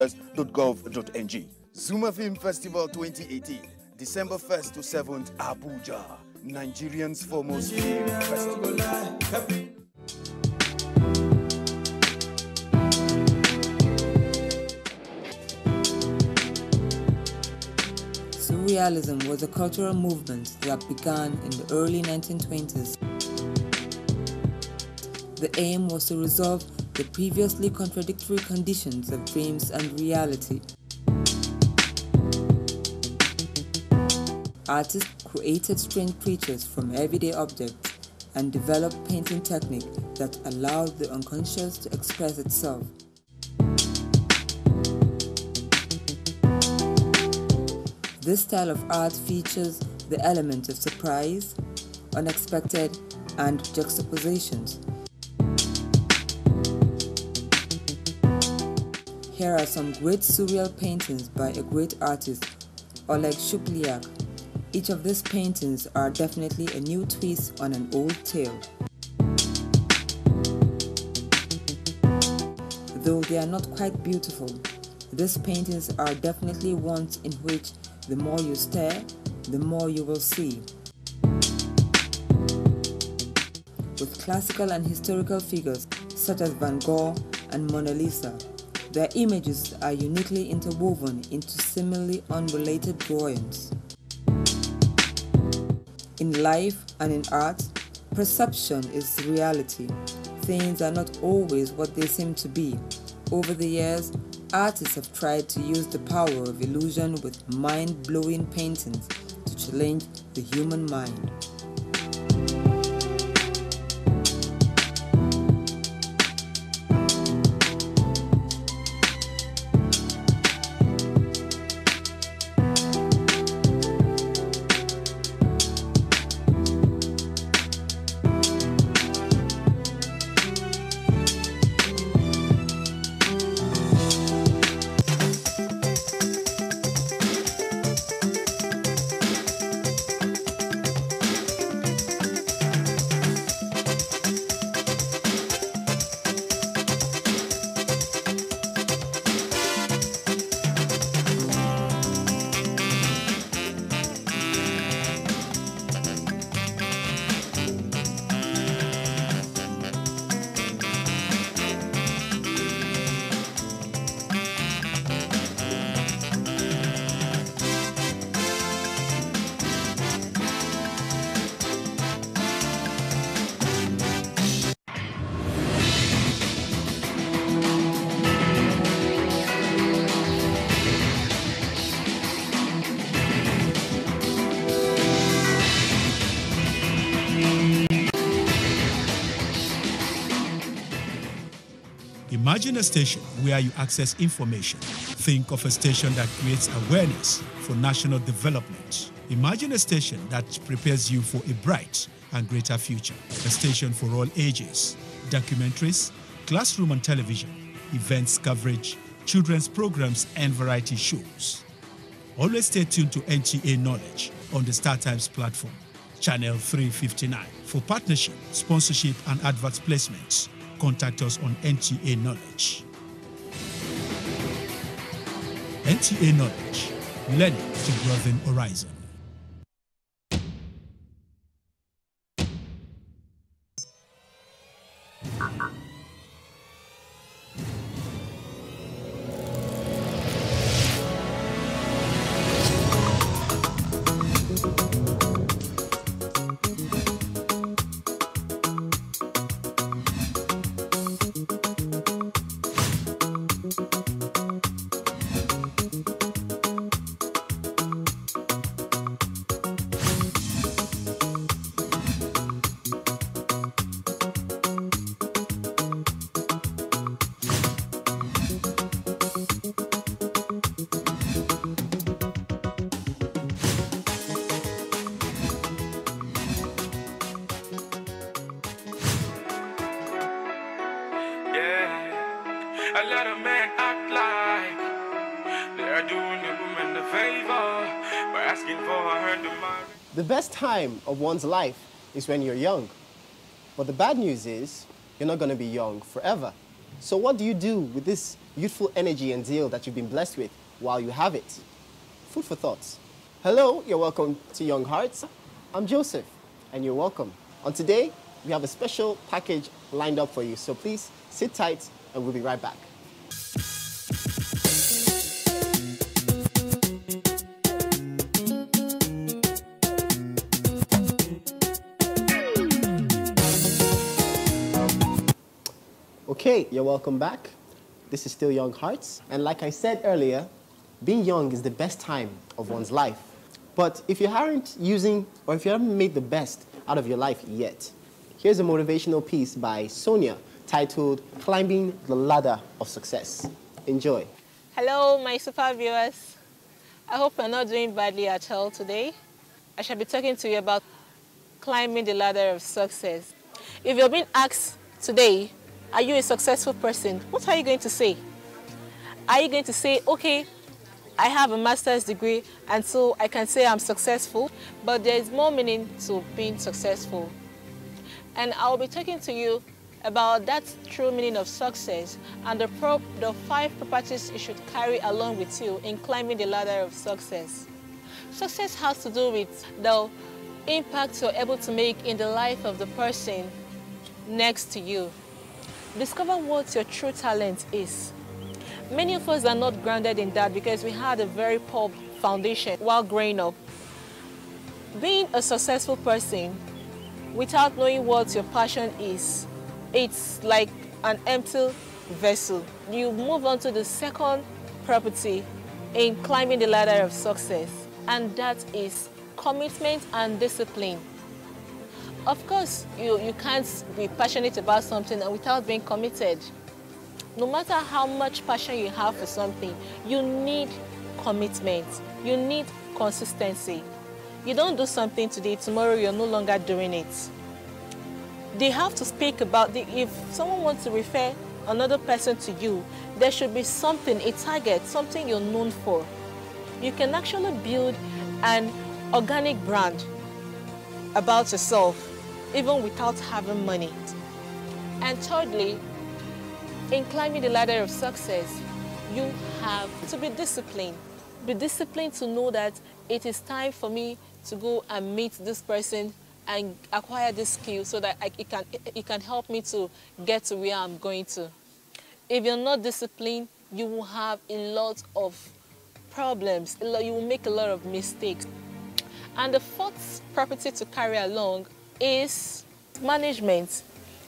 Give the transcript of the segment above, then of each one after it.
.gov.ng. Zuma Film Festival 2018, December 1st to 7th, Abuja, Nigerian's foremost film festival. Surrealism was a cultural movement that began in the early 1920s. The aim was to resolve the previously contradictory conditions of dreams and reality. Artists created strange creatures from everyday objects and developed painting technique that allowed the unconscious to express itself. This style of art features the element of surprise, unexpected, and juxtapositions. Here are some great surreal paintings by a great artist, Oleg Shuplyak. Each of these paintings are definitely a new twist on an old tale. Though they are not quite beautiful, these paintings are definitely ones in which the more you stare, the more you will see. With classical and historical figures such as Van Gogh and Mona Lisa, their images are uniquely interwoven into seemingly unrelated drawings. In life and in art, perception is reality. Things are not always what they seem to be. Over the years, artists have tried to use the power of illusion with mind-blowing paintings to challenge the human mind. Imagine a station where you access information. Think of a station that creates awareness for national development. Imagine a station that prepares you for a bright and greater future. A station for all ages. Documentaries, classroom and television, events coverage, children's programs and variety shows. Always stay tuned to NTA Knowledge on the StarTimes platform, channel 359. For partnership, sponsorship and advert placements, contact us on NTA Knowledge. NTA Knowledge, learning to broaden horizon. A lot of men act like they're doing the woman a favor by asking for her to marry. The best time of one's life is when you're young. But the bad news is, you're not going to be young forever. So what do you do with this youthful energy and zeal that you've been blessed with while you have it? Food for thoughts. Hello, you're welcome to Young Hearts. I'm Joseph, and you're welcome. On today, we have a special package lined up for you, so please sit tight and we'll be right back. Okay, you're welcome back. This is still Young Hearts. And like I said earlier, being young is the best time of one's life. But if you aren't using, or if you haven't made the best out of your life yet, here's a motivational piece by Sonia titled Climbing the Ladder of Success. Enjoy. Hello, my super viewers. I hope you're not doing badly at all today. I shall be talking to you about climbing the ladder of success. If you're being asked today, are you a successful person? What are you going to say? Are you going to say, okay, I have a master's degree and so I can say I'm successful, but there is more meaning to being successful. And I'll be talking to you about that true meaning of success and the 5 properties you should carry along with you in climbing the ladder of success. Success has to do with the impact you're able to make in the life of the person next to you. Discover what your true talent is. Many of us are not grounded in that because we had a very poor foundation while growing up. Being a successful person without knowing what your passion is, it's like an empty vessel. You move on to the second property in climbing the ladder of success, and that is commitment and discipline. Of course, you can't be passionate about something without being committed. No matter how much passion you have for something, you need commitment. You need consistency. You don't do something today, tomorrow you're no longer doing it. They have to speak about if someone wants to refer another person to you, there should be something, a target, something you're known for. You can actually build an organic brand about yourself, even without having money. And thirdly, in climbing the ladder of success, you have to be disciplined. Be disciplined to know that it is time for me to go and meet this person and acquire this skill so that it can help me to get to where I'm going to. If you're not disciplined, you will have a lot of problems. You will make a lot of mistakes. And the 4th property to carry along is management.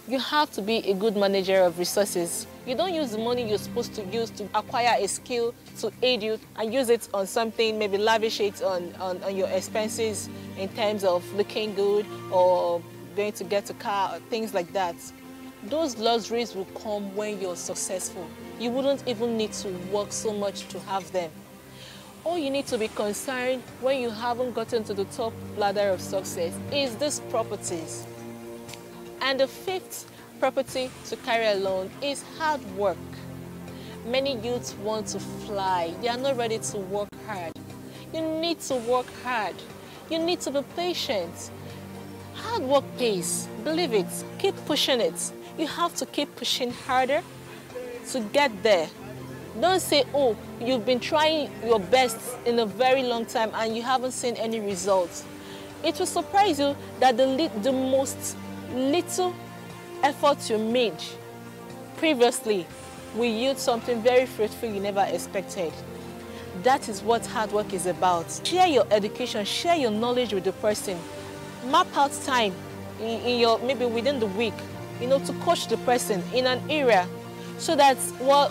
You have to be a good manager of resources. You don't use the money you're supposed to use to acquire a skill to aid you and use it on something, maybe lavish it on your expenses in terms of looking good or going to get a car or things like that. Those luxuries will come when you're successful. You wouldn't even need to work so much to have them. All you need to be concerned when you haven't gotten to the top ladder of success is these properties. And the 5th property to carry along is hard work. Many youths want to fly. They are not ready to work hard. You need to work hard. You need to be patient. Hard work pays. Believe it. Keep pushing it. You have to keep pushing harder to get there. Don't say, oh, you've been trying your best in a very long time and you haven't seen any results. It will surprise you that the most little effort you made previously will yield something very fruitful you never expected. That is what hard work is about. Share your education, share your knowledge with the person. Map out time maybe within the week, to coach the person in an area so that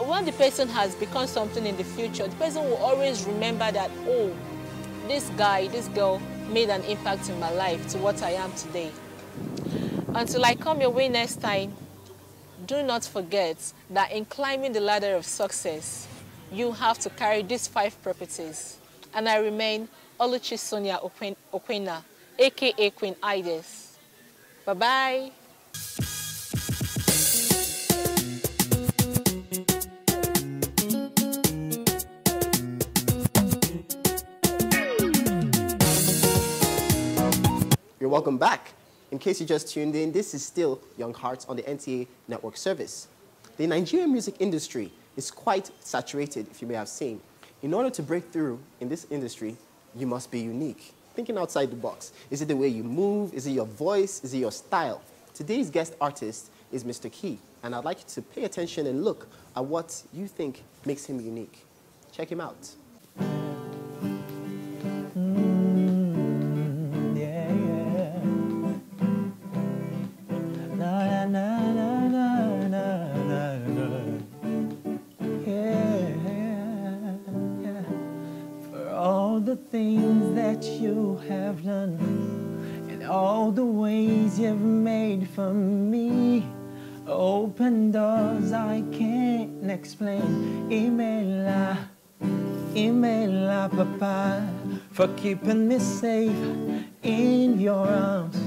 when the person has become something in the future, the person will always remember that, oh, this guy, this girl made an impact in my life to what I am today. Until I come your way next time, do not forget that in climbing the ladder of success, you have to carry these 5 properties. And I remain Oluchi Sonia Okwena, aka Queen Ides. Bye-bye. You're welcome back. In case you just tuned in, this is still Young Hearts on the NTA network service. The Nigerian music industry is quite saturated, if you may have seen. In order to break through in this industry, you must be unique. Thinking outside the box. Is it the way you move? Is it your voice? Is it your style? Today's guest artist is Mr. Key, and I'd like you to pay attention and look at what you think makes him unique. Check him out. The things that you have done and all the ways you've made for me, open doors I can't explain. Imela, Papa, for keeping me safe in your arms,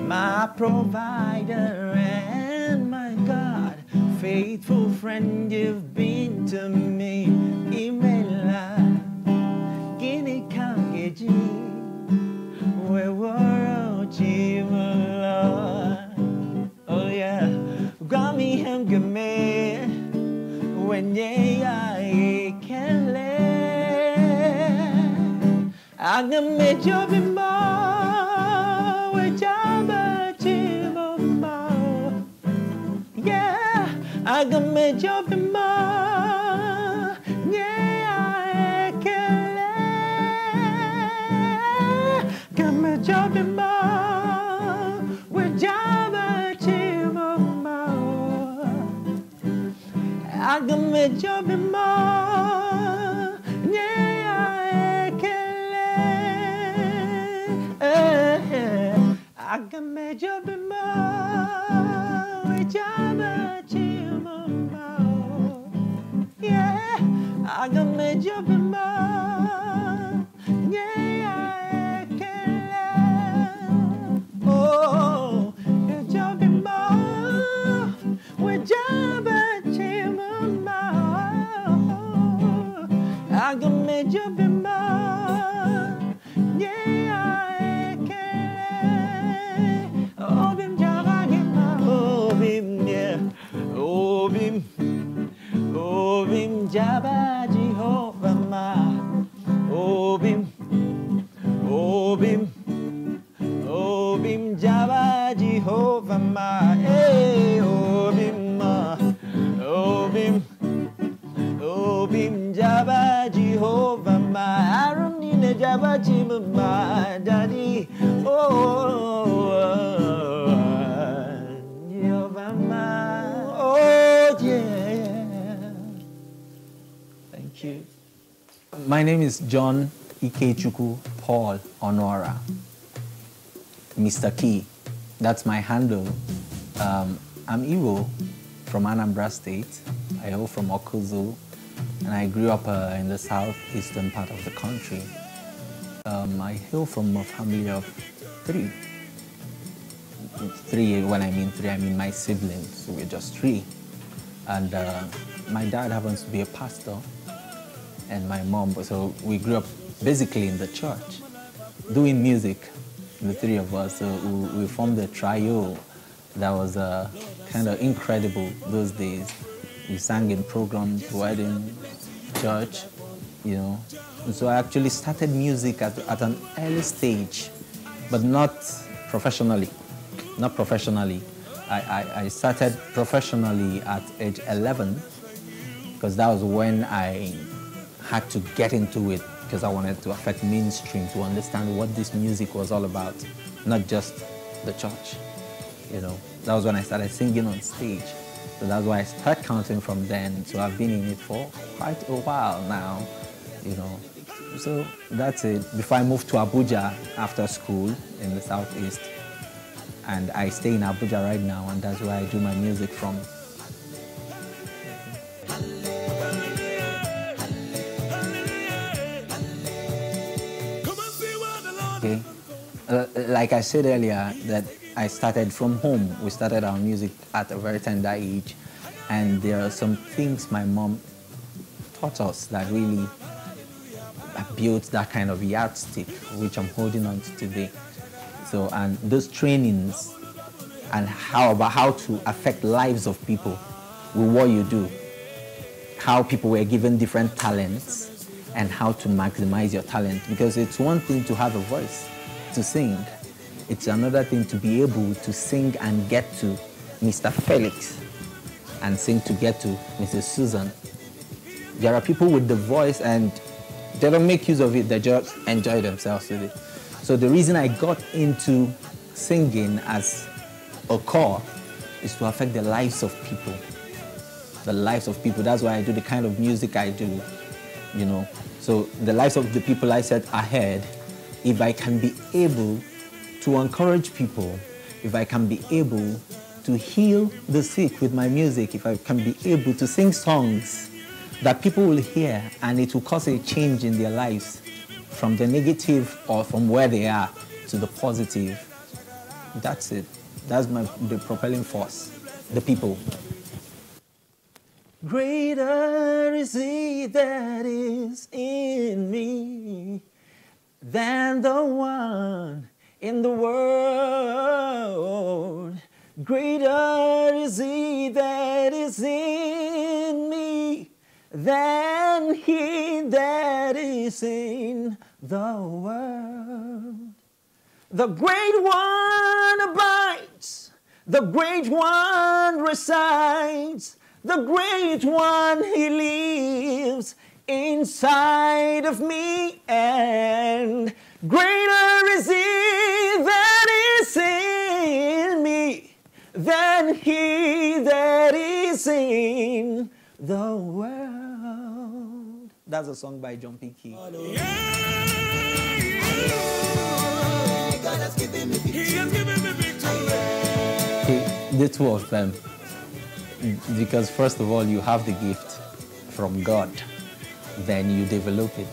my provider and my God, faithful friend you've been to me. Imela, oh yeah, Grammy him game when I can lay. I can make you be more with yeah, I can make you be more. Yeah, I can. Job in more, with job I can make job in more, yeah, I can make job in more, with job yeah, I can make job in more, yeah. Oh, your job in more, with job I can make job in more, yeah, I can. Oh, bim job I get my bim, yeah, oh bim jaba Jehovah ma, oh bim Java Jehovah ma, hey, obim Java Jehovah ma, Aaron in the Java Jehovah daddy, oh Jehovah ma, oh yeah. Thank you. My name is John Ikechukwu Paul Honora. Mr. Key, that's my handle. I'm Igbo from Anambra State. I hail from Okuzu, and I grew up in the southeastern part of the country. I hail from a family of three. When I mean three, I mean my siblings, so we're just three. And my dad happens to be a pastor, and my mom, so we grew up basically in the church, doing music. The three of us, so we formed a trio that was kind of incredible those days. We sang in programs, wedding, church, you know. And so I actually started music at an early stage, but not professionally. Not professionally. I started professionally at age 11, because that was when I had to get into it, because I wanted to affect mainstream, to understand what this music was all about, not just the church, you know. That was when I started singing on stage. So that's why I started counting from then. So I've been in it for quite a while now, you know. So that's it. Before I moved to Abuja after school in the southeast, and I stay in Abuja right now, and that's where I do my music from. Okay. Like I said earlier, that I started from home. We started our music at a very tender age, and there are some things my mom taught us that really built that kind of yardstick, which I'm holding on to today. So, and those trainings and how to affect lives of people, with what you do. How people were given different talents and how to maximize your talent. Because it's one thing to have a voice, to sing. It's another thing to be able to sing and get to Mr. Felix and sing to get to Mrs. Susan. There are people with the voice and they don't make use of it, they just enjoy themselves with it. So the reason I got into singing as a core is to affect the lives of people. The lives of people. That's why I do the kind of music I do, you know. So the lives of the people I set ahead, if I can be able to encourage people, if I can be able to heal the sick with my music, if I can be able to sing songs that people will hear and it will cause a change in their lives from the negative or from where they are to the positive. That's it. That's the propelling force, the people. Greater is he that is in me than the one in the world. Greater is he that is in me than he that is in the world. The great one abides, the great one resides, the great one, he lives inside of me, and greater is he that is in me than he that is in the world. That's a song by John P. Key. God has given me victory. He has given me victory. The two of them. Because first of all, you have the gift from God, then you develop it.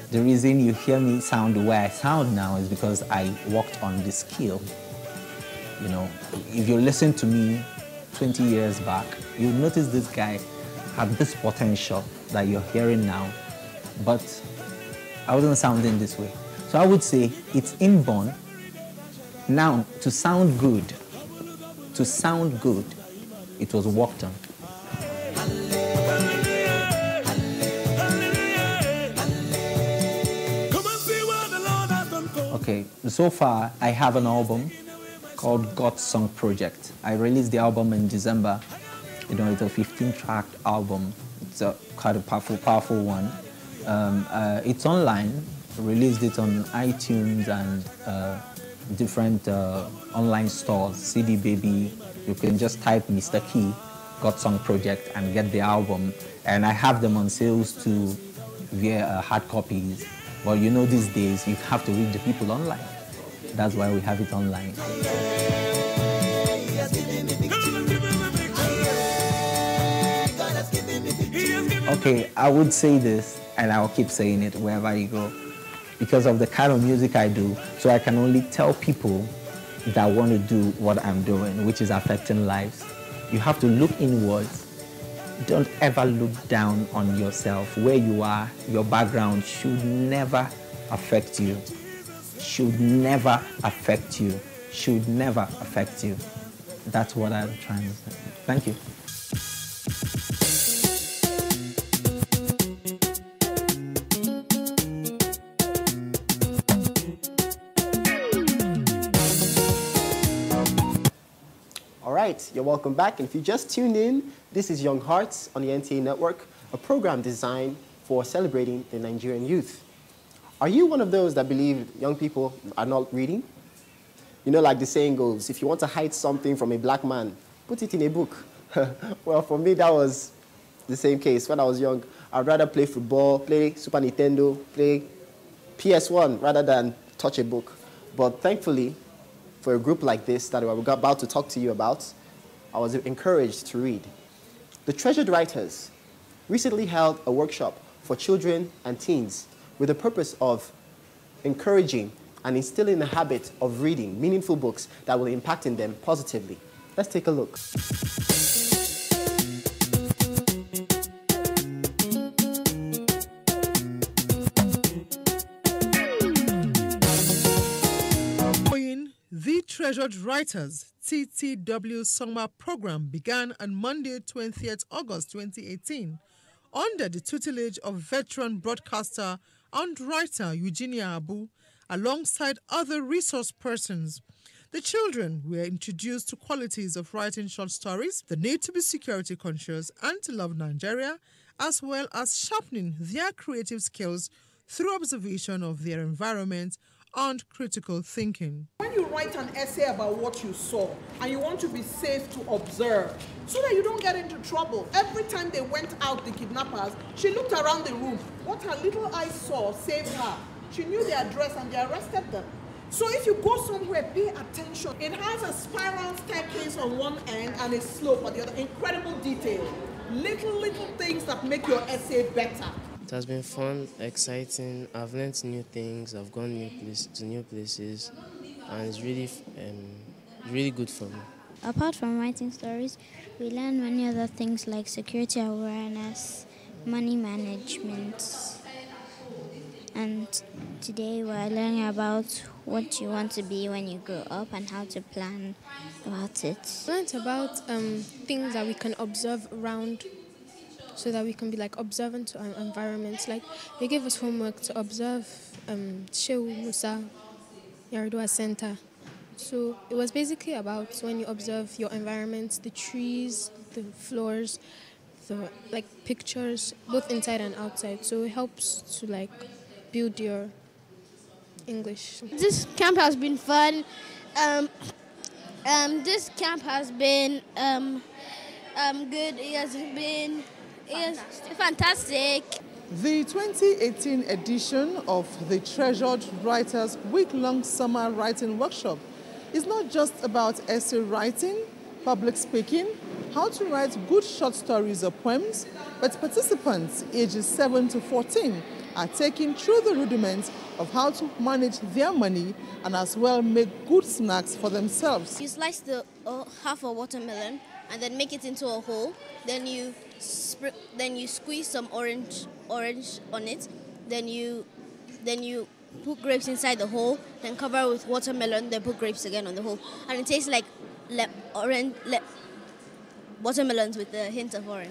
The reason you hear me sound the way I sound now is because I worked on the skill. You know, if you listen to me 20 years back, you'll notice this guy had this potential that you're hearing now, but I wasn't sounding this way. So I would say it's inborn. Now, to sound good, it was worked on. Okay, so far I have an album called God's Song Project. I released the album in December. You know, it's a 15-track album. It's quite a powerful one. It's online. Released it on iTunes and different online stores, CD Baby. You can just type Mr. Key, God's Song Project, and get the album. And I have them on sales too via hard copies. But you know, these days you have to reach the people online. That's why we have it online. Okay, I would say this, and I'll keep saying it wherever you go, because of the kind of music I do. So I can only tell people that want to do what I'm doing, which is affecting lives. You have to look inwards. Don't ever look down on yourself. Where you are, your background should never affect you. Should never affect you. Should never affect you. That's what I'm trying to say. Thank you. All right, you're welcome back. And if you just tuned in, this is Young Hearts on the NTA network, a program designed for celebrating the Nigerian youth. Are you one of those that believe young people are not reading? You know, like the saying goes, if you want to hide something from a black man, put it in a book. Well, for me, that was the same case. When I was young, I'd rather play football, play Super Nintendo, play PS1 rather than touch a book. But thankfully, for a group like this that we're about to talk to you about, I was encouraged to read. The Treasured Writers recently held a workshop for children and teens with the purpose of encouraging and instilling the habit of reading meaningful books that will impact in them positively. Let's take a look. The Treasured Writers TTW Summer Program began on Monday, 20th August 2018, under the tutelage of veteran broadcaster and writer Eugenia Abu, alongside other resource persons. The children were introduced to qualities of writing short stories, the need to be security conscious and to love Nigeria, as well as sharpening their creative skills through observation of their environment and critical thinking. When you write an essay about what you saw and you want to be safe to observe so that you don't get into trouble, every time they went out, the kidnappers, she looked around the room. What her little eyes saw saved her. She knew the address and they arrested them. So if you go somewhere, pay attention. It has a spiral staircase on one end and a slope on the other. Incredible detail. Little things that make your essay better. It has been fun, exciting. I've learned new things. I've gone to new places, and it's really good for me. Apart from writing stories, we learn many other things like security awareness, money management, and today we're learning about what you want to be when you grow up and how to plan about it. I learned about things that we can observe around, so that we can be like observant to our environments. Like they gave us homework to observe Shehu Musa Yaradua Center. So it was basically about when you observe your environment, the trees, the floors, the like pictures, both inside and outside. So it helps to like build your English. This camp has been fun. This camp has been good. It has been fantastic. The 2018 edition of the Treasured Writers Week-long Summer Writing Workshop is not just about essay writing, public speaking, how to write good short stories or poems, but participants ages 7 to 14 are taken through the rudiments of how to manage their money and as well make good snacks for themselves. You slice the half a watermelon and then make it into a hole. Then you squeeze some orange on it. Then you put grapes inside the hole. Then cover it with watermelon. Then put grapes again on the hole, and it tastes like watermelons with a hint of orange.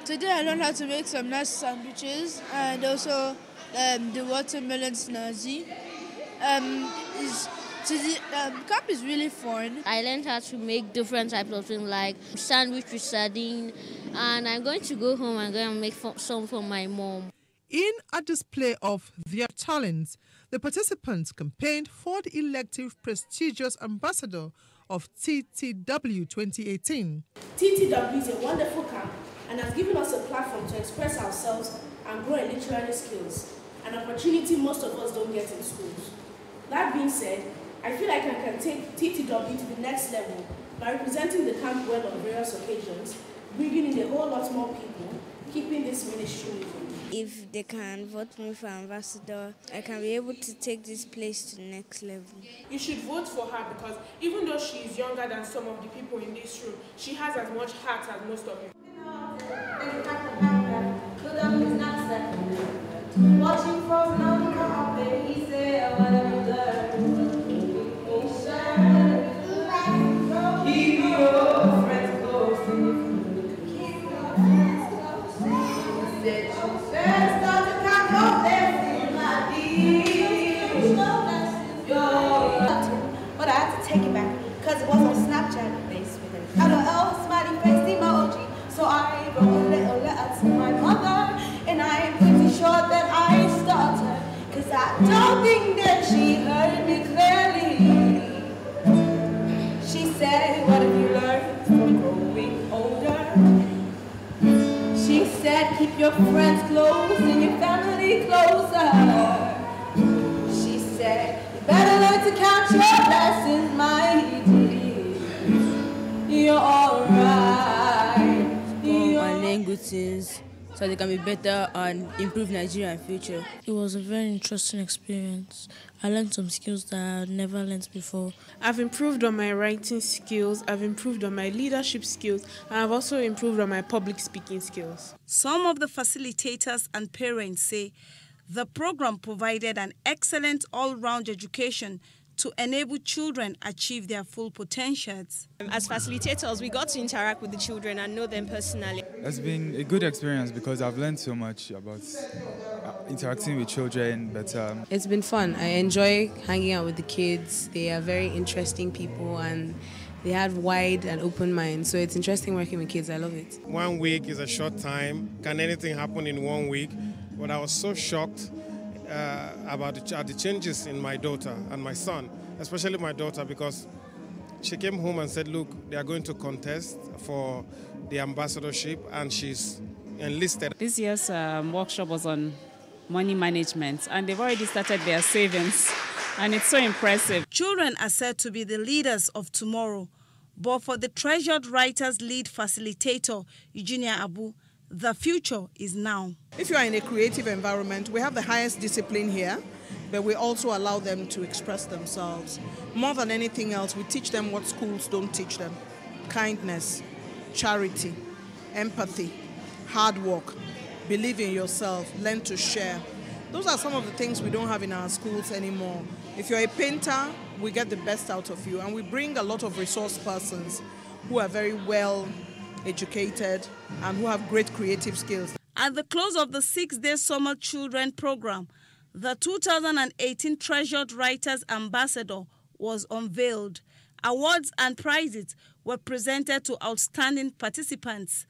Today I learned how to make some nice sandwiches and also the watermelon snazzy. Camp is really fun. I learned how to make different types of things like sandwich with sardine, and I'm going to go home and go and make some for my mom. In a display of their talents, the participants campaigned for the elective prestigious ambassador of TTW 2018. TTW is a wonderful camp and has given us a platform to express ourselves and grow in literary skills, an opportunity most of us don't get in schools. That being said, I feel like I can take TTW to the next level by representing the camp well on various occasions, bringing in a whole lot more people, keeping this ministry moving. If they can vote me for ambassador, I can be able to take this place to the next level. You should vote for her because even though she is younger than some of the people in this room, she has as much heart as most of you. Watching from now, baby, say what have you learned? Keep your friends close. Keep your friends close. Said you first start to count your blessings, my dear. But I had to take it back because it was on Snapchat based with an LOL smiley face emoji. So I wrote a little letter to my mother, and I am pretty sure that I stuttered, cause I don't think that she heard me clearly. She said, what have you learned from growing older? She said, keep your friends close and your family closer. She said, you better learn to count your blessings, my dear. You're alright. And learn good things so they can be better and improve Nigeria in future. It was a very interesting experience. I learned some skills that I had never learned before. I've improved on my writing skills, I've improved on my leadership skills, and I've also improved on my public speaking skills. Some of the facilitators and parents say the program provided an excellent all-round education to enable children achieve their full potentials. As facilitators, we got to interact with the children and know them personally. It's been a good experience because I've learned so much about interacting with children. But it's been fun. I enjoy hanging out with the kids. They are very interesting people and they have wide and open minds. So it's interesting working with kids. I love it. 1 week is a short time. Can anything happen in 1 week? But I was so shocked about the changes in my daughter and my son, especially my daughter, because she came home and said, look, they are going to contest for the ambassadorship and she's enlisted. This year's workshop was on money management and they've already started their savings and it's so impressive. Children are said to be the leaders of tomorrow, but for the treasured writers lead facilitator, Eugenia Abu, the future is now. If you are in a creative environment, we have the highest discipline here, but we also allow them to express themselves. More than anything else, we teach them what schools don't teach them. Kindness, charity, empathy, hard work, believe in yourself, learn to share. Those are some of the things we don't have in our schools anymore. If you're a painter, we get the best out of you, and we bring a lot of resource persons who are very well educated and who have great creative skills. At the close of the 6-day summer children program, the 2018 Treasured Writers Ambassador was unveiled. Awards and prizes were presented to outstanding participants.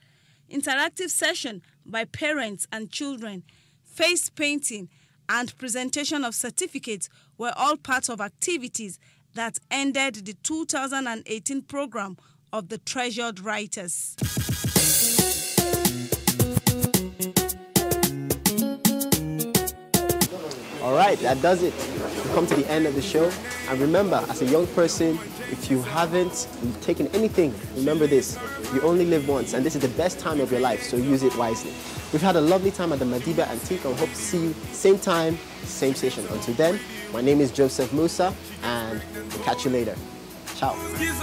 Interactive session by parents and children, face painting, and presentation of certificates were all part of activities that ended the 2018 program of the Treasured Writers. All right, that does it. We've come to the end of the show. And remember, as a young person, if you haven't taken anything, remember this. You only live once, and this is the best time of your life, so use it wisely. We've had a lovely time at the Madiba Antique, and we hope to see you same time, same station. Until then, my name is Joseph Musa, and we'll catch you later. Ciao. Due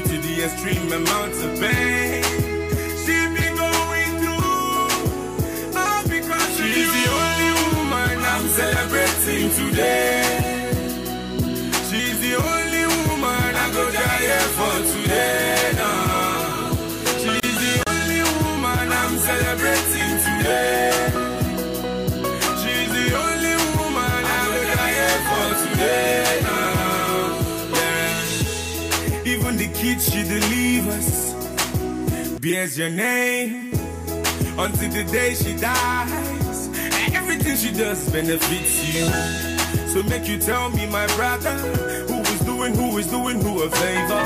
to the extreme amount of pain she be going through, all because she's the only woman I'm celebrating today. She's the only woman I go die for today. No. She's the only woman I'm celebrating today. She's the only woman I go die for today. No. Even the kid she delivers bears your name until the day she dies. Everything she does benefits you. So make you tell me, my brother, who is doing who a favor.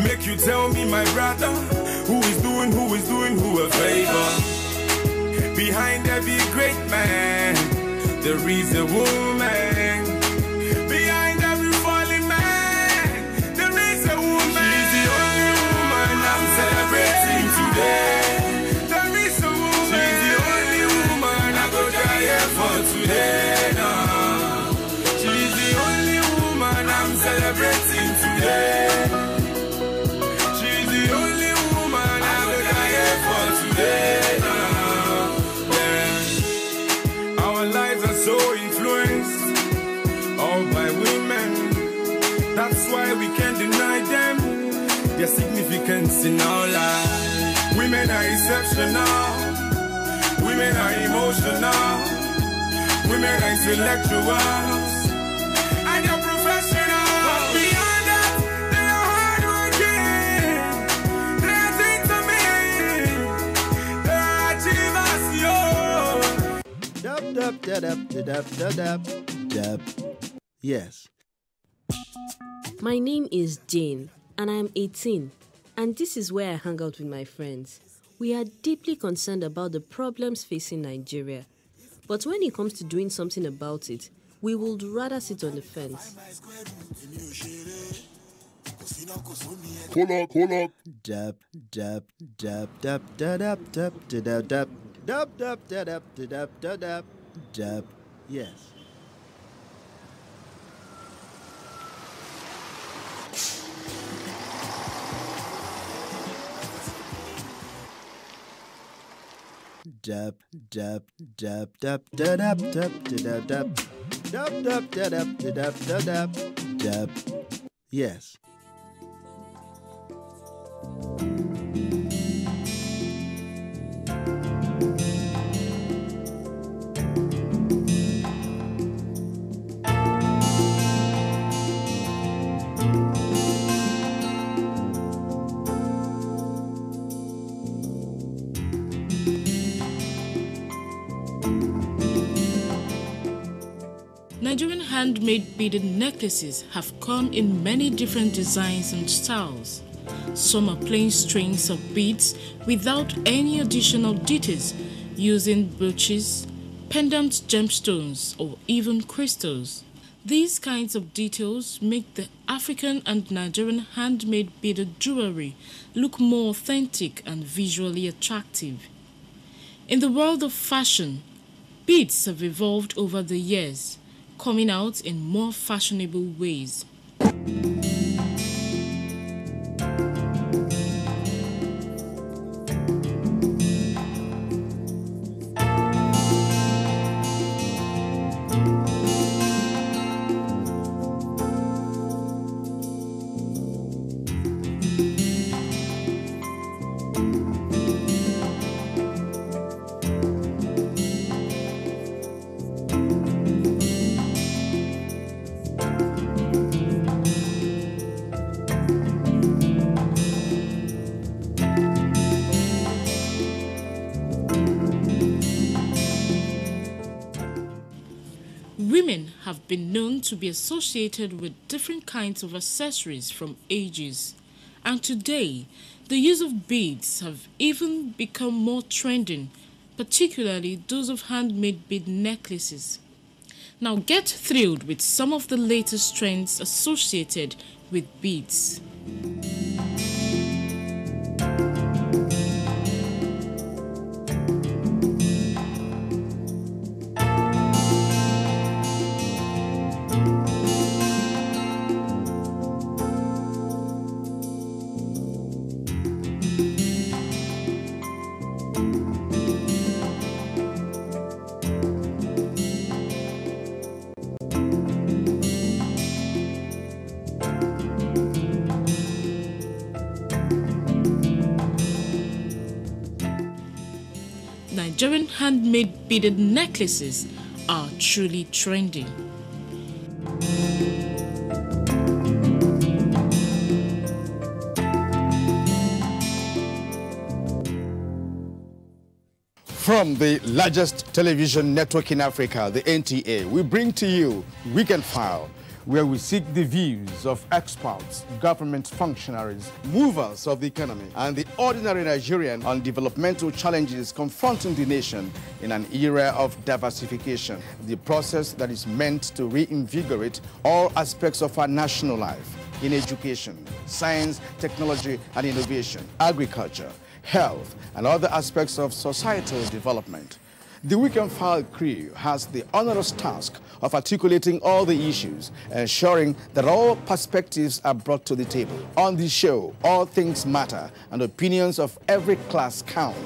Make you tell me, my brother, who is doing who a favor. Behind every great man, there is a woman. Behind every falling man, there is a woman. She's the only woman I'm celebrating today. There is a woman. She's the only woman I go die for today. No. She's the only woman I'm celebrating today. She's the only woman I go die for today. No. Yeah. Our lives are so influenced all by women. That's why we can't deny them their significance in our lives. Women are exceptional. Women are emotional. Women are intellectuals. And they're professional. But beyond that, they are hardworking. They're achievers, yo. Dub. Yes. My name is Jane, and I am 18, and this is where I hang out with my friends. We are deeply concerned about the problems facing Nigeria, but when it comes to doing something about it, we would rather sit on the fence. Hold up. Dub. Yes. Dub. Dub, dub, dub, dub, dub, dub, dub, dub. Yes. Nigerian handmade beaded necklaces have come in many different designs and styles. Some are plain strings of beads without any additional details, using brooches, pendant gemstones, or even crystals. These kinds of details make the African and Nigerian handmade beaded jewelry look more authentic and visually attractive. In the world of fashion, beads have evolved over the years, coming out in more fashionable ways. Women have been known to be associated with different kinds of accessories from ages, and today the use of beads have even become more trending, particularly those of handmade bead necklaces. Now get thrilled with some of the latest trends associated with beads. Nigerian handmade beaded necklaces are truly trendy. From the largest television network in Africa, the NTA, we bring to you Weekend File, where we seek the views of experts, government functionaries, movers of the economy, and the ordinary Nigerian on developmental challenges confronting the nation in an era of diversification, the process that is meant to reinvigorate all aspects of our national life in education, science, technology, and innovation, agriculture, health, and other aspects of societal development. The Weekend File crew has the onerous task of articulating all the issues, ensuring that all perspectives are brought to the table. On the show, all things matter and opinions of every class count.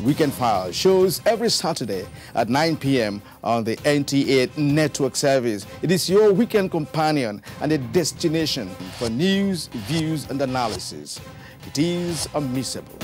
Weekend File shows every Saturday at 9 p.m. on the NTA network service. It is your weekend companion and a destination for news, views, and analysis. It is unmissable.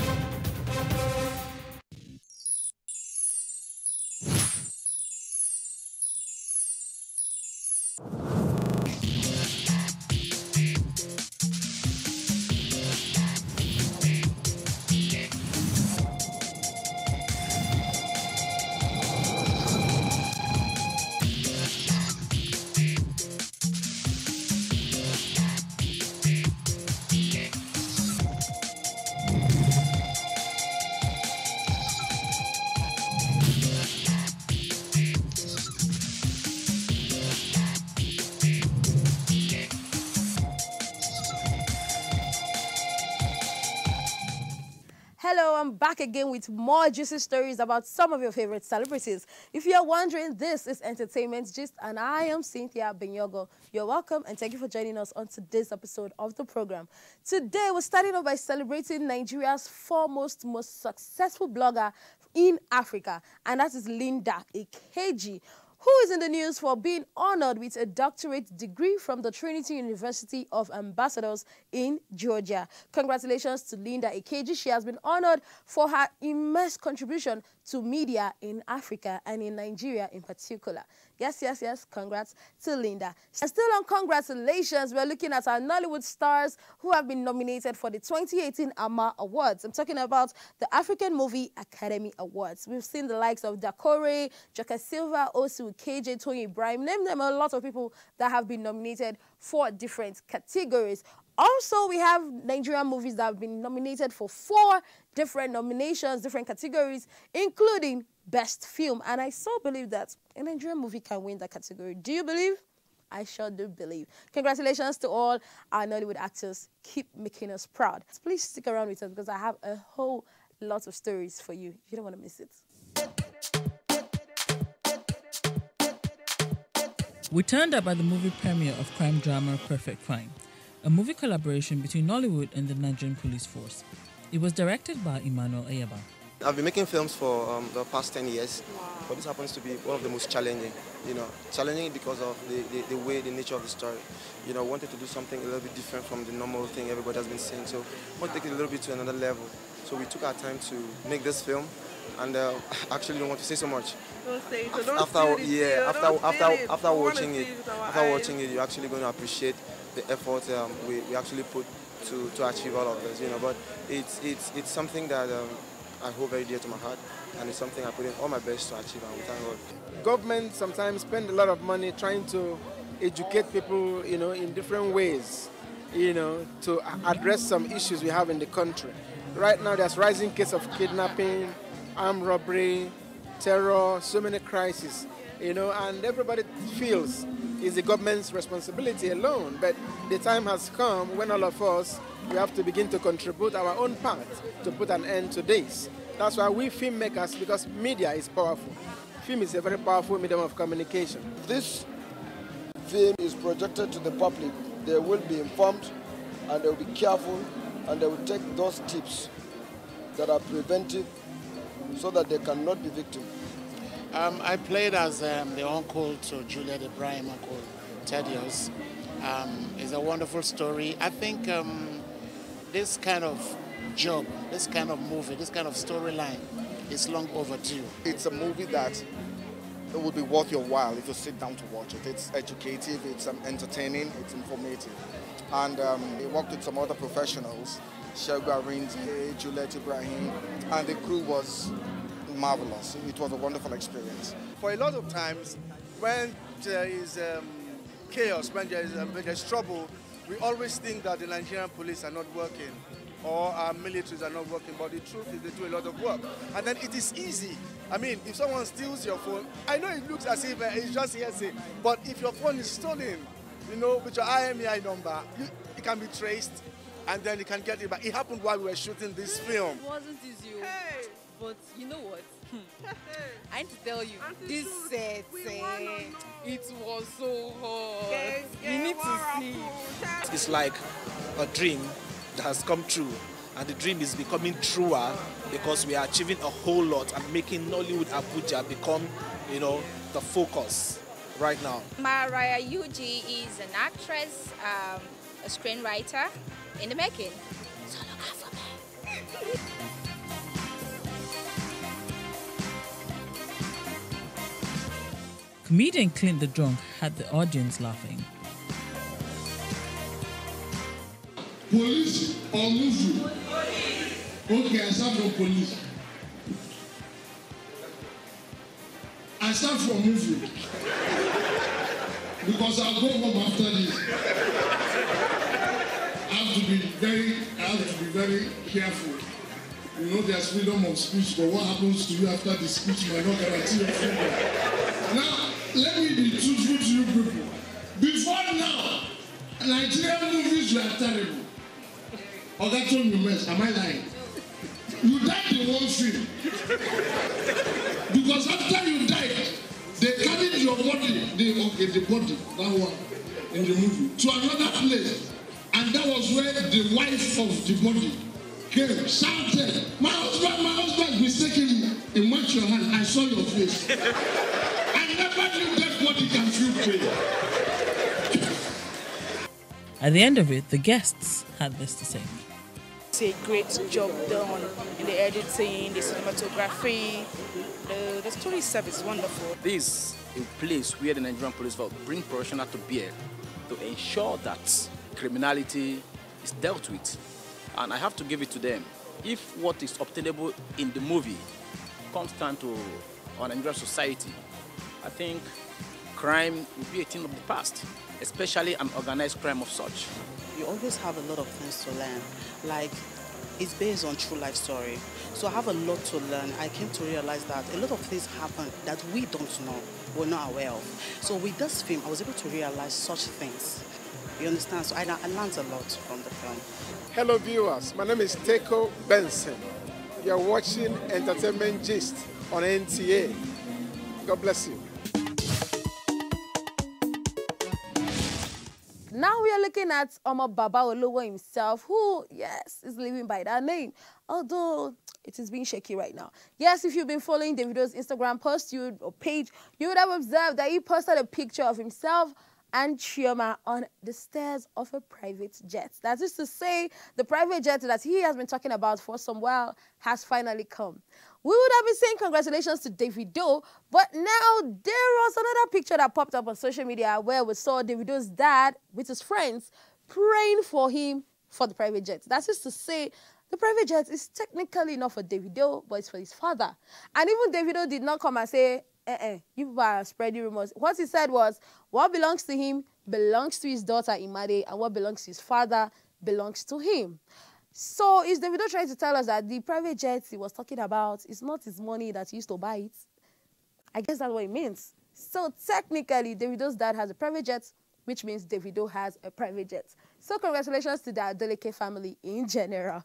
Hello, I'm back again with more juicy stories about some of your favorite celebrities. If you're wondering, this is Entertainment Gist, and I am Cynthia Benyogo. You're welcome, and thank you for joining us on today's episode of the program. Today, we're starting off by celebrating Nigeria's foremost, most successful blogger in Africa, and that is Linda Ikeji. who is in the news for being honored with a doctorate degree from the Trinity University of Ambassadors in Georgia. Congratulations to Linda Ikeji. She has been honored for her immense contribution to media in Africa and in Nigeria in particular. Yes, yes, yes. Congrats to Linda. And still on congratulations, we're looking at our Nollywood stars who have been nominated for the 2018 AMA Awards. I'm talking about the African Movie Academy Awards. We've seen the likes of Dakore, Joka Silva, Osu, KJ, Tony Ibrahim. Name them, a lot of people that have been nominated for different categories. Also, we have Nigerian movies that have been nominated for 4 different nominations, different categories, including Best Film. And I so believe that a Nigerian movie can win that category. Do you believe? I sure do believe. Congratulations to all our Nollywood actors. Keep making us proud. Please stick around with us because I have a whole lot of stories for you. You don't want to miss it. We turned up at the movie premiere of crime drama Perfect Crime, a movie collaboration between Nollywood and the Nigerian police force. It was directed by Emmanuel Ayaba. I've been making films for the past 10 years, but this happens to be one of the most challenging. Challenging because of the way, the nature of the story. Wanted to do something a little bit different from the normal thing everybody has been saying, so I want to take it a little bit to another level. So we took our time to make this film, and I actually don't want to say so much. Don't say it. After watching it, you're actually going to appreciate the effort we actually put to achieve all of this. But it's something that I hold very dear to my heart, and it's something I put in all my best to achieve, and we thank God. Government sometimes spend a lot of money trying to educate people, in different ways, to address some issues we have in the country. Right now, there's rising case of kidnapping, armed robbery, terror, so many crises, and everybody feels it's the government's responsibility alone. But the time has come when all of us, we have to begin to contribute our own part to put an end to this. That's why we filmmakers, because media is powerful. Film is a very powerful medium of communication. This film is projected to the public. They will be informed, and they will be careful, and they will take those tips that are preventive so that they cannot be victims. I played as the uncle to Juliet Ibrahim, Uncle Thaddeus. It's a wonderful story. I think this kind of job, this kind of movie, this kind of storyline is long overdue. It's a movie that it will be worth your while if you sit down to watch it. It's educative, it's entertaining, it's informative. And we worked with some other professionals, Shagwa Rinzi, Juliet Ibrahim, and the crew was marvelous. It was a wonderful experience. For a lot of times, when there is chaos, when there's trouble, we always think that the Nigerian police are not working or our militaries are not working, but the truth is they do a lot of work. And then it is easy. I mean, if someone steals your phone, I know it looks as if it's just hearsay, but if your phone is stolen, with your IMEI number, it can be traced, and then you can get it back. It happened while we were shooting this film. It wasn't easy, but you know what? I need to tell you, this set, it was so hard. You need to see. It's like a dream that has come true, and the dream is becoming truer because we are achieving a whole lot and making Nollywood Abuja become, the focus right now. Mariah Yuji is an actress, a screenwriter in the making. So look out for me. Comedian Clint the Drunk had the audience laughing. Police or Muslim? Okay, I start from police. I start from Muslim. Because I'll go home after this. I have to be very careful. There's freedom of speech, but what happens to you after the speech might not guarantee your freedom. Now, let me be truthful to you people. Before now, Nigerian movies were terrible. Oga told me, mess, am I lying? You died in one film. Because after you died, they carried your body, the body, that one, in the movie, to another place. And that was where the wife of the body came, shouted, my husband, mistakenly, he matched your hand, I saw your face. And never knew that body can feel pain. At the end of it, the guests had this to say. It's a great job done in the editing, the cinematography, the story itself is wonderful. This is a place where the Nigerian police force bring professionals to bear to ensure that criminality is dealt with. And I have to give it to them. If what is obtainable in the movie comes down to our Nigerian society, I think crime will be a thing of the past, especially an organized crime of such. You always have a lot of things to learn. Like, it's based on true life story. So I have a lot to learn. I came to realize that a lot of things happen that we don't know, we're not aware of. So with this film, I was able to realize such things. You understand? So I learned a lot from the film. Hello viewers, my name is Teko Benson. You're watching Entertainment Gist on NTA. God bless you. Now we are looking at Omo Baba Olowo himself, who, yes, is living by that name, although it is being shaky right now. Yes, if you've been following Davido's Instagram post or page, you would have observed that he posted a picture of himself and Chioma on the stairs of a private jet. That is to say, the private jet that he has been talking about for some while has finally come. We would have been saying congratulations to Davido, but now there was another picture that popped up on social media where we saw Davido's dad with his friends praying for him for the private jet. That is to say, the private jet is technically not for Davido, but it's for his father. And even Davido did not come and say, you people are spreading rumors. What he said was, what belongs to him belongs to his daughter Imade, and what belongs to his father belongs to him. So is Davido trying to tell us that the private jet he was talking about is not his money that he used to buy it? I guess that's what it means. So technically, Davido's dad has a private jet, which means Davido has a private jet. So congratulations to the delegate family in general.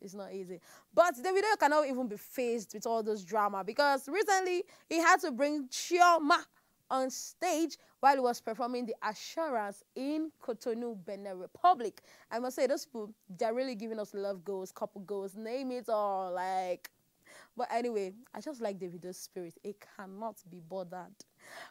It's not easy. But Davido cannot even be faced with all this drama because recently he had to bring Chioma on stage while he was performing the Assurance in Cotonou, Benin Republic. I must say, those people, they're really giving us love goals, couple goals, name it all, like. But anyway, I just like Davido's spirit. It cannot be bothered.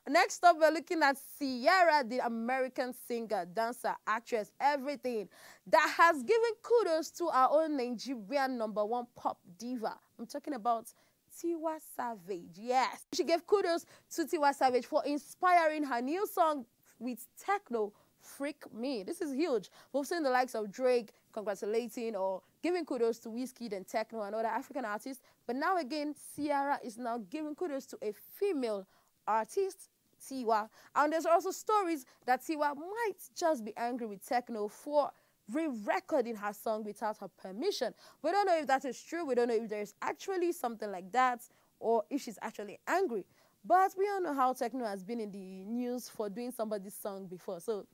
Next up, we're looking at Ciara, the American singer, dancer, actress, everything, that has given kudos to our own Nigerian #1 pop diva. I'm talking about Tiwa Savage. Yes, she gave kudos to Tiwa Savage for inspiring her new song with techno, Freak Me. This is huge. We've seen the likes of Drake congratulating or giving kudos to Wizkid and techno and other African artists. But now again, Ciara is now giving kudos to a female artist, Tiwa. And there's also stories that Tiwa might just be angry with techno for re-recording her song without her permission. We don't know if that is true. We don't know if there's actually something like that or if she's actually angry. But we all know how techno has been in the news for doing somebody's song before. So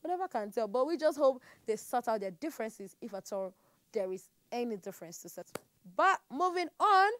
we never can tell. But we just hope they sort out their differences, if at all there is any difference to settle. But moving on,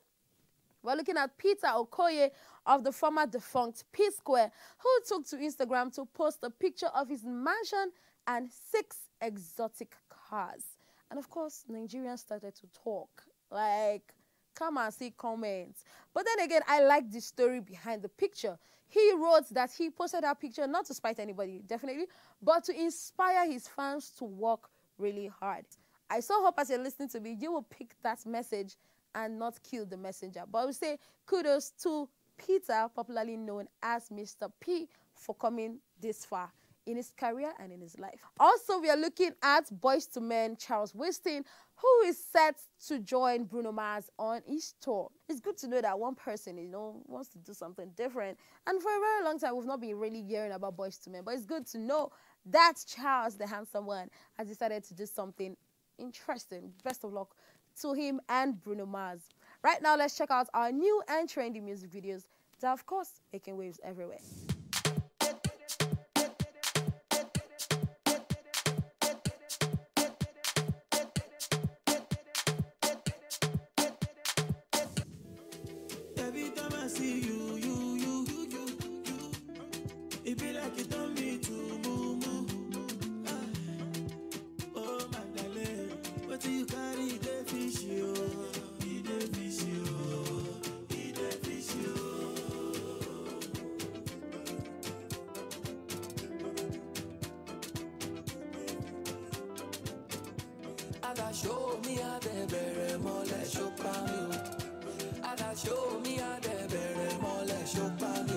we're looking at Peter Okoye of the former defunct P-Square, who took to Instagram to post a picture of his mansion and 6 exotic cars. And of course, Nigerians started to talk, like, come and see comments. But then again, I like the story behind the picture. He wrote that he posted that picture not to spite anybody, definitely, but to inspire his fans to work really hard. I so hope as you're listening to me, you will pick that message and not kill the messenger. But I would say kudos to Peter, popularly known as Mr. P, for coming this far in his career and in his life. Also, we are looking at Boyz II Men Charles Winston, who is set to join Bruno Mars on his tour. It's good to know that one person, wants to do something different. And for a very long time, we've not been really hearing about Boyz II Men, but it's good to know that Charles, the handsome one, has decided to do something interesting. Best of luck to him and Bruno Mars. Right now, let's check out our new and trendy music videos that are, of course, making waves everywhere. Every time I see you, it be like you told me to move. Oh my darling, what do you carry the fish you? Ada show me how they bury mole show pami. Ada show me how they bury mole show pami.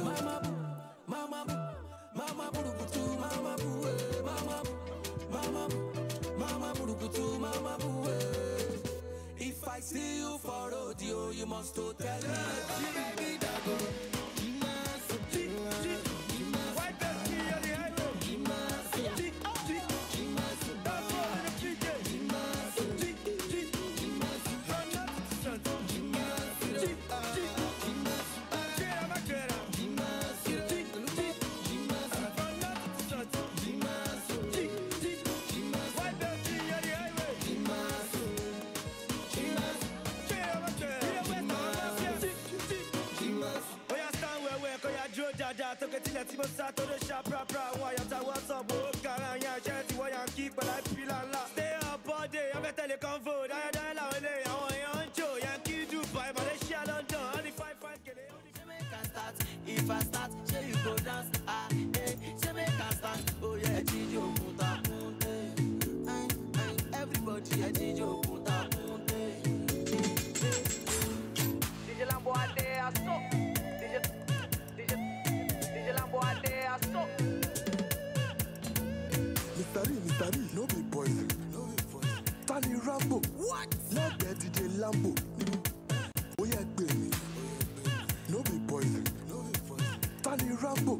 Mama burukutu, mama bue, mama burukutu, mama bue. If I see you for audio, you must to tell me. Stay up all day, I'm gonna tell you comfort. I don't know I want you, Yankee Dubai, Malaysia, London, only 5 get it. If I start, say you go dance, hey, say make I start, oh yeah, Gijo Punta Punte, everybody, Gijo Punta Punte. DJ Lambo a day a so, DJ Lambo a day a so. Mr. Lee, no be poison. Tani Rambo, what? Let the DJ Lambo. Oh yeah, baby. No be poison. Tani Rambo,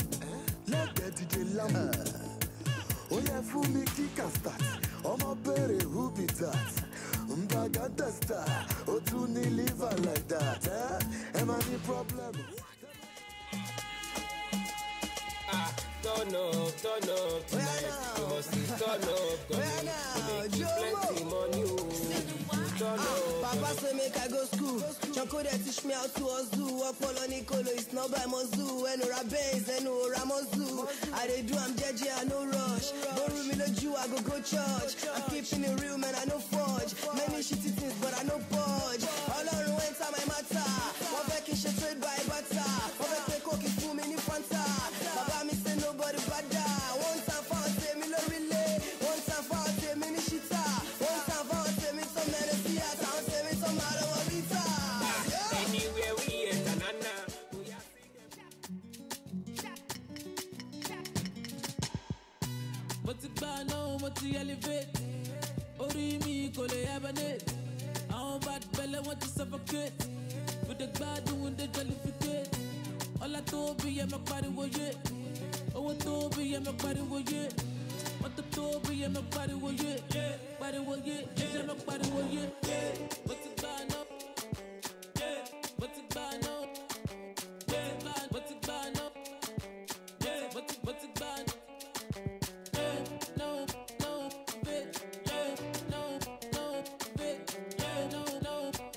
let the DJ Lambo. Oh yeah, fool me kick and start. Oh my baby, who be that? Mbaganda star. Oh to me liver like that, Am I the problem? Turn up tonight. You must turn up, make you plenty money. Turn up. Papa say make I go school. Chanko they teach me how to hustle. Apollo Nicolo is not by Mozu. Enora Benz, Enora Mozu. I dey do I'm JJ, I no rush. Don't rule me no Jew, I go church. I'm keeping it real, man, I no forge. Many shitty things, but I no purge. All on enter my matter. One back in shit trade by butter. One back take cookie fool me in Fanta. Papa me say nobody bada. One time for say me no relay. One time for say me ni shita. One time for say me some medicine. One say me some malawarita. Anywhere we enter, nana. But it's bad now, but you elevate. Ori mi kole abanate. Our bad belly want to suffocate. With the bad doing the jollificate. All I told be I'm a body was it. Oh, I told me I'm a body was it. What the told me I'm a body was it. Body was it. I'm a body was it. But it's bad now. But it's bad now. But it's bad now. But it's bad. No, bitch. No, bitch.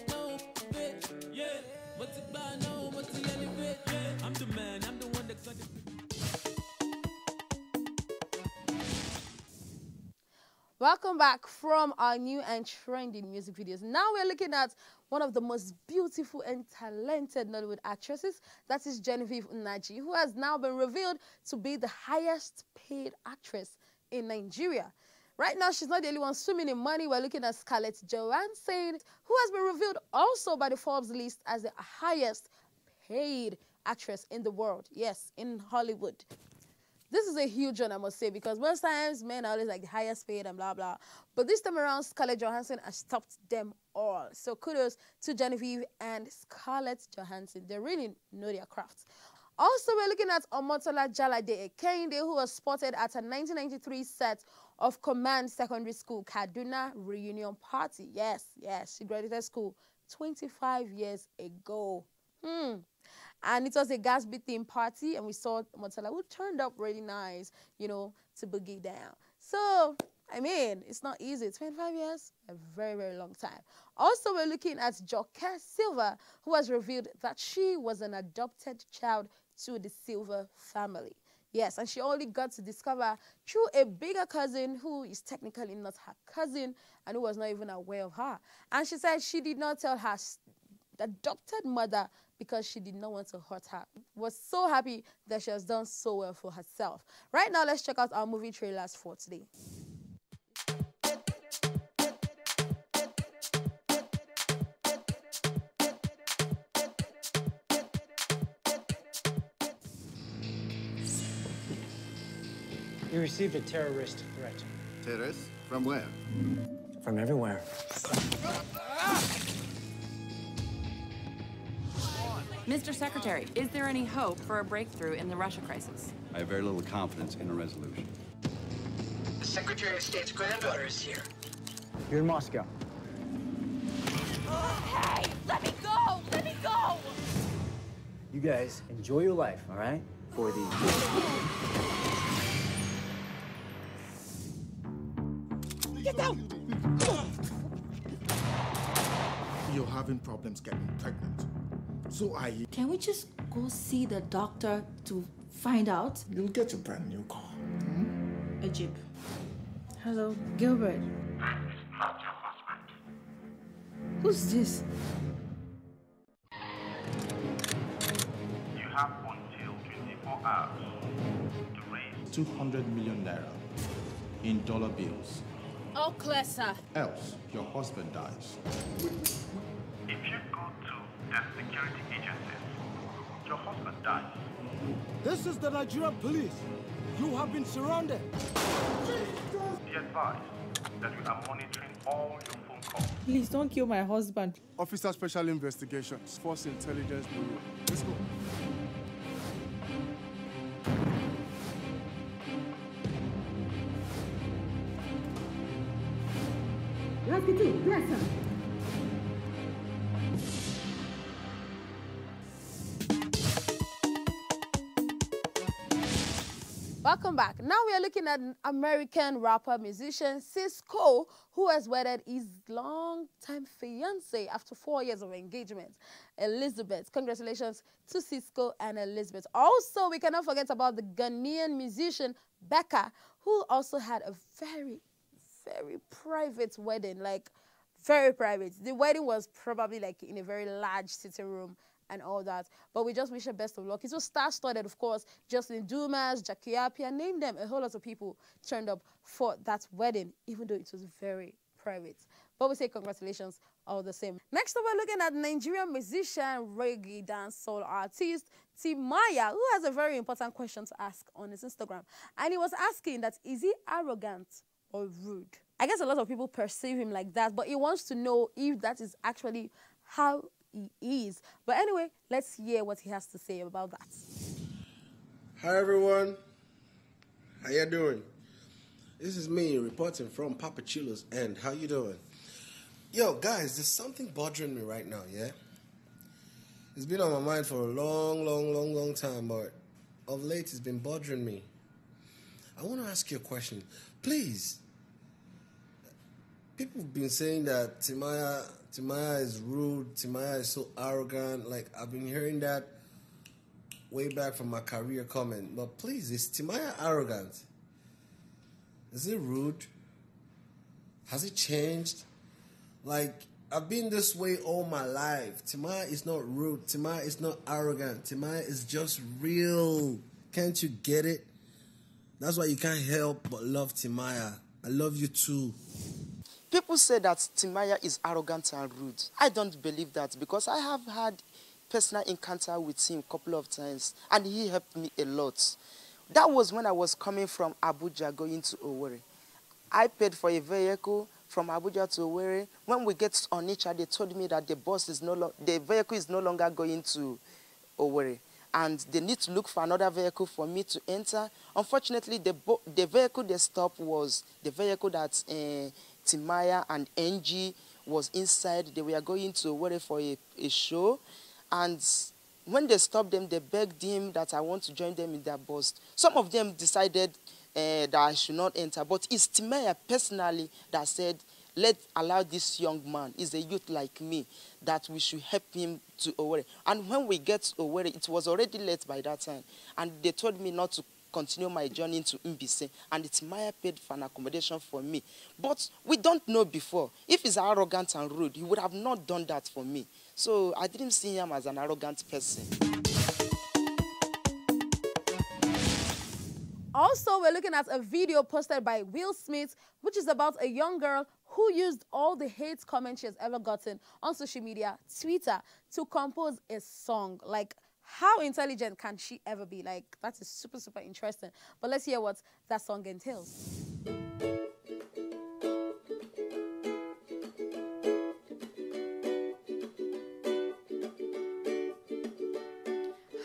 No, bitch. Yeah. But it's bad now. But it's elevate. I'm the man. I'm the one that got it. Welcome back from our new and trending music videos. Now we're looking at one of the most beautiful and talented Nollywood actresses. That is Genevieve Unaji, who has now been revealed to be the highest paid actress in Nigeria. Right now, she's not the only one swimming in money. We're looking at Scarlett Johansson, who has been revealed also by the Forbes list as the highest paid actress in the world. Yes, in Hollywood. This is a huge one, I must say, because most times men are always like the highest paid and blah, blah. But this time around, Scarlett Johansson has topped them all. So kudos to Genevieve and Scarlett Johansson. They really know their craft. Also, we're looking at Omotola Jalade Ekende, who was spotted at a 1993 set of Command Secondary School Kaduna reunion party. Yes, she graduated school 25 years ago. And it was a Gatsby theme party, and we saw Omotola, who turned up really nice, to boogie down. So, I mean, it's not easy. 25 years, a very, very long time. Also, we're looking at Joke Silva, who has revealed that she was an adopted child to the Silva family. Yes, and she only got to discover through a bigger cousin who is technically not her cousin and who was not even aware of her. And she said she did not tell her adopted mother because she did not want to hurt her. Was so happy that she has done so well for herself. Right now, let's check out our movie trailers for today. You received a terrorist threat. Terrorists? From where? From everywhere. Mr. Secretary, is there any hope for a breakthrough in the Russia crisis? I have very little confidence in a resolution. The Secretary of State's granddaughter is here. You're in Moscow. Hey, let me go! Let me go! You guys enjoy your life, all right? For the... Get down! You're having problems getting pregnant. So are you. Can we just go see the doctor to find out? You'll get a brand new car. A Jeep. Hello, Gilbert. Not your husband. Who's this? You have until 24 hours to raise 200 million naira in dollar bills. Oh, clear, sir. Else, your husband dies. If you go to the security agencies, your husband dies. This is the Nigerian police. You have been surrounded. Be advised that we are monitoring all your phone calls. Please don't kill my husband. Officer Special Investigations, Force Intelligence Bureau. Let's go. Let's get you. Bless her. Welcome back. Now we are looking at an American rapper musician Cisco, who has wedded his longtime fiancée after 4 years of engagement, Elizabeth. Congratulations to Cisco and Elizabeth. Also, we cannot forget about the Ghanaian musician Becca, who also had a very private wedding, like very private. The wedding was probably like in a very large sitting room and all that. But we just wish her best of luck. It was star-studded, of course. Justin Dumas, Jackie Appiah, name them. A whole lot of people turned up for that wedding, even though it was very private. But we say congratulations all the same. Next up, we're looking at Nigerian musician, reggae dance soul artist, Timaya, who has a very important question to ask on his Instagram. And he was asking that, is he arrogant or rude? I guess a lot of people perceive him like that, but he wants to know if that is actually how he is. But anyway, let's hear what he has to say about that. Hi everyone, how you doing? This is me reporting from Papa Chilo's end. How you doing? Yo guys, there's something bothering me right now, yeah? It's been on my mind for a long time, but of late it's been bothering me. I want to ask you a question. Please, people have been saying that Timaya is rude, Timaya is so arrogant. Like, I've been hearing that way back from my career comment. But please, is Timaya arrogant? Is it rude? Has it changed? Like, I've been this way all my life. Timaya is not rude. Timaya is not arrogant. Timaya is just real. Can't you get it? That's why you can't help but love Timaya. I love you too. People say that Timaya is arrogant and rude. I don't believe that because I have had personal encounter with him a couple of times and he helped me a lot. That was when I was coming from Abuja going to Owerri. I paid for a vehicle from Abuja to Owerri. When we get on Onitsha, they told me that the vehicle is no longer going to Owerri. And they need to look for another vehicle for me to enter. Unfortunately, the vehicle they stopped was the vehicle that Timaya and NG was inside. They were going to Owerri for a show. And when they stopped them, they begged him that I want to join them in their bus. Some of them decided that I should not enter. But it's Timaya personally that said, let's allow this young man, he's a youth like me, that we should help him to Owerri. And when we get to Owerri, it was already late by that time. And they told me not to continue my journey into Mbise. And it's Maya paid for an accommodation for me. But we don't know before. If he's arrogant and rude, he would have not done that for me. So I didn't see him as an arrogant person. Also, we're looking at a video posted by Will Smith, which is about a young girl who used all the hate comments she has ever gotten on social media, Twitter, to compose a song. Like, How intelligent can she ever be? Like, that is super, super interesting. But let's hear what that song entails.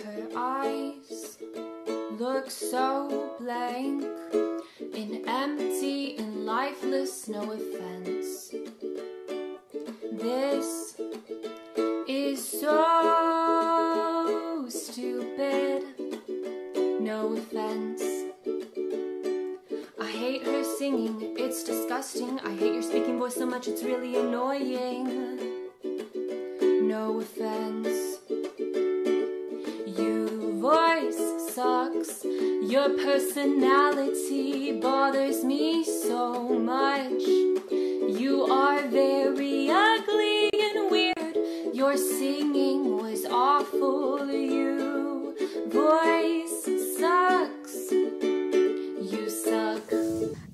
Her eyes look so blank, and empty and lifeless, no offense. This is so stupid, no offense. I hate her singing, it's disgusting. I hate your speaking voice so much, it's really annoying. No offense. Your voice sucks, your personality bothers me so much. You are very ugly and weird, your singing was awful. Your voice sucks, you suck.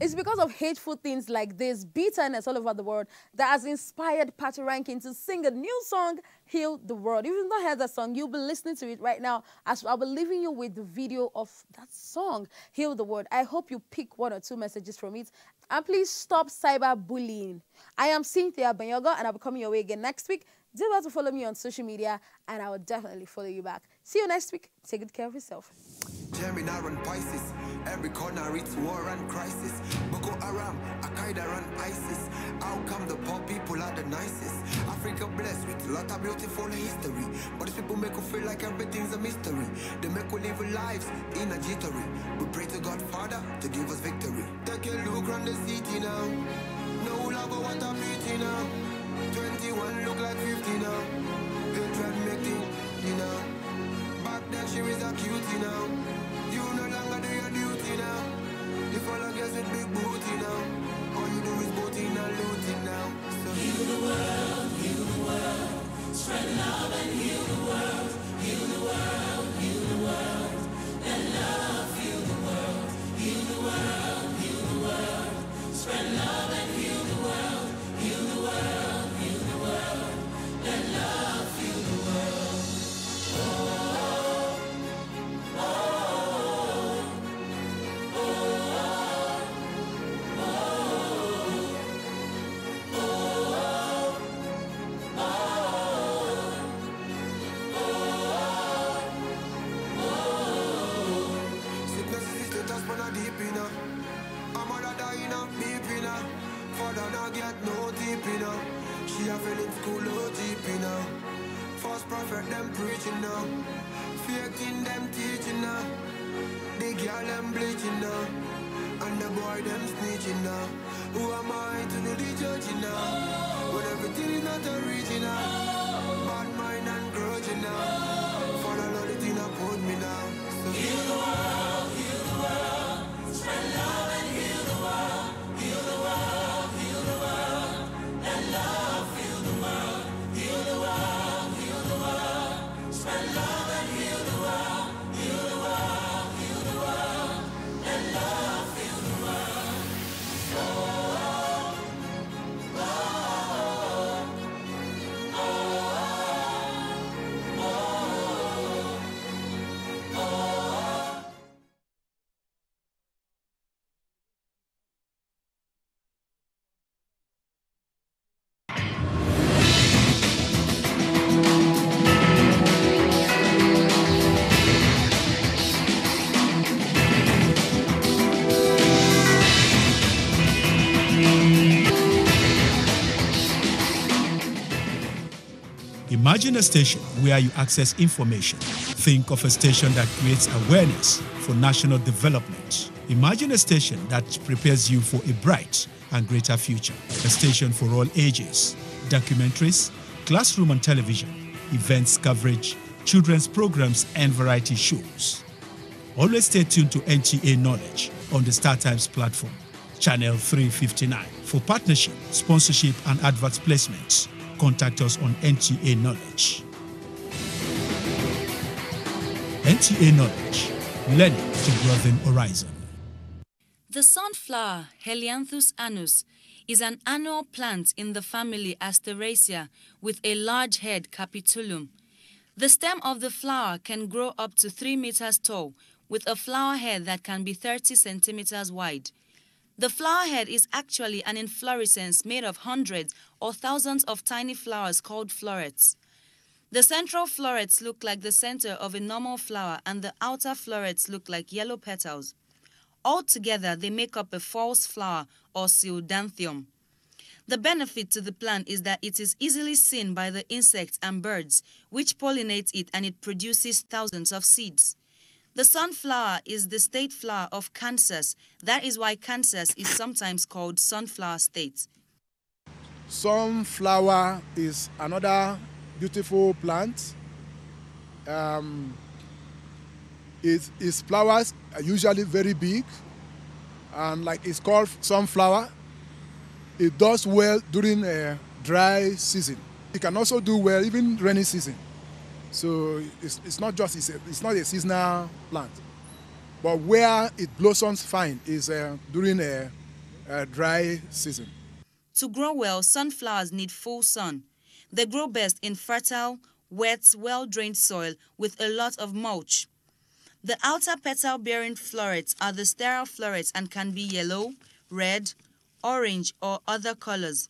It's because of hateful things like this, bitterness all over the world, that has inspired Party Ranking to sing a new song, Heal the World. If you've not heard that song, you'll be listening to it right now, as I'll be leaving you with the video of that song, Heal the World. I hope you pick one or two messages from it. And please stop cyberbullying. I am Cynthia Benyogo, and I'll be coming your way again next week. Do well to follow me on social media, and I will definitely follow you back. See you next week. Take good care of yourself. Gemini and Pisces, every corner it's war and crisis. Boko Haram, Al-Qaeda and ISIS. How come the poor people are the nicest? Africa blessed with a lot of beautiful history, but these people make you feel like everything's a mystery. They make you live lives in a jittery. We pray to God Father to give us victory. Take a look around the city now. No love or what I'm eating now. 21 look like 50 now. Hatred making, you know. Back then she was a cutie now. You no longer do your duty now. You follow girls with big booty now. All you do is boating and looting now. So heal the world, heal the world. Spread love and heal the world. Heal the world, heal the world. Let love heal the world. Heal the world, heal the world. Spread love and heal the world. Heal the world, heal the world. Let love heal the world. She a fell in school, OGP now. False prophet, them preaching now. Fake thing, them teaching now. The girl, them bleaching now. And the boy, them snitching now. Who am I to do the judging now? When everything is not original. Bad mind and grudging now. For the Lord, the thing upon me now. So heal the world, heal the world. Spread love and heal the world. Heal the world, heal the world. Let love heal the world. Heal the world, heal the world. Spread love and heal the world. Heal the world, heal the world. Let love heal the world. Oh, oh, oh, oh, oh, oh. Imagine a station where you access information. Think of a station that creates awareness for national development. Imagine a station that prepares you for a bright and greater future. A station for all ages. Documentaries, classroom and television, events coverage, children's programs and variety shows. Always stay tuned to NTA Knowledge on the StarTimes platform, channel 359. For partnership, sponsorship and advert placements, contact us on NTA Knowledge. NTA Knowledge, learning to broaden horizon. The sunflower, Helianthus annus, is an annual plant in the family Asteraceae with a large head capitulum. The stem of the flower can grow up to 3 meters tall, with a flower head that can be 30 centimeters wide. The flower head is actually an inflorescence made of hundreds or thousands of tiny flowers called florets. The central florets look like the center of a normal flower, and the outer florets look like yellow petals. Altogether, they make up a false flower or pseudanthium. The benefit to the plant is that it is easily seen by the insects and birds, which pollinate it, and it produces thousands of seeds. The sunflower is the state flower of Kansas. That is why Kansas is sometimes called Sunflower State. Sunflower is another beautiful plant. Its flowers are usually very big, and like it's called sunflower. It does well during a dry season. It can also do well even rainy season. So it's not a seasonal plant, but where it blossoms fine is during a dry season. To grow well, sunflowers need full sun. They grow best in fertile, wet, well-drained soil with a lot of mulch. The outer petal-bearing florets are the sterile florets and can be yellow, red, orange, or other colors.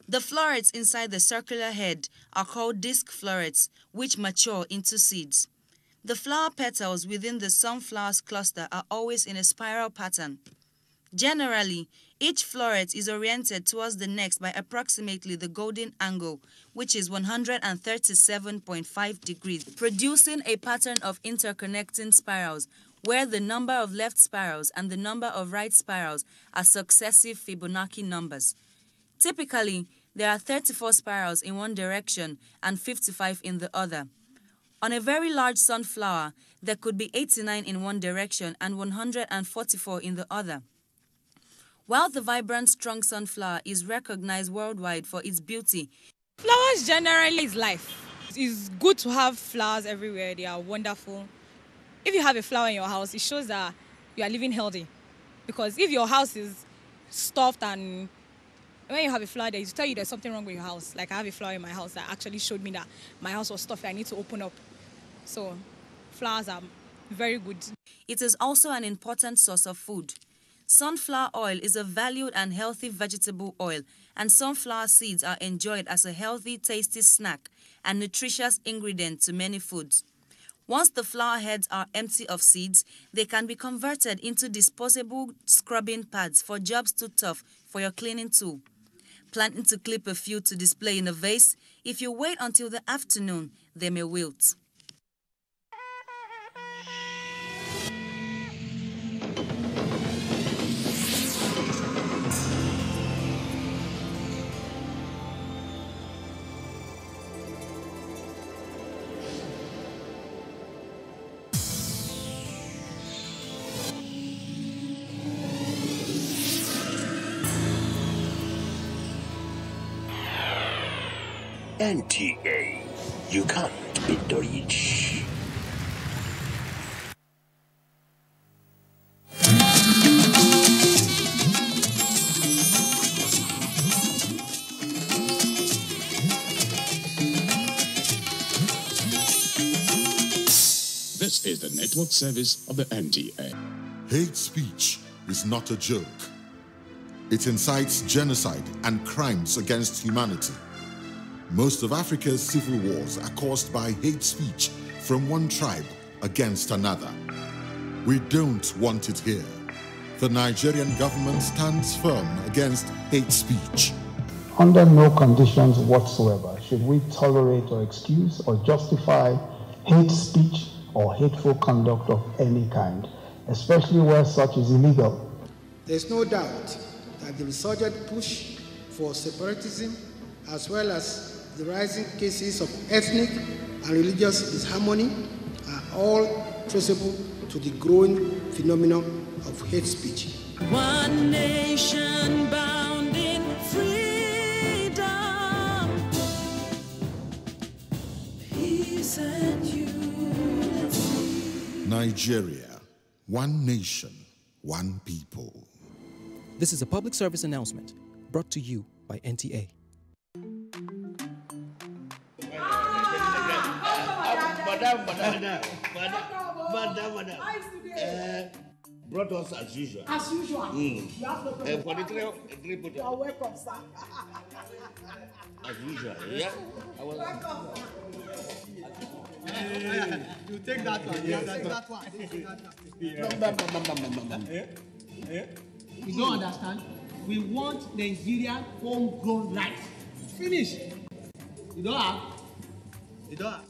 The florets inside the circular head are called disc florets, which mature into seeds. The flower petals within the sunflower's cluster are always in a spiral pattern. Generally, each floret is oriented towards the next by approximately the golden angle, which is 137.5 degrees, producing a pattern of interconnecting spirals, where the number of left spirals and the number of right spirals are successive Fibonacci numbers. Typically, there are 34 spirals in one direction and 55 in the other. On a very large sunflower, there could be 89 in one direction and 144 in the other. While the vibrant, strong sunflower is recognized worldwide for its beauty, flowers generally is life. It's good to have flowers everywhere. They are wonderful. If you have a flower in your house, it shows that you are living healthy. Because if your house is stuffed and when you have a flower there, it tell you there's something wrong with your house. Like I have a flower in my house that actually showed me that my house was stuffy. I need to open up. So flowers are very good. It is also an important source of food. Sunflower oil is a valued and healthy vegetable oil, and sunflower seeds are enjoyed as a healthy, tasty snack and nutritious ingredient to many foods. Once the flower heads are empty of seeds, they can be converted into disposable scrubbing pads for jobs too tough for your cleaning tool. Planning to clip a few to display in a vase, if you wait until the afternoon, they may wilt. NTA, you can't beat the rich. This is the network service of the NTA. Hate speech is not a joke. It incites genocide and crimes against humanity. Most of Africa's civil wars are caused by hate speech from one tribe against another. We don't want it here. The Nigerian government stands firm against hate speech. Under no conditions whatsoever should we tolerate or excuse or justify hate speech or hateful conduct of any kind, especially where such is illegal. There's no doubt that the resurgent push for separatism, as well as the rising cases of ethnic and religious disharmony, are all traceable to the growing phenomenon of hate speech. One nation bound in freedom, peace and unity. Nigeria, one nation, one people. This is a public service announcement brought to you by NTA. Madam. Brought us as usual. As usual. You have no problem. For the three put You are welcome, sir. As usual, yeah? Welcome. You take that one. Yeah, take that one. You don't understand? We want Nigerian homegrown rice. Finish. You don't have?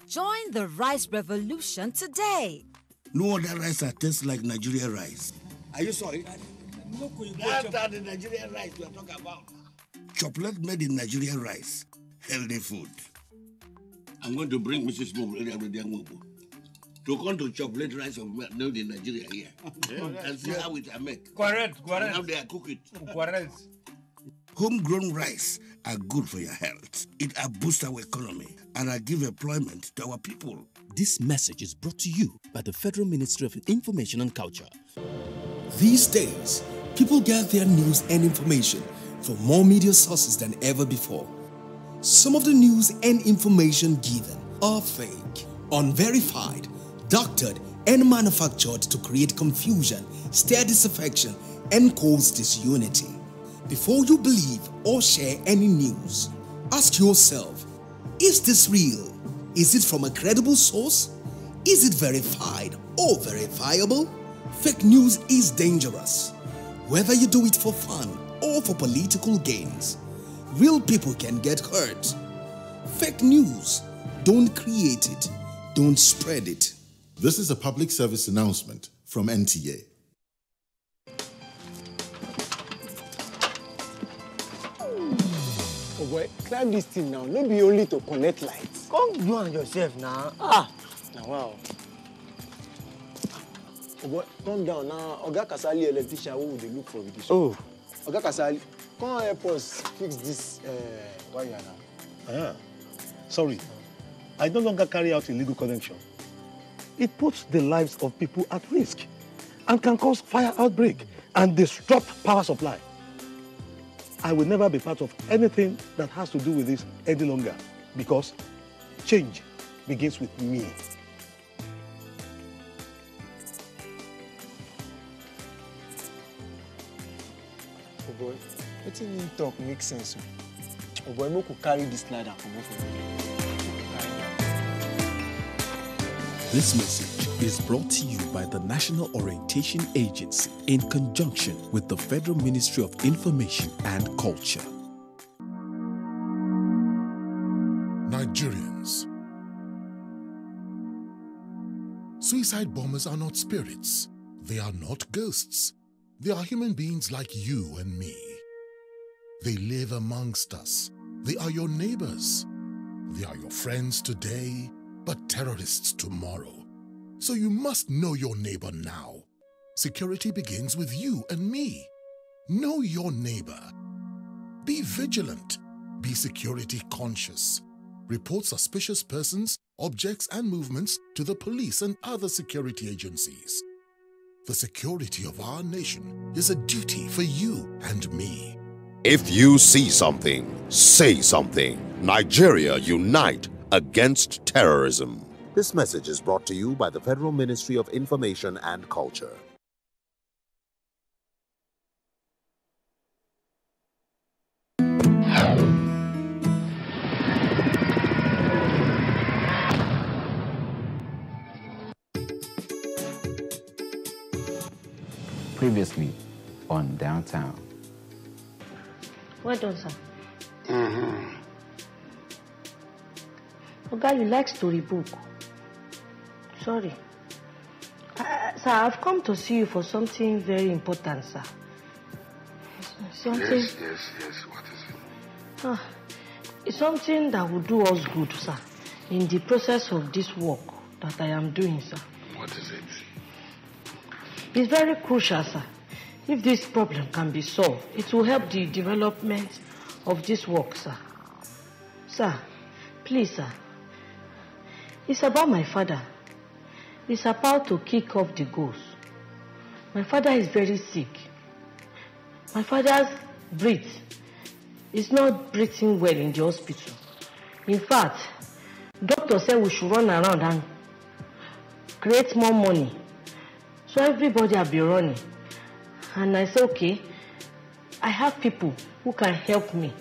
Join the rice revolution today. No other rice that tastes like Nigerian rice. Are you sorry? That's the Nigerian rice we are talking about. Chocolate made in Nigerian rice. Healthy food. I'm going to bring Mrs. Mobo to come to chocolate rice made in Nigeria here. And see how it are made. Correct. And how they are cook it. Correct. Homegrown rice are good for your health. It boosts our economy and give employment to our people. This message is brought to you by the Federal Ministry of Information and Culture. These days, people get their news and information from more media sources than ever before. Some of the news and information given are fake, unverified, doctored, and manufactured to create confusion, stir disaffection, and cause disunity. Before you believe or share any news, ask yourself, is this real? Is it from a credible source? Is it verified or verifiable? Fake news is dangerous. Whether you do it for fun or for political gains, real people can get hurt. Fake news, don't create it, don't spread it. This is a public service announcement from NTA. Oh boy, climb this thing now. No be only to connect lights. Come you and yourself now. Now wow. Oh boy, come down now. Oga Kasali electrician, who would they look for with this? Oh. Oga Kasali, come help us fix this wire now. Sorry. I no longer carry out illegal connection. It puts the lives of people at risk and can cause fire outbreak and disrupt power supply. I will never be part of anything that has to do with this any longer because change begins with me. Oh boy, what you mean talk makes sense? Oh boy, we could carry this ladder for both of you. This message is brought to you by the National Orientation Agency in conjunction with the Federal Ministry of Information and Culture. Nigerians. Suicide bombers are not spirits. They are not ghosts. They are human beings like you and me. They live amongst us. They are your neighbors. They are your friends today, but terrorists tomorrow. So you must know your neighbor now. Security begins with you and me. Know your neighbor. Be vigilant. Be security conscious. Report suspicious persons, objects, and movements to the police and other security agencies. The security of our nation is a duty for you and me. If you see something, say something. Nigeria, unite against terrorism. This message is brought to you by the Federal Ministry of Information and Culture. Previously on Downtown. Well done, sir. Oga, you like storybook. Sorry. Sir, I've come to see you for something very important, sir. Something. Yes. What is it? It's something that will do us good, sir, in the process of this work that I am doing, sir. What is it? It's very crucial, sir. If this problem can be solved, it will help the development of this work, sir. Sir, please, sir. It's about my father. It's about to kick off the ghost. My father is very sick. My father's breath is not breathing well in the hospital. In fact, Doctor said we should run around and create more money. So everybody will be running. And I said, okay, I have people who can help me.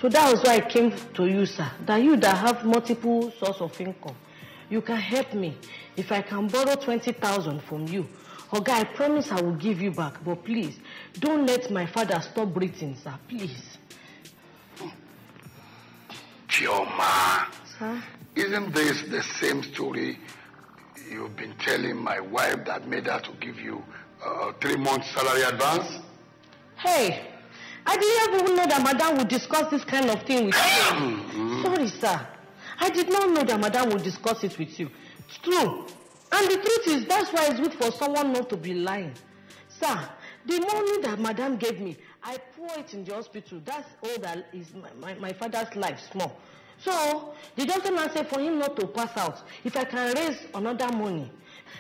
So that was why I came to you, sir. That you that have multiple sources of income, you can help me. If I can borrow 20,000 from you, Oga, I promise I will give you back. But please, don't let my father stop breathing, sir. Please. Chioma, Sir? isn't this the same story you've been telling my wife that made her to give you 3 months salary advance? Hey, I didn't even know that Madam would discuss this kind of thing with you. Sorry, sir. I did not know that Madam would discuss it with you. It's true. And the truth is, that's why it's good for someone not to be lying. Sir, the money that Madam gave me, I pour it in the hospital. That's all that is my father's life, small. So, the doctor now said for him not to pass out, if I can raise another money.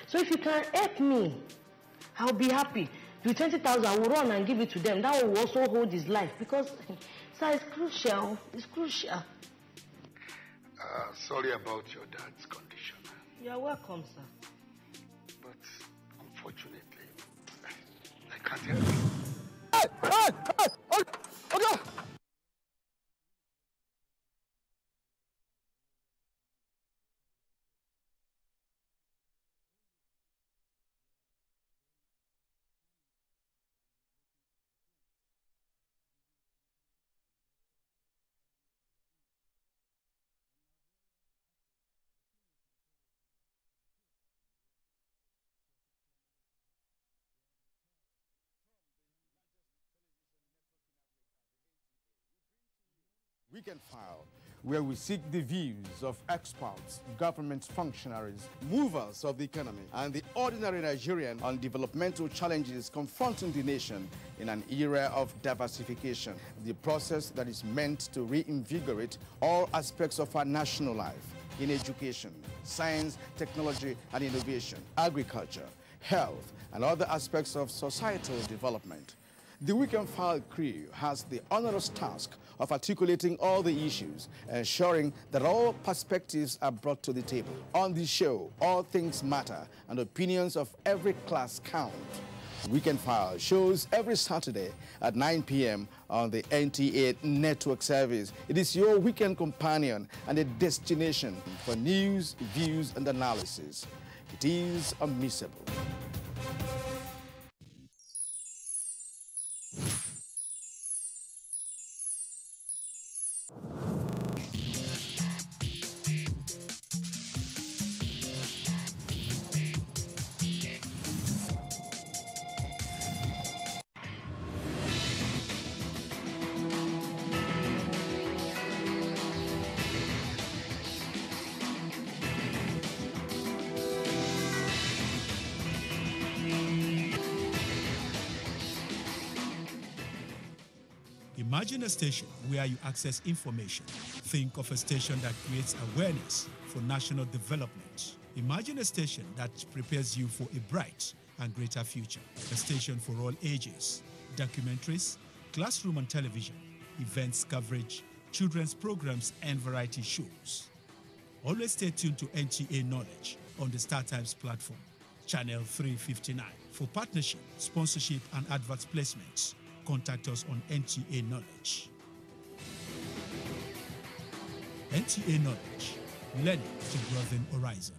So if you can help me, I'll be happy. The 20,000, I will run and give it to them. That will also hold his life. Because, sir, it's crucial. It's crucial. Sorry about your dad's condition. You're welcome, sir. But unfortunately, I can't help you. Okay. Weekend File, where we seek the views of experts, government functionaries, movers of the economy, and the ordinary Nigerian on developmental challenges confronting the nation in an era of diversification, the process that is meant to reinvigorate all aspects of our national life in education, science, technology, and innovation, agriculture, health, and other aspects of societal development. The Weekend File crew has the onerous task of articulating all the issues, ensuring that all perspectives are brought to the table. On the show, all things matter and opinions of every class count. Weekend File shows every Saturday at 9 p.m. on the NTA network service. It is your weekend companion and a destination for news, views, and analysis. It is unmissable. Imagine a station where you access information. Think of a station that creates awareness for national development. Imagine a station that prepares you for a bright and greater future. A station for all ages. Documentaries, classroom and television, events coverage, children's programs and variety shows. Always stay tuned to NTA Knowledge on the StarTimes platform, channel 359. For partnership, sponsorship and advert placements, contact us on NTA Knowledge. NTA Knowledge, learning to broaden horizon.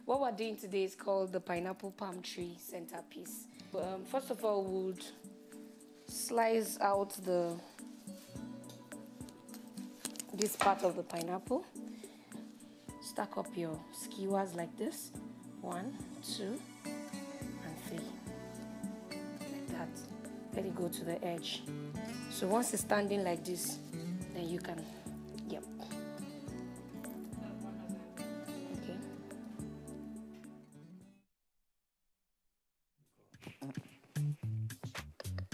What we're doing today is called the pineapple palm tree centerpiece. First of all, we'll slice out the this part of the pineapple. Stack up your skewers like this. 1, 2, and 3. Like that. Let it go to the edge. So once it's standing like this, then you can, yep. Okay.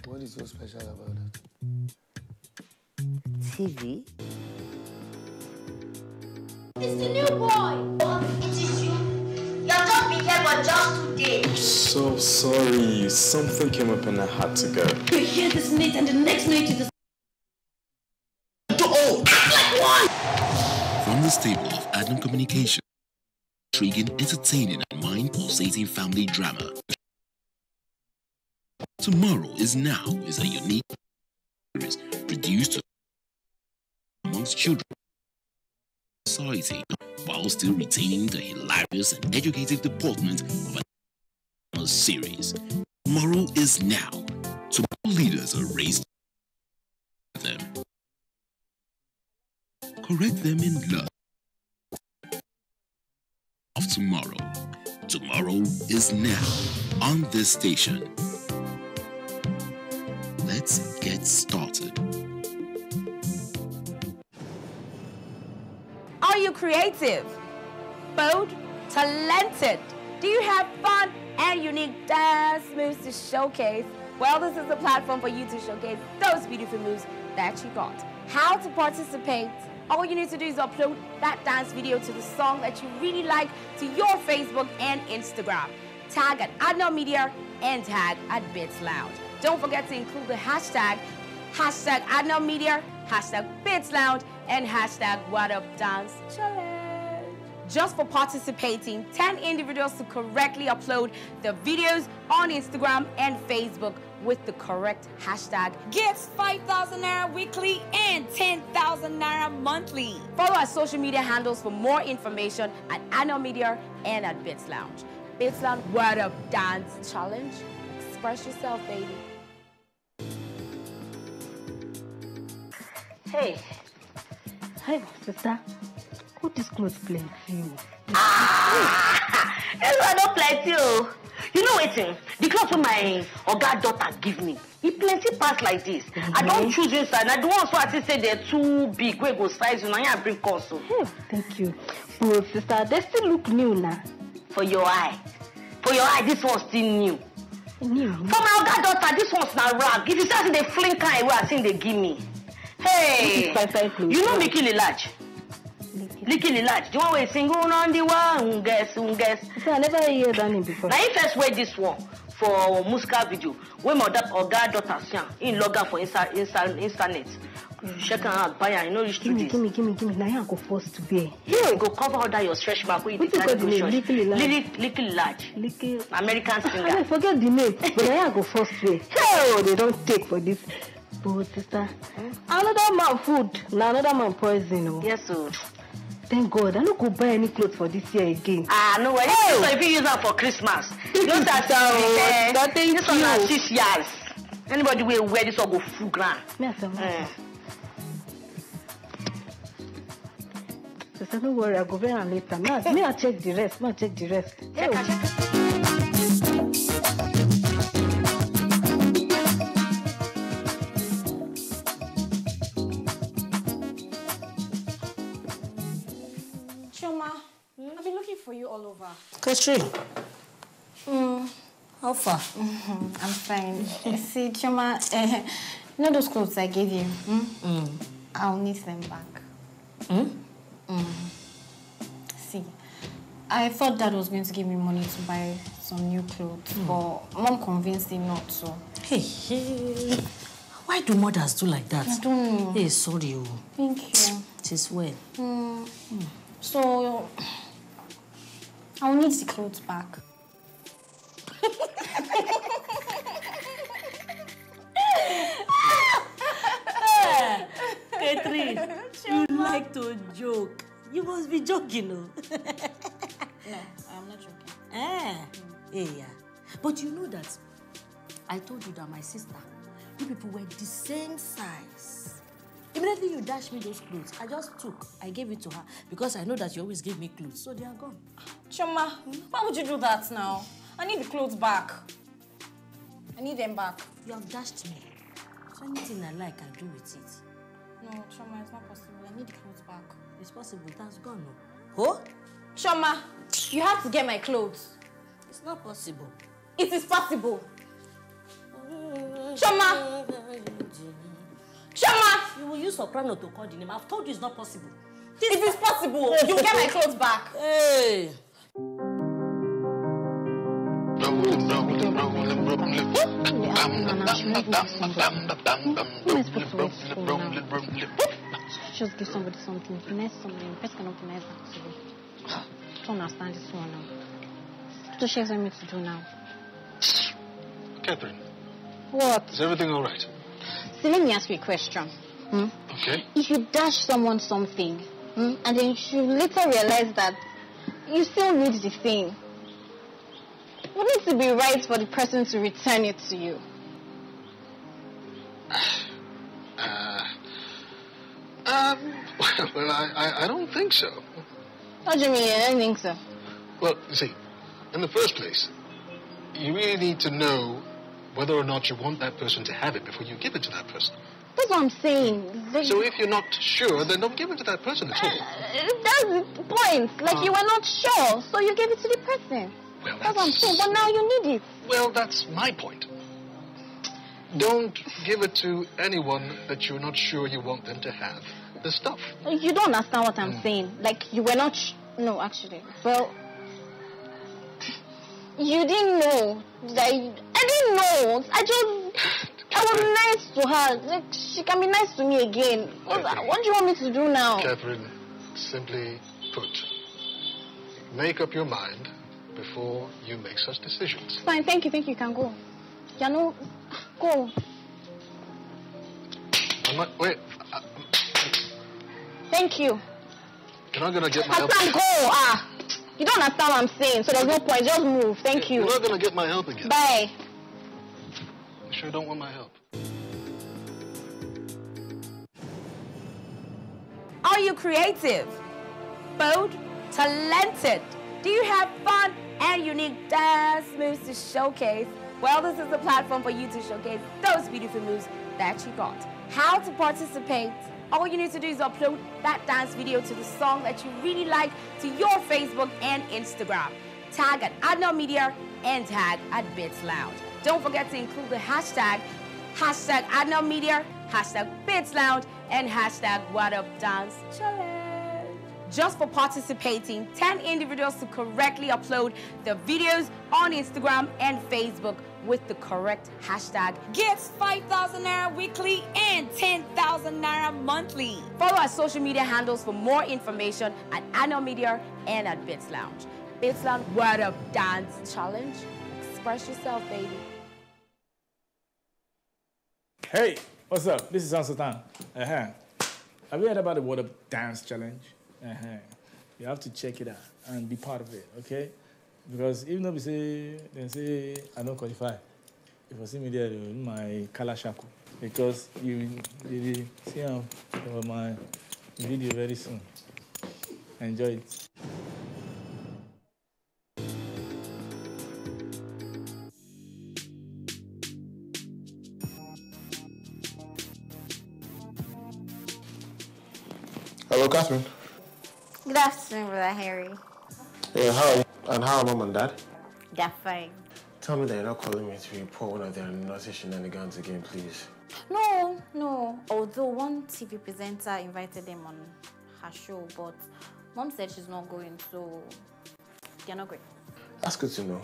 What is so special about it? TV? It's the new boy! It is you. Your dog been here for just 2 days. I'm so sorry. Something came up and I had to go. You hear this minute and the next minute you From the stable of Adam Communication, intriguing, entertaining, and mind-pulsating family drama. Tomorrow is Now is a unique series produced amongst children society while still retaining the hilarious and educative deportment of a series. Tomorrow is Now. Tomorrow leaders are raised to them. Correct them in love. Of tomorrow. Tomorrow is now on this station. Let's get started. Are you creative, bold, talented? Do you have fun and unique dance moves to showcase? Well, this is the platform for you to showcase those beautiful moves that you got. How to participate? All you need to do is upload that dance video to the song that you really like to your Facebook and Instagram. Tag at Adnal Media and tag at Bits Lounge. Don't forget to include the hashtag Adnal Media, hashtag Bits Lounge, and hashtag What Up Dance Challenge. Just for participating, 10 individuals to correctly upload the videos on Instagram and Facebook with the correct hashtag gets 5,000 Naira weekly and 10,000 Naira monthly. Follow our social media handles for more information at Adnal Media and at Bits Lounge. Bits Lounge, What Up Dance Challenge. Express yourself, baby. Hey, sister, put this clothes plenty. I don't plenty. You know what? The clothes my Oga daughter give me, it plenty pass like this. I don't choose inside. I don't want to say they're too big. Where go size? You know, I bring console. Hey, thank you. But sister, they still look new now. For your eye, this one's still new. New. For my Oga daughter, this one's not rag. If you start the fling kind where I think they give me. Hey, you know Mickey Lilaj? Licky Lilaj, the one where you sing on the one, guess. I never heard that name before. Now you first wear this one for musical video. When my Oga daughter sing, in log out for internet. Check out, buy and you know reach to this. Give me. Now I go forced to bear. You go cover all that your stretch mark. What you call the name? Licky Lilaj. American singer. I forget the name, but now I go first way. Oh, they don't take for this. But sister, another man food, another man poison. Oh. Yes, sir. Thank God, I don't go buy any clothes for this year again. No way. So if you use that for Christmas, you know that this one has 6 years. Anybody will wear this or go full grand. Sister, don't worry, I'll go there and later. May I check the rest? I've been looking for you all over. Katrine. How far? I'm fine. See, Choma, you know those clothes I gave you? I'll need them back. See, I thought Dad was going to give me money to buy some new clothes, but Mom convinced him not to. Hey. Why do mothers do like that? I don't know. Hey, sorry. Thank you. It is well. So, I'll need the clothes back. Catherine, you like to joke. You must be joking, no? No, I'm not joking. Yeah. But you know that I told you that my sister, you people were the same size. Immediately you dashed me those clothes. I just took. I gave it to her because I know that you always give me clothes, so they are gone. Choma, why would you do that now? I need the clothes back. I need them back. You have dashed me. So anything I like, I do with it. No, Choma, it's not possible. I need the clothes back. It's possible. That's gone, no? Oh? Choma, you have to get my clothes. It's not possible. It is possible. Choma! Choma! You will use soprano to call the name. I've told you it's not possible. It is possible. You will get my clothes back. Hey! Just give somebody something. Finesse something. Person cannot finesse actually. I don't understand this one now. What she expect me to do now? Catherine. What? Is everything all right? See, let me ask you a question. Okay. If you dash someone something, and then you later realize that you still need the thing, wouldn't it be right for the person to return it to you? Well, I don't think so. What do you mean? I don't think so. Well, you see, in the first place, you really need to know whether or not you want that person to have it before you give it to that person. That's what I'm saying. So if you're not sure, then don't give it to that person at all. That's the point. Like you were not sure, so you gave it to the person. Well, that's what I'm saying. But now you need it. Well, that's my point. Don't give it to anyone that you're not sure you want them to have the stuff. You don't understand what I'm saying. Like you were not. No, actually. Well, you didn't know. I didn't know. I was nice to her. Like, she can be nice to me again. What do you want me to do now? Catherine, simply put, make up your mind before you make such decisions. Fine, thank you, you can go. Jano, go. Wait. Thank you. You're not going to get my help. Go. You don't understand what I'm saying, so there's no point. Just move. Thank you. You're not going to get my help again. Bye. You sure don't want my help? Are you creative, bold, talented? Do you have fun and unique dance moves to showcase? Well, this is the platform for you to showcase those beautiful moves that you got. How to participate? All you need to do is upload that dance video to the song that you really like to your Facebook and Instagram. Tag at Adnal Media and tag at Bits Lounge. Don't forget to include the hashtag Adnal Media, hashtag Bits Lounge, and hashtag What Up Dance Challenge. Just for participating, 10 individuals to correctly upload the videos on Instagram and Facebook with the correct hashtag gets 5,000 Naira weekly and 10,000 Naira monthly. Follow our social media handles for more information at Adnal Media and at Bits Lounge. Bits Lounge What Up Dance Challenge. Express yourself, baby. Hey, what's up? This is Sultan. Have you heard about the What Up Dance Challenge? You have to check it out and be part of it, okay? Because even though they say I don't qualify, if you see me there, my color shaku. Because you will see my video very soon. Enjoy it. Hello, Catherine. Good afternoon, Brother Harry. Yeah, how are you? And how are Mom and Dad? They're fine. Tell me that you're not calling me to report one of their naughty shenanigans again, please. No. Although one TV presenter invited them on her show, but Mom said she's not going, so they're not going. That's good to know.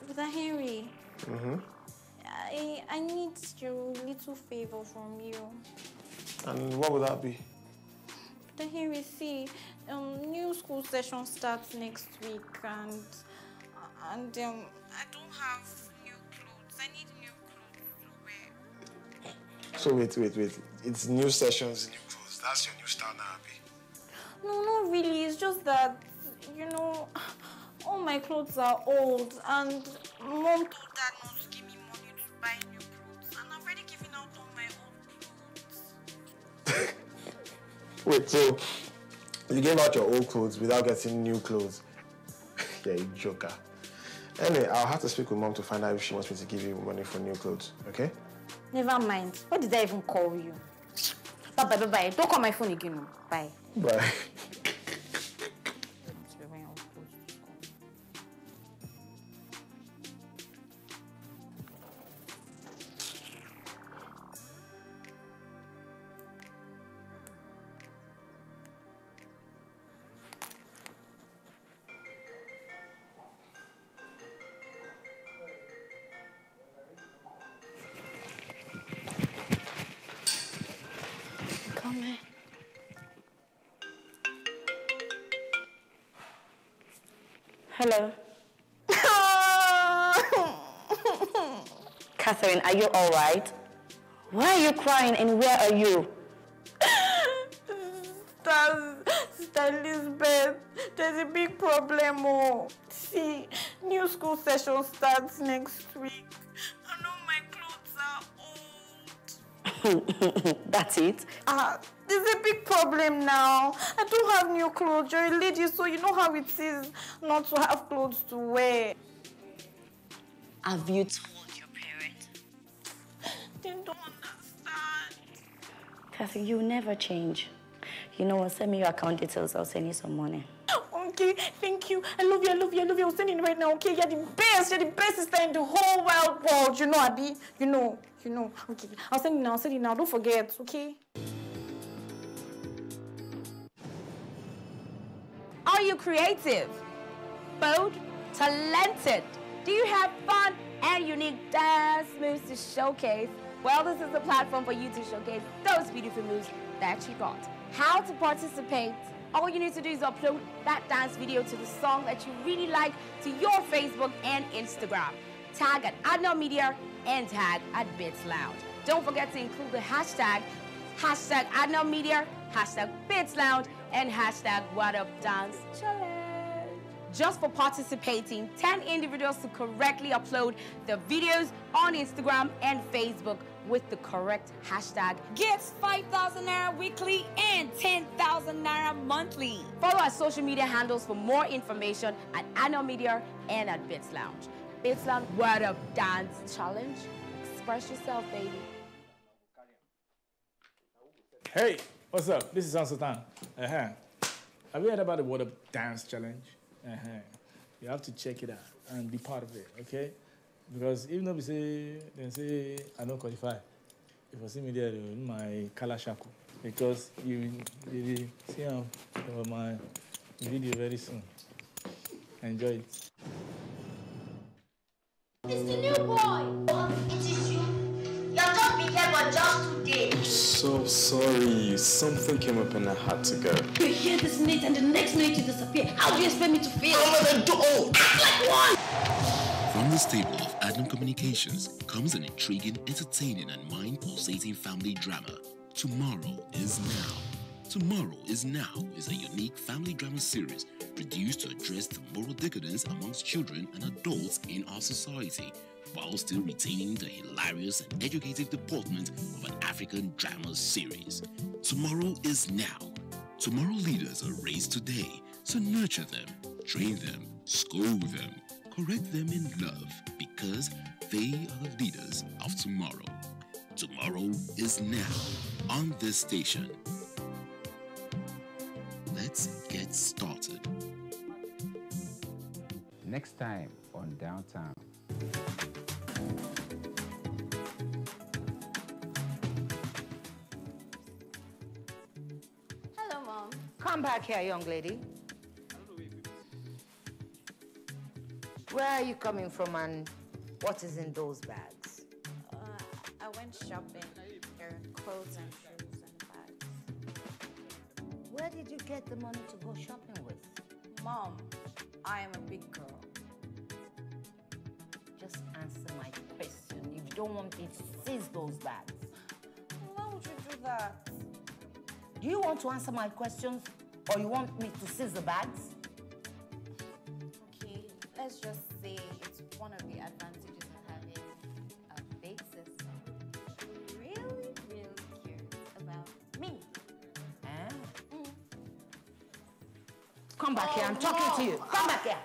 Brother Henry. Mm-hmm. I need your little favor from you. And what would that be? Brother Henry, see, new school session starts next week, and I don't have new clothes. I need new clothes to wear. So wait. It's new sessions, new clothes. That's your new style now, Abby. No, not really. It's just that, all my clothes are old, and Mom told Dad not to give me money to buy new clothes, and I've already given out all my old Wait, so you gave out your old clothes without getting new clothes? Yeah, you joker. Anyway, I'll have to speak with Mom to find out if she wants me to give you money for new clothes, okay? Never mind. What did I even call you? Bye. Don't call my phone again. Bye. Bye. Hello. Catherine, are you all right? Why are you crying and where are you? Sister Elizabeth, there's a big problem. Oh. See, new school session starts next week. I know my clothes are old. That's it? There's a big problem now. I don't have new clothes. You're a lady, so you know how it is not to have clothes to wear. Have you told your parents? They don't understand. Catherine, you never change. You know what? Send me your account details. I'll send you some money. Okay, thank you. I love you. I'll send it right now, okay? You're the best. You're the best sister in the whole wide world. You know, Abby. You know. Okay, I'll send it now. Don't forget, okay? Are you creative, bold, talented? Do you have fun and unique dance moves to showcase? Well, this is the platform for you to showcase those beautiful moves that you got. How to participate? All you need to do is upload that dance video to the song that you really like to your Facebook and Instagram. Tag at Adnal Media and tag at Bits Lounge. Don't forget to include the hashtag Adnal Media, hashtag Bits Lounge, and hashtag What Up Dance Challenge. Just for participating, 10 individuals to correctly upload the videos on Instagram and Facebook with the correct hashtag gets 5,000 Naira weekly and 10,000 Naira monthly. Follow our social media handles for more information at Adnal Media and at Bits Lounge. Bits Lounge What Up Dance Challenge. Express yourself, baby. Hey, what's up? This is Sultan. Have you heard about the What Up Dance Challenge? You have to check it out and be part of it, okay? Because even though they say I don't qualify, if you see me there, my Kalashaku. Because you see my video very soon. Enjoy it. It's the new boy. It is you. You're just been here for just 2 days. I'm so sorry. Something came up and I had to go. You hear this minute and the next minute you disappear. How do you expect me to feel? Act like one. From the stable of Adnam Communications comes an intriguing, entertaining, and mind-pulsating family drama. Tomorrow is Now. Tomorrow is Now is a unique family drama series produced to address the moral decadence amongst children and adults in our society, while still retaining the hilarious and educative deportment of an African drama series. Tomorrow is Now. Tomorrow leaders are raised today, so nurture them, train them, scold them, correct them in love, because they are the leaders of tomorrow. Tomorrow is Now on this station. Let's get started. Next time on Downtown. Hello, Mom. Come back here, young lady. Where are you coming from and what is in those bags? I went shopping. There are clothes and shoes and bags. Where did you get the money to go shopping with? Mom, I am a big girl. Just answer my question. You don't want me to seize those bags. Why would you do that? Do you want to answer my questions or you want me to seize the bags? Okay, let's just say it's one of the advantages of having a big sister. Really, really cares about me. come back here. I'm talking to you. Come back here.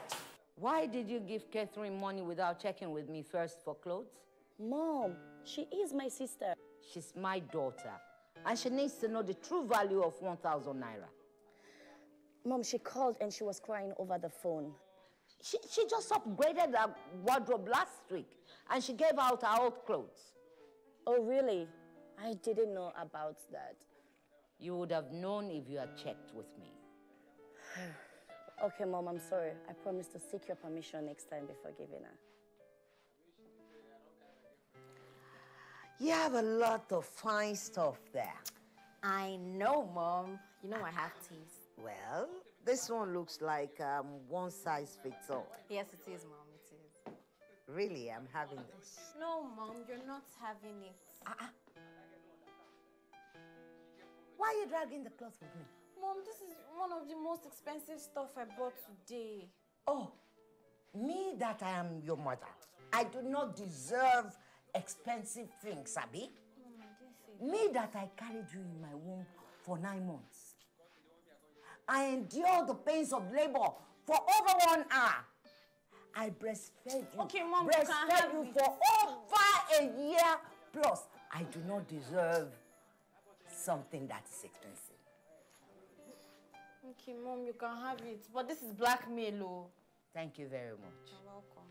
Why did you give Catherine money without checking with me first for clothes? Mom, she is my sister. She's my daughter, and she needs to know the true value of 1,000 naira. Mom, she called and she was crying over the phone. She just upgraded her wardrobe last week, and she gave out her old clothes. Oh, really? I didn't know about that. You would have known if you had checked with me. Okay, Mom, I'm sorry. I promise to seek your permission next time before giving her. You have a lot of fine stuff there. I know, Mom. You know I have taste. Well, this one looks like one size fits all. Yes, it is, Mom. It is. Really, I'm having this. No, Mom, you're not having it. Why are you dragging the clothes with me? Mom, this is one of the most expensive stuff I bought today. Oh, me that I am your mother. I do not deserve expensive things, Abby. Me that I carried you in my womb for 9 months. I endured the pains of labor for over 1 hour. I breastfed you. Okay, Mom, breastfed you for over a year plus. I do not deserve something that is expensive. Okay, Mom, you can have it. But this is blackmail, oh. Thank you very much. You're welcome.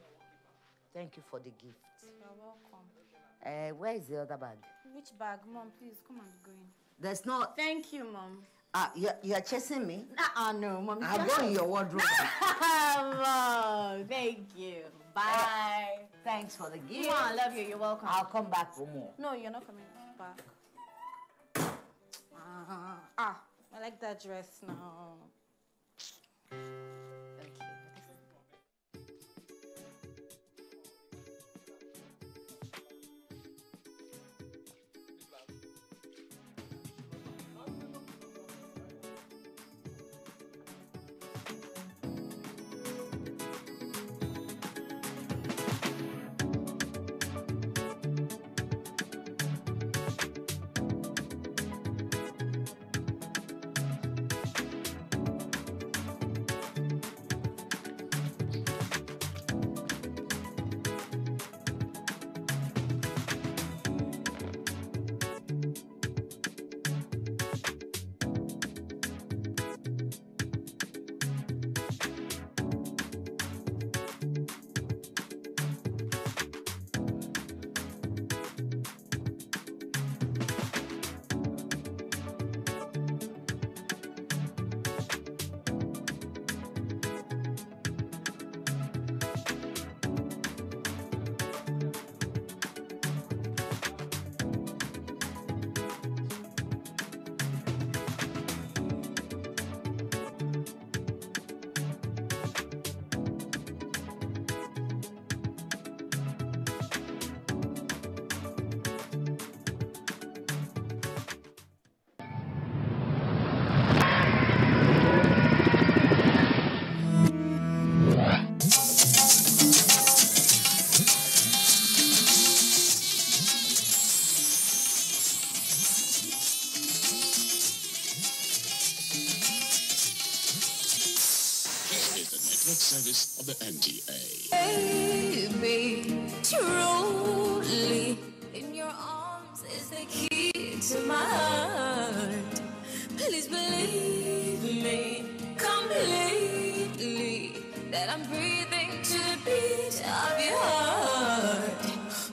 Thank you for the gift. You're welcome. Where is the other bag? Which bag? Mom, please, come and go in. There's no... Thank you, Mom. You are chasing me? No, Mom. I'll go in your wardrobe. Mom, thank you. Bye. Thanks for the gift. Mom, I love you. You're welcome. I'll come back for more. No, you're not coming back. I like that dress now. Service of the NTA. Baby, truly, in your arms is the key to my heart. Please believe me completely that I'm breathing to the beat of your heart.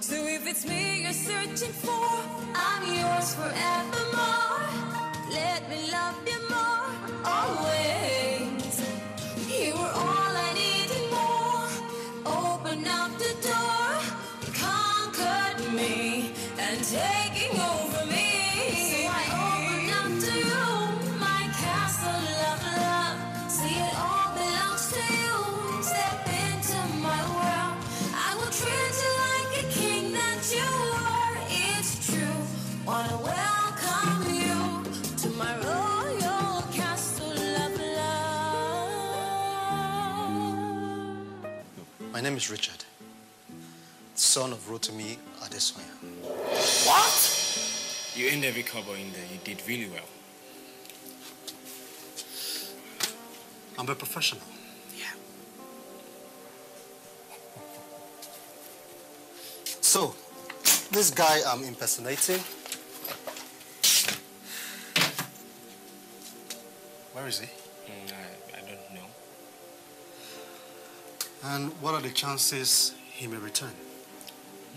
So if it's me you're searching for, I'm yours forevermore. Let me love you more, always. You were all I needed more. Open up the door, conquered me and taking over me. So I open up to you, my castle of love. See, it all belongs to you. Step into my world. I will treat you like a king that you are. It's true. Wanna welcome you to my royal castle of love. My name is Richard, son of Rotimi Adesoya. What? You earned every cover in there. You did really well. I'm a professional. Yeah. So, this guy I'm impersonating, where is he? I don't know. And what are the chances he may return?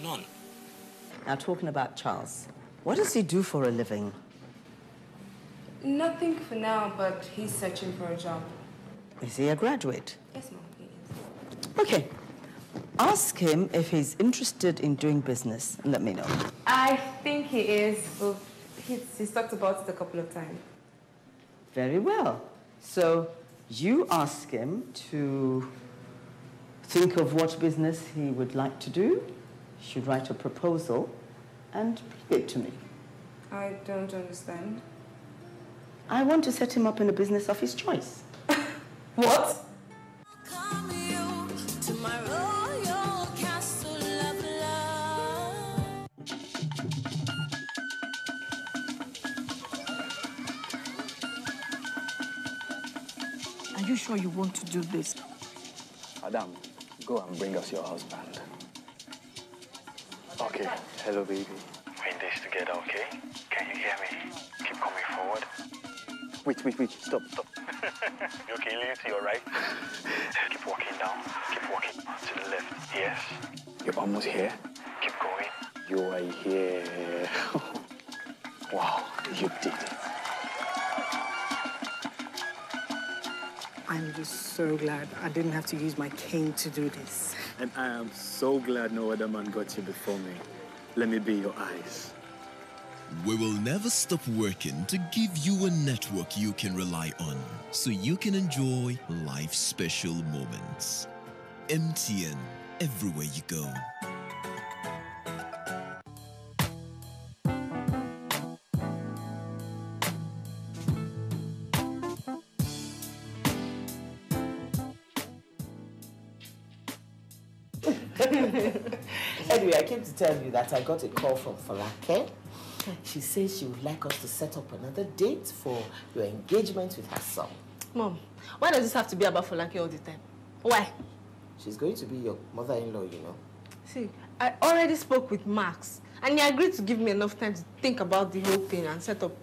None. Now, talking about Charles, what does he do for a living? Nothing for now, but he's searching for a job. Is he a graduate? Yes, Mom, he is. Okay. Ask him if he's interested in doing business and let me know. I think he is. Well, he's talked about it a couple of times. Very well. So you ask him to think of what business he would like to do. He should write a proposal and bring it to me. I don't understand. I want to set him up in a business of his choice. What? Are you sure you want to do this? Madam, go and bring us your husband. Okay, hello baby. We're in this together, okay? Can you hear me? Keep coming forward. Wait, stop. You okay, lean to your right. Keep walking down, keep walking to the left. Yes, you're almost here. Keep going. You are here. Wow, you did it. I'm just so glad I didn't have to use my cane to do this. And I am so glad no other man got you before me. Let me be your eyes. We will never stop working to give you a network you can rely on so you can enjoy life's special moments. MTN, everywhere you go. Anyway, I came to tell you that I got a call from Falake. She says she would like us to set up another date for your engagement with her son. Mom, why does this have to be about Falake all the time? Why? She's going to be your mother-in-law, you know. See, I already spoke with Max, and he agreed to give me enough time to think about the whole thing and set up.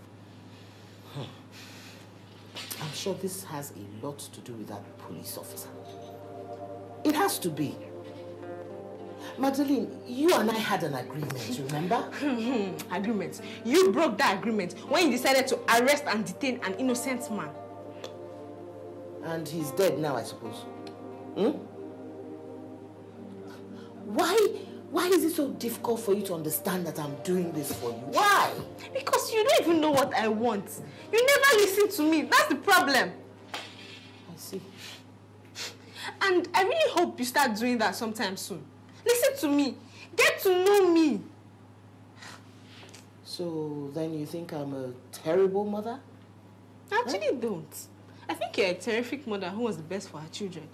I'm sure this has a lot to do with that police officer. It has to be. Madeline, you and I had an agreement, remember? Agreement? You broke that agreement when you decided to arrest and detain an innocent man. And he's dead now, I suppose. Hmm? Why is it so difficult for you to understand that I'm doing this for you? Why? Because you don't even know what I want. You never listen to me. That's the problem. I see. And I really hope you start doing that sometime soon. Listen to me. Get to know me. So then you think I'm a terrible mother? I actually don't. I think you're a terrific mother who wants the best for her children.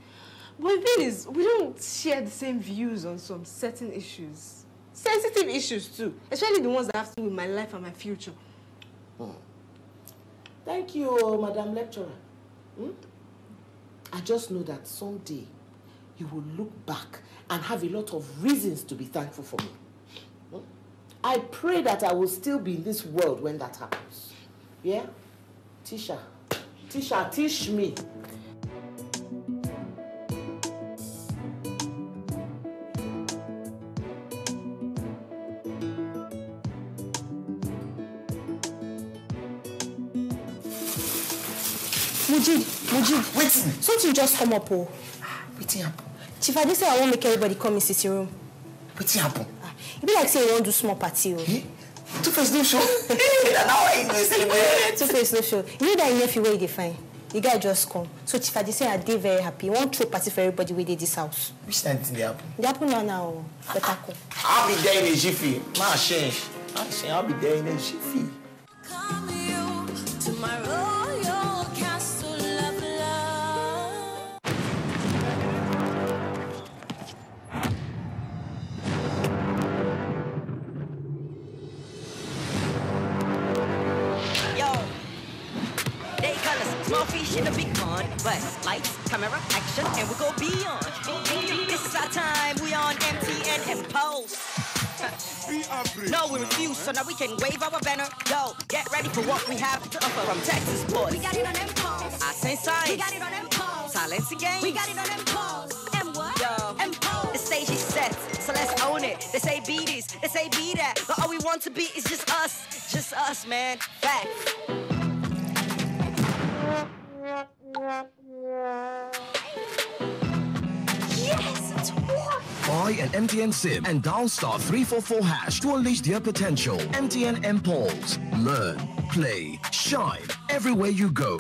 But the thing is, we don't share the same views on some certain issues. Sensitive issues too. Especially the ones that have to do with my life and my future. Thank you, Madam Lecturer. I just know that someday you will look back and have a lot of reasons to be thankful for me. I pray that I will still be in this world when that happens. Yeah? Tisha, teach me. Mujib, wait. Something just come up, oh. Wetin happen? Chief, I just say I won't make everybody come in sitting room. Wetin happen? It be like say you want to do small party, oh. Two-Face no show. Now I know celebrate. Two-Face no show. You know that in nephew where they find. The guy just come. So Chief, I just say I dey very happy. He won't throw party for everybody where they this house. Which time did it happen? They happen now. Better come. I'll be there in a jiffy. Man, change. I'll be there in a jiffy. Small fish in a big pond. But lights, camera, action, and we go beyond. This is our time. We on MTN and Pulse. No, we refuse, so now we can wave our banner. Yo, get ready for what we have to offer from Texas Sports. We got it on Impulse. Arts and Science. We got it on Impulse. Talents and Games. We got it on Impulse. And what? Yo, Impulse. The stage is set, so let's own it. They say be this, they say be that, but all we want to be is just us, man. Facts. Yes, it's work! Buy an MTN SIM and dial *344# to unleash their potential. MTN Impulse. Learn, play, shine everywhere you go.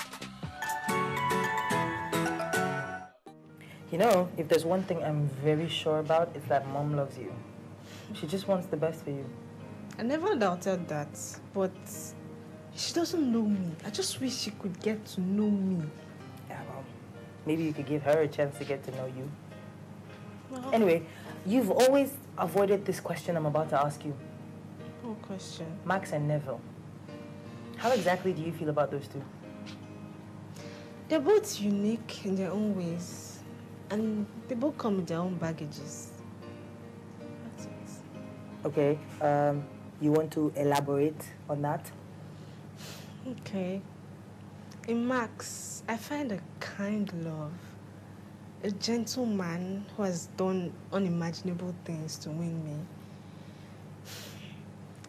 You know, if there's one thing I'm very sure about, it's that Mom loves you. She just wants the best for you. I never doubted that, but she doesn't know me. I just wish she could get to know me. Yeah, well, maybe you could give her a chance to get to know you. Well, Anyway, you've always avoided this question I'm about to ask you. what question? Max and Neville. How exactly do you feel about those two? They're both unique in their own ways, and they both come with their own baggages. That's it. Okay, you want to elaborate on that? Okay. In Max, I find a kind love, a gentleman who has done unimaginable things to win me.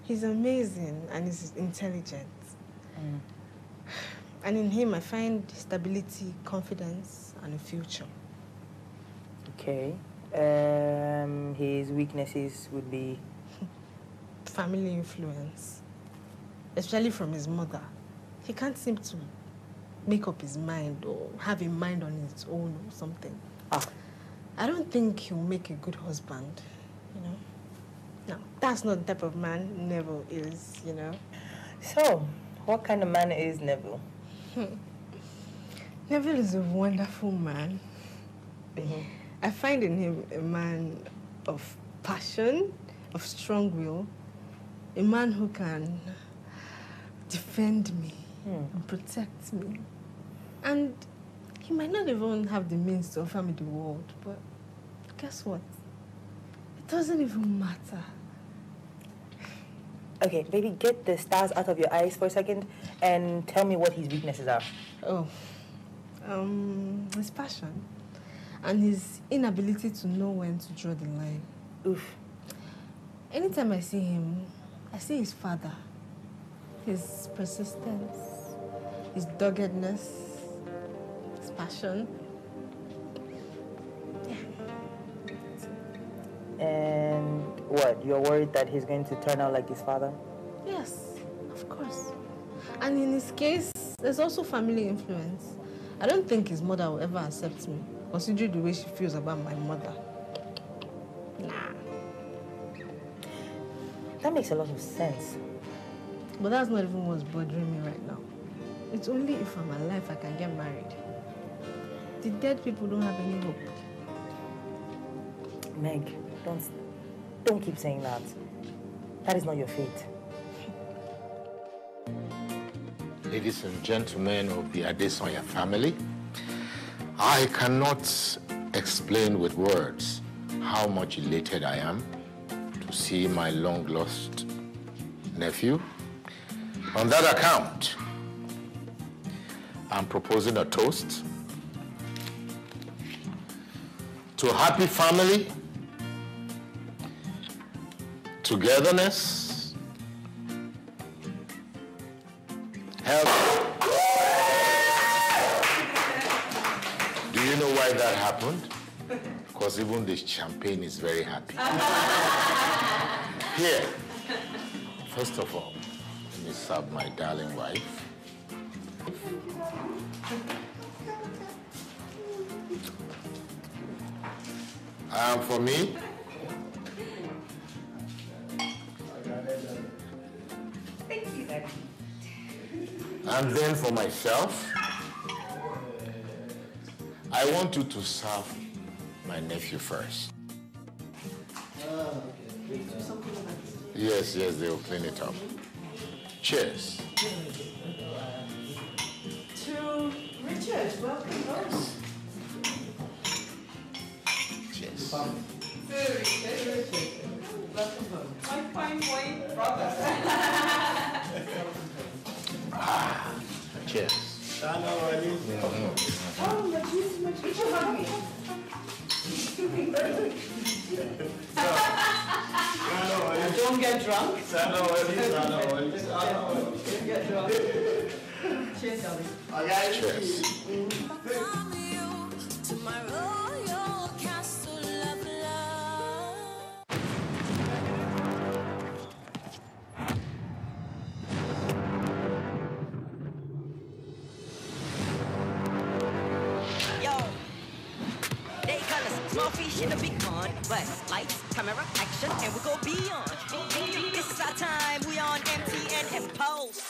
He's amazing and he's intelligent. And in him, I find stability, confidence, and a future. Okay. His weaknesses would be? Family influence, especially from his mother. He can't seem to make up his mind or have a mind on his own or something. I don't think he'll make a good husband, you know? No, that's not the type of man Neville is, you know? So, what kind of man is Neville? Neville is a wonderful man. I find in him a man of passion, of strong will, a man who can defend me and protect me. And he might not even have the means to offer me the world, but guess what? It doesn't even matter. Okay, baby, get the stars out of your eyes for a second and tell me what his weaknesses are. Oh, his passion and his inability to know when to draw the line. Oof. Anytime I see him, I see his father, his persistence, his doggedness, his passion. And what, you're worried that he's going to turn out like his father? Yes, of course. And in his case, there's also family influence. I don't think his mother will ever accept me, considering the way she feels about my mother. Nah. That makes a lot of sense. But that's not even what's bothering me right now. It's only if I'm alive I can get married. The dead people don't have any hope. Meg, don't keep saying that. That is not your fate. Ladies and gentlemen of the Adesanya family, I cannot explain with words how much elated I am to see my long-lost nephew. On that account, I'm proposing a toast to a happy family, togetherness, health. Do you know why that happened? Because even the champagne is very happy. Here, first of all, let me serve my darling wife. And for me, and then for myself, I want you to serve my nephew first. Yes, they'll clean it up. Cheers. To Richard Cheers, welcome home. Cheers. Welcome home. My fine boy brother. Cheers. Oh, my Jesus, did you hug me? Don't get drunk. Don't get drunk. Cheers, darling. Cheers. To my royal castle of love. Yo, they call us small fish in a big pond, but lights, camera, action, and we go beyond. This is our time, we on MTN and Pulse.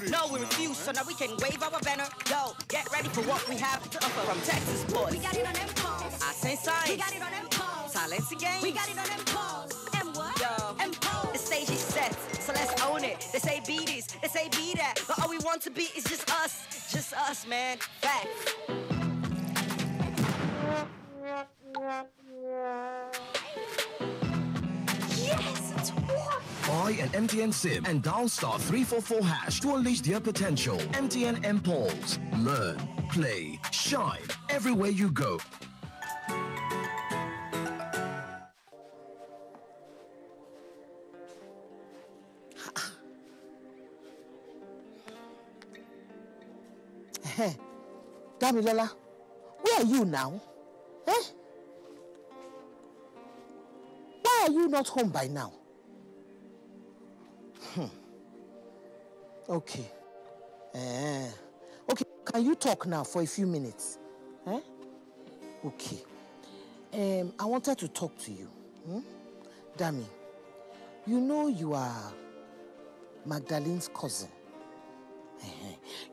No, we refuse, so now we can wave our banner. Yo, get ready for what we have to offer from Texas Sports. We got it on Impulse. I say science. We got it on Impulse. Silence again. We got it on Impulse. And what? Yo, Impulse. the stage is set, so let's own it. They say be this, they say be that, but all we want to be is just us, man. Facts. Yes, it's warm. Buy an MTN SIM and dial star 344 hash to unleash their potential. MTN Impulse. Learn, play, shine everywhere you go. Hey, Damilola, where are you now? Eh? Why are you not home by now? Okay. Okay, can you talk now for a few minutes? Eh? Okay. I wanted to talk to you. Dami, you know you are Magdalene's cousin.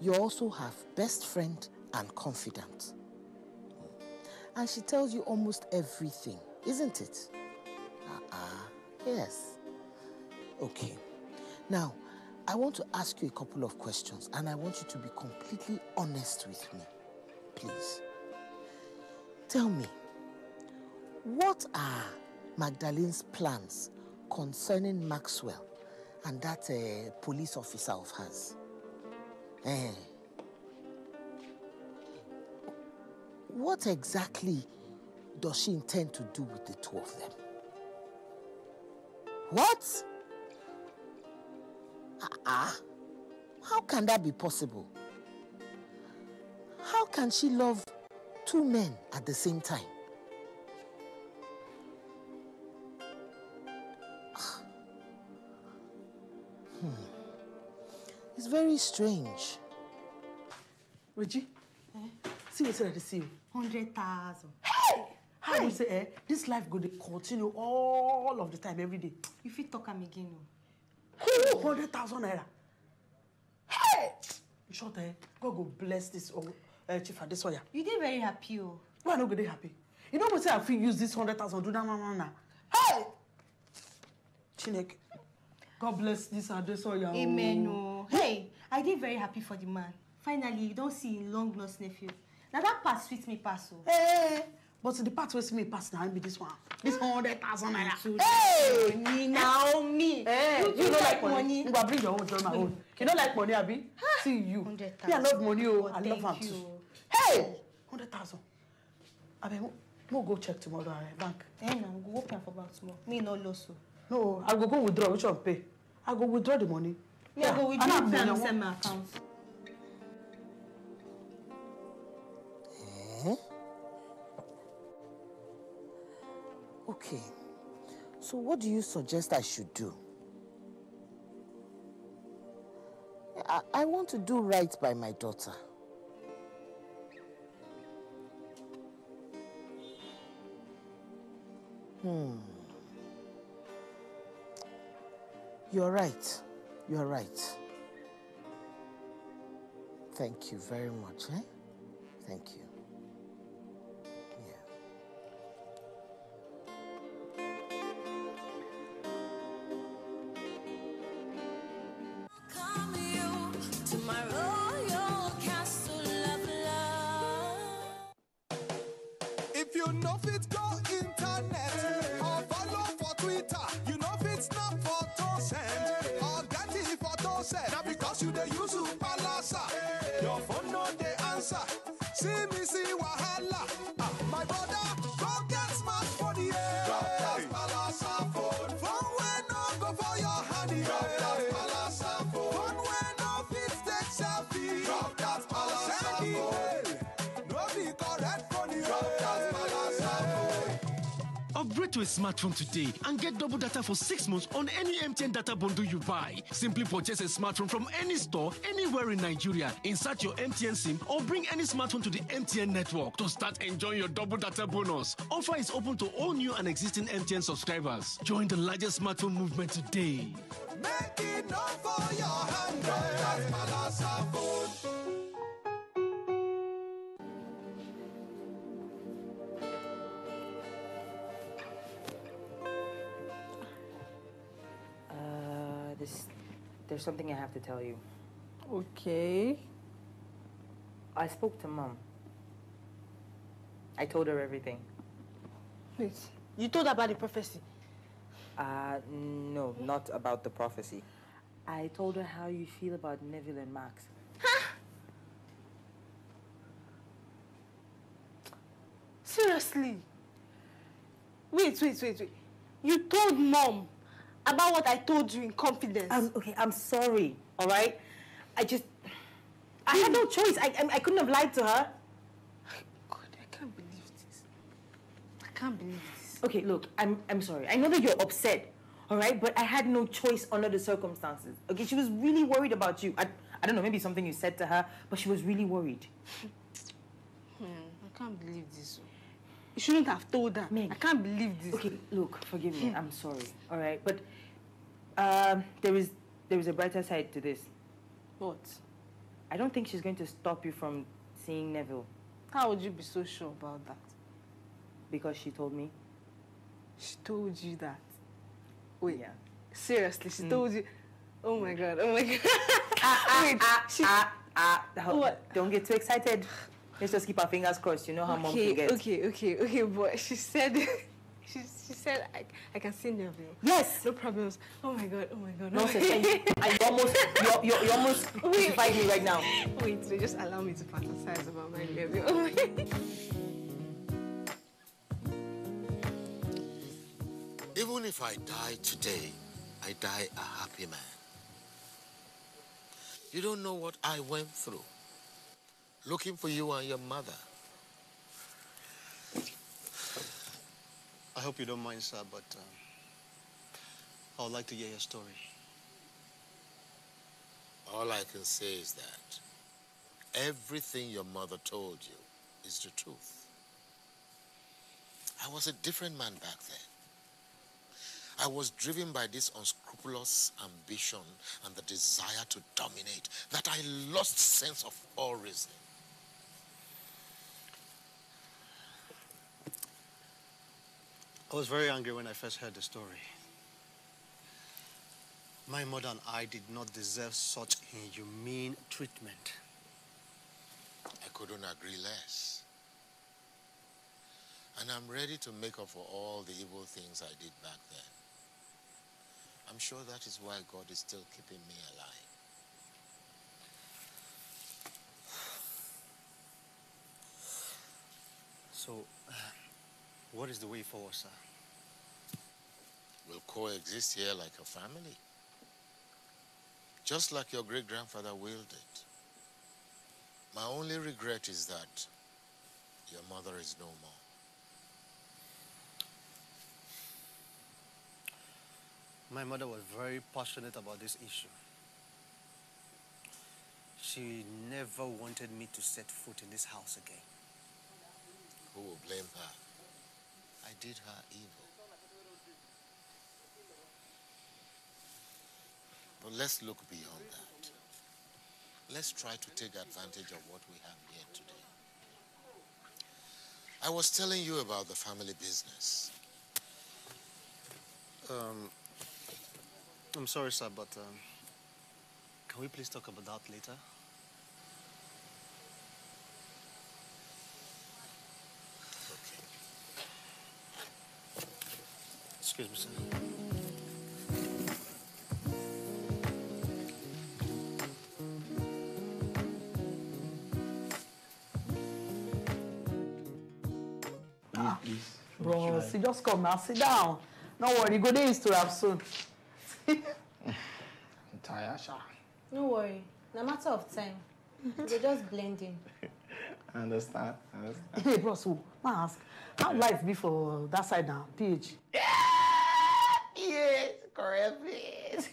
You also have best friend and confidant. And she tells you almost everything, isn't it? Yes. Okay. Now, I want to ask you a couple of questions, and I want you to be completely honest with me. Please. Tell me, what are Magdalene's plans concerning Maxwell and that police officer of hers? What exactly does she intend to do with the two of them? What? How can that be possible? How can she love two men at the same time? It's very strange. Reggie, see what I see you. 100,000. Hey! How you say, this life go to continue all of the time, every day. You fit talk am again, no? Cool, 100,000 naira. Hey! In short, God go bless this Chief Adesoya. You did very happy, oh. Why not get happy? You know what say I feel use this 100,000 do that now. Hey! Chineke. God bless this Adesoya. Amen, oh. Hey, I did very happy for the man. Finally, you don't see him long lost nephew. Now that part sweets me pass, oh. Hey! But the part where me pass now be this one. This 100,000 naira. Hey! Naomi! Hey! You don't like money? You bring your own join my own. You don't like money, Abi? See you. 100,000. Me, I love money, oh. I love Thank am you. too. Hey! 100,000. Abi, we'll go check tomorrow at bank. No, go open for about tomorrow. Me no loss, oh. No, I go withdraw. Which one pay? I go withdraw the money. Me, I go withdraw and send my account. Okay. So what do you suggest I should do? I want to do right by my daughter. You're right. You're right. Thank you very much, eh? Thank you. To my royal castle you know fit go internet or follow for Twitter, you know fit snap photo send or get it photo send. Now because you dey use palasa, your phone no dey answer. See me see wahala. My brother, go get smartphone, yeah. Drop that palasa phone. Phone wey no go for your hand, yeah. Drop that palasa phone. Phone wey no fit take selfie. Drop that palasa phone. No be correct phone, yeah. Drop that palasa phone. Upgrade to a smartphone today and get double data for 6 months on any MTN data bundle you buy. Simply purchase a smartphone from any store, anywhere in Nigeria. Insert your MTN SIM or bring any smartphone to the MTN network to start enjoying your double data bonus. Offer is open to all new and existing MTN subscribers. Join the largest smartphone movement today. Make it known for your hand, that's palasa phone. There's something I have to tell you. Okay. I spoke to Mom. I told her everything. Wait, you told her about the prophecy? No, not about the prophecy. I told her how you feel about Neville and Max. Huh? Seriously? Wait. You told Mom about what I told you in confidence. Okay, I'm sorry, all right? I had no choice. I couldn't have lied to her. God, I can't believe this. I can't believe this. Okay, look, I'm sorry. I know that you're upset, all right? But I had no choice under the circumstances. Okay, she was really worried about you. I don't know, maybe something you said to her, but she was really worried. I can't believe this. You shouldn't have told her. Meg, I can't believe this. Okay, look, forgive me. I'm sorry, all right? But there is a brighter side to this. What? I don't think she's going to stop you from seeing Neville. How would you be so sure about that? Because she told me. She told you that? Wait, yeah. Seriously, she told you? Oh my God, Wait, what? Don't get too excited. Let's just keep our fingers crossed. You know how Mom can get. Okay, but she said... She said, I can see Neville. Yes. No problems. Oh my God. Nonsense. You almost crucified me right now. Wait, so just allow me to fantasize about my Neville. Oh my God. Even if I die today, I die a happy man. You don't know what I went through, looking for you and your mother. I hope you don't mind, sir, but I would like to hear your story. All I can say is that everything your mother told you is the truth. I was a different man back then. I was driven by this unscrupulous ambition and the desire to dominate that I lost sense of all reason. I was very angry when I first heard the story. My mother and I did not deserve such inhumane treatment. I couldn't agree less. And I'm ready to make up for all the evil things I did back then. I'm sure that is why God is still keeping me alive. So, what is the way forward, sir? We'll coexist here like a family. Just like your great-grandfather willed it. My only regret is that your mother is no more. My mother was very passionate about this issue. She never wanted me to set foot in this house again. Who will blame her? I did her evil. But let's look beyond that. Let's try to take advantage of what we have here today. I was telling you about the family business. I'm sorry, sir, but can we please talk about that later? Okay. Excuse me, sir. Please. Bro, see, just come now. Sit down. No worry, go there to have soon. I'm tired, Sha. No worry. No matter of time. They're just blending. I understand. Hey, bro, so, I ask, how life be for that side now, PH? Yes, correct, please.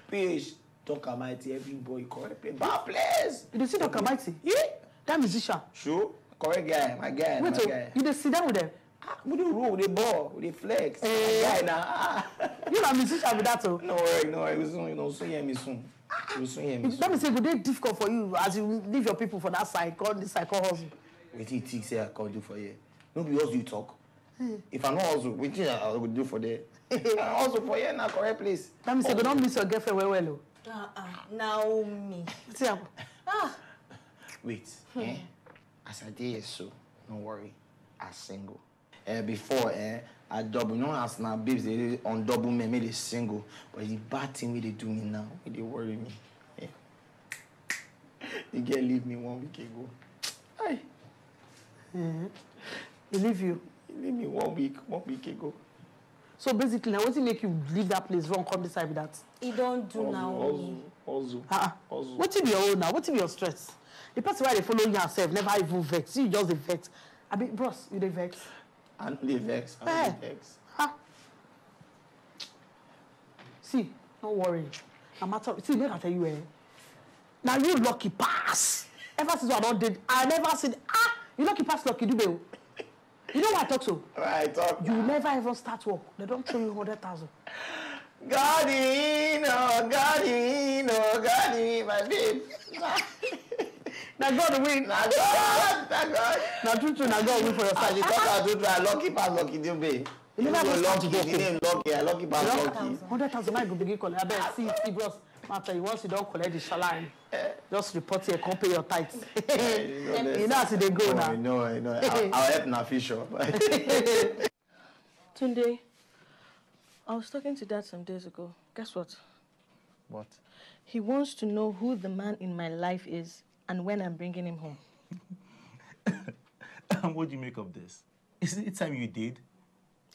PH, Dr. Mighty, every boy, correct, please. Bad place. You see Dr. Mighty? Yeah. That musician? Sure. Correct guy, my guy. Wait, my guy. You just sit down with them? We do roll, we ball, we flex. My guy now. You're a musician with that, too? No worry. We soon hear me soon. Let me say, good day difficult for you as you leave your people for that side, call this side, call hustle. Wait till you say I call you for here. No be us you talk. If I know hustle, which I will do for there. I hustle for here now, correct place. Let me say, don't miss your girlfriend well. Naomi. Wait, as I did so, don't worry, I single. Before, I double. No as now babes they on double me, made a single. But the bad thing they do me now, they worry me. Yeah. The girl leave me 1 week ago. Aye. He leave you? He leave me 1 week ago. So basically, now what make you leave that place wrong, come decide with that? You don't do now. Also. What be your own now? What be your stress? The person why they follow you yourself never even vex. You just vex. I mean, bros, you they vex. I don't dey vex. See, don't worry. No matter. See, make I tell you, now you lucky pass. Ever since I don't did, I never said, you lucky pass, lucky do be. You know what I talk so? I talk. You never ever start work. They don't throw you 100,000. Godin, my babe. Now God win. Now God. Now true, now God win for your side. You talk about true, I lucky pass, lucky do be. You never go lucky. The name lucky, I lucky pass, lucky. 100,000 might go begin collect. I bet see, bros. After you once you don't collect the salary, just report here, come pay your tithes. You know how they go now. I know. I'll help in official. Tunde, I was talking to Dad some days ago. Guess what? What? He wants to know who the man in my life is and when I'm bringing him home. What do you make of this? Is it time you did?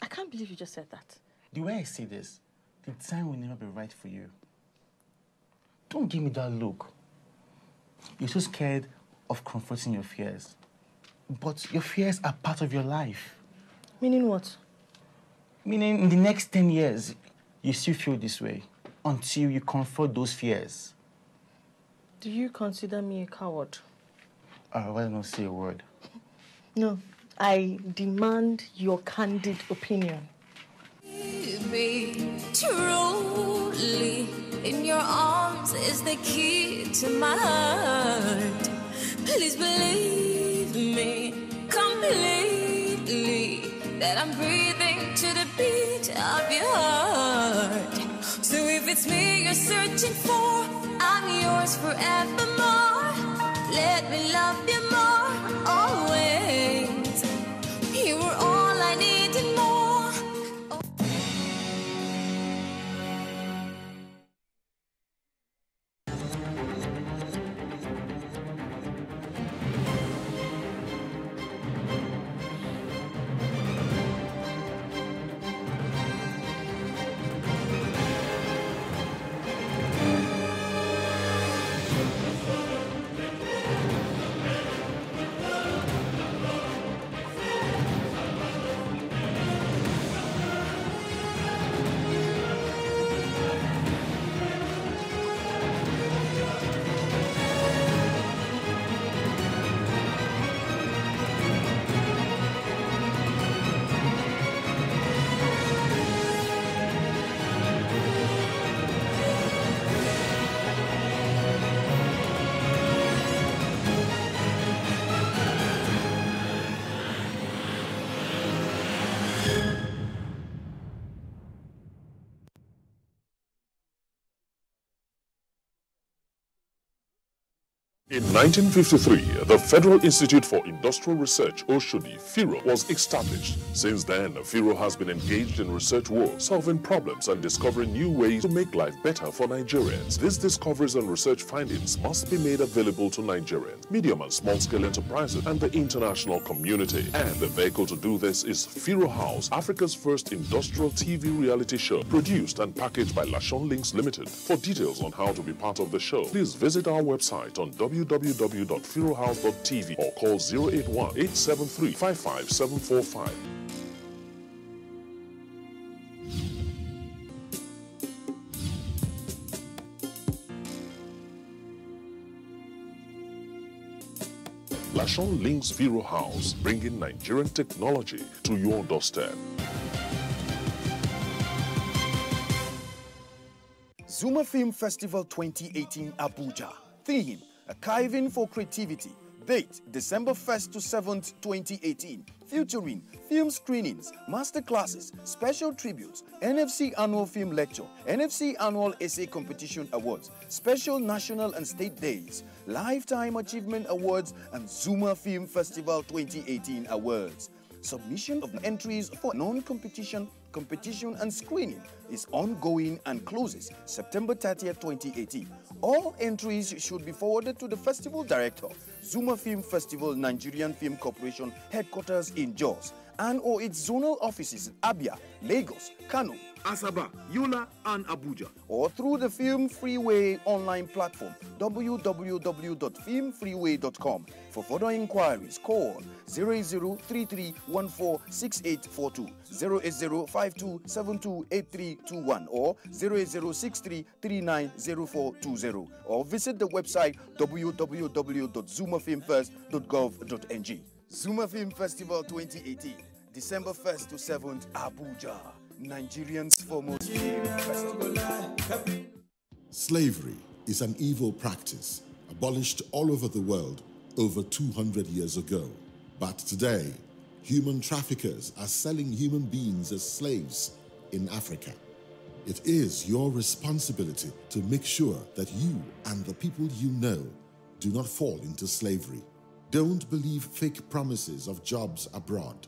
I can't believe you just said that. The way I see this, the time will never be right for you. Don't give me that look. You're so scared of confronting your fears. But your fears are part of your life. Meaning what? Meaning in the next 10 years, you still feel this way until you confront those fears. Do you consider me a coward? I'd rather not say a word. No, I demand your candid opinion. Baby, truly, in your arms is the key to my heart. Please believe me completely that I'm breathing to the beat of your heart. So if it's me you're searching for, I'm yours forevermore. Let me love you more, always. You were all I needed more. In 1953, the Federal Institute for Industrial Research, Oshodi, FIRO, was established. Since then, FIRO has been engaged in research work, solving problems and discovering new ways to make life better for Nigerians. These discoveries and research findings must be made available to Nigerians, medium and small-scale enterprises, and the international community. And the vehicle to do this is FIRO House, Africa's first industrial TV reality show, produced and packaged by Lashon Links Limited. For details on how to be part of the show, please visit our website on www.firohouse.tv or call 081-873-55745. Lashon Links Firo House, bringing Nigerian technology to your doorstep. Zuma Film Festival 2018 Abuja. Theme, Archiving for Creativity. Date, December 1st to 7th, 2018. Featuring film screenings, masterclasses, special tributes, NFC Annual Film Lecture, NFC Annual Essay Competition Awards, special national and state days, Lifetime Achievement Awards, and Zuma Film Festival 2018 Awards. Submission of entries for non-competition, competition and screening is ongoing and closes September 30th, 2018. All entries should be forwarded to the festival director, Zuma Film Festival Nigerian Film Corporation, headquarters in Jos, and or its zonal offices in Abia, Lagos, Kano, Asaba, Yola, and Abuja, or through the Film Freeway online platform, www.filmfreeway.com. For further inquiries, call 0033146842, 08052728321, or 08063390420, or visit the website www.zumafilmfest.gov.ng. Zuma Film Festival 2018, December 1st to 7th, Abuja, Nigerian's foremost film festival. Slavery is an evil practice abolished all over the world over 200 years ago. But today, human traffickers are selling human beings as slaves in Africa. It is your responsibility to make sure that you and the people you know do not fall into slavery. Don't believe fake promises of jobs abroad.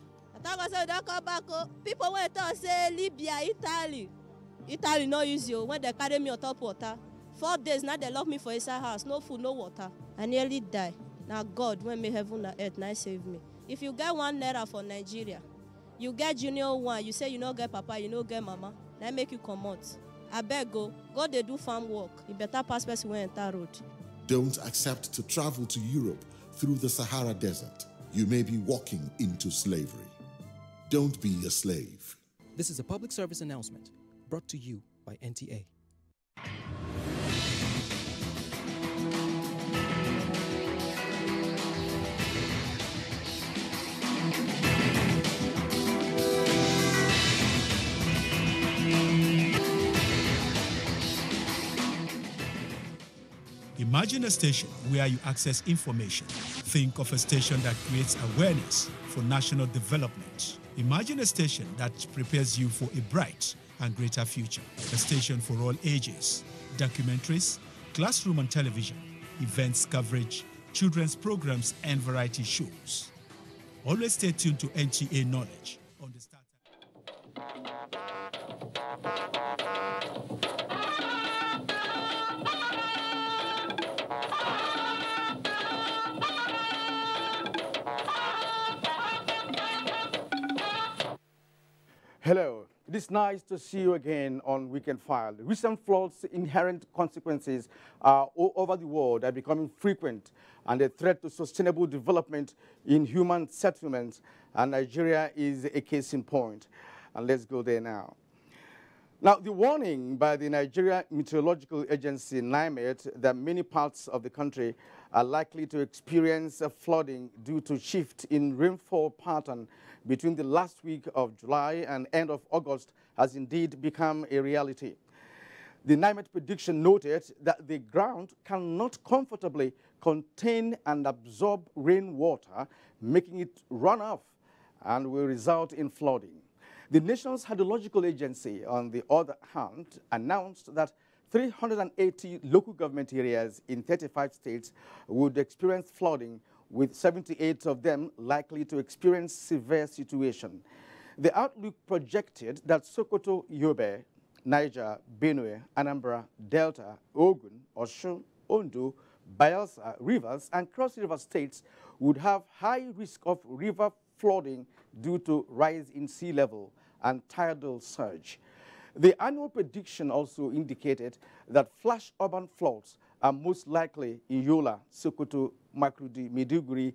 People went to say Libya, Italy no use you when they carry me on top water. 4 days now they lock me for inside house, no food, no water. I nearly die. Now God, when me heaven and earth, now save me. If you get 1 naira for Nigeria, you get junior one, you say you no get papa, you no get mama, now make you come out. I beg go they do farm work. You better pass person when enter road. Don't accept to travel to Europe through the Sahara Desert. You may be walking into slavery. Don't be a slave. This is a public service announcement brought to you by NTA. Imagine a station where you access information. Think of a station that creates awareness for national development. Imagine a station that prepares you for a bright and greater future. A station for all ages. Documentaries, classroom and television, events coverage, children's programs and variety shows. Always stay tuned to NTA Knowledge on the Start. Hello, it is nice to see you again on Weekend File. The recent floods' inherent consequences all over the world are becoming frequent and a threat to sustainable development in human settlements, and Nigeria is a case in point. And let's go there now. Now, the warning by the Nigeria Meteorological Agency, NIMET, that many parts of the country are likely to experience flooding due to shift in rainfall pattern between the last week of July and end of August has indeed become a reality. The NIMET prediction noted that the ground cannot comfortably contain and absorb rainwater, making it run off and will result in flooding. The nation's hydrological agency, on the other hand, announced that 380 local government areas in 35 states would experience flooding, with 78 of them likely to experience severe situation. The outlook projected that Sokoto, Yobe, Niger, Benue, Anambra, Delta, Ogun, Osun, Ondo, Bayelsa, Rivers, and Cross River states would have high risk of river flooding due to rise in sea level and tidal surge. The annual prediction also indicated that flash urban floods are most likely in Yola, Sokoto, Makurdi, Maiduguri,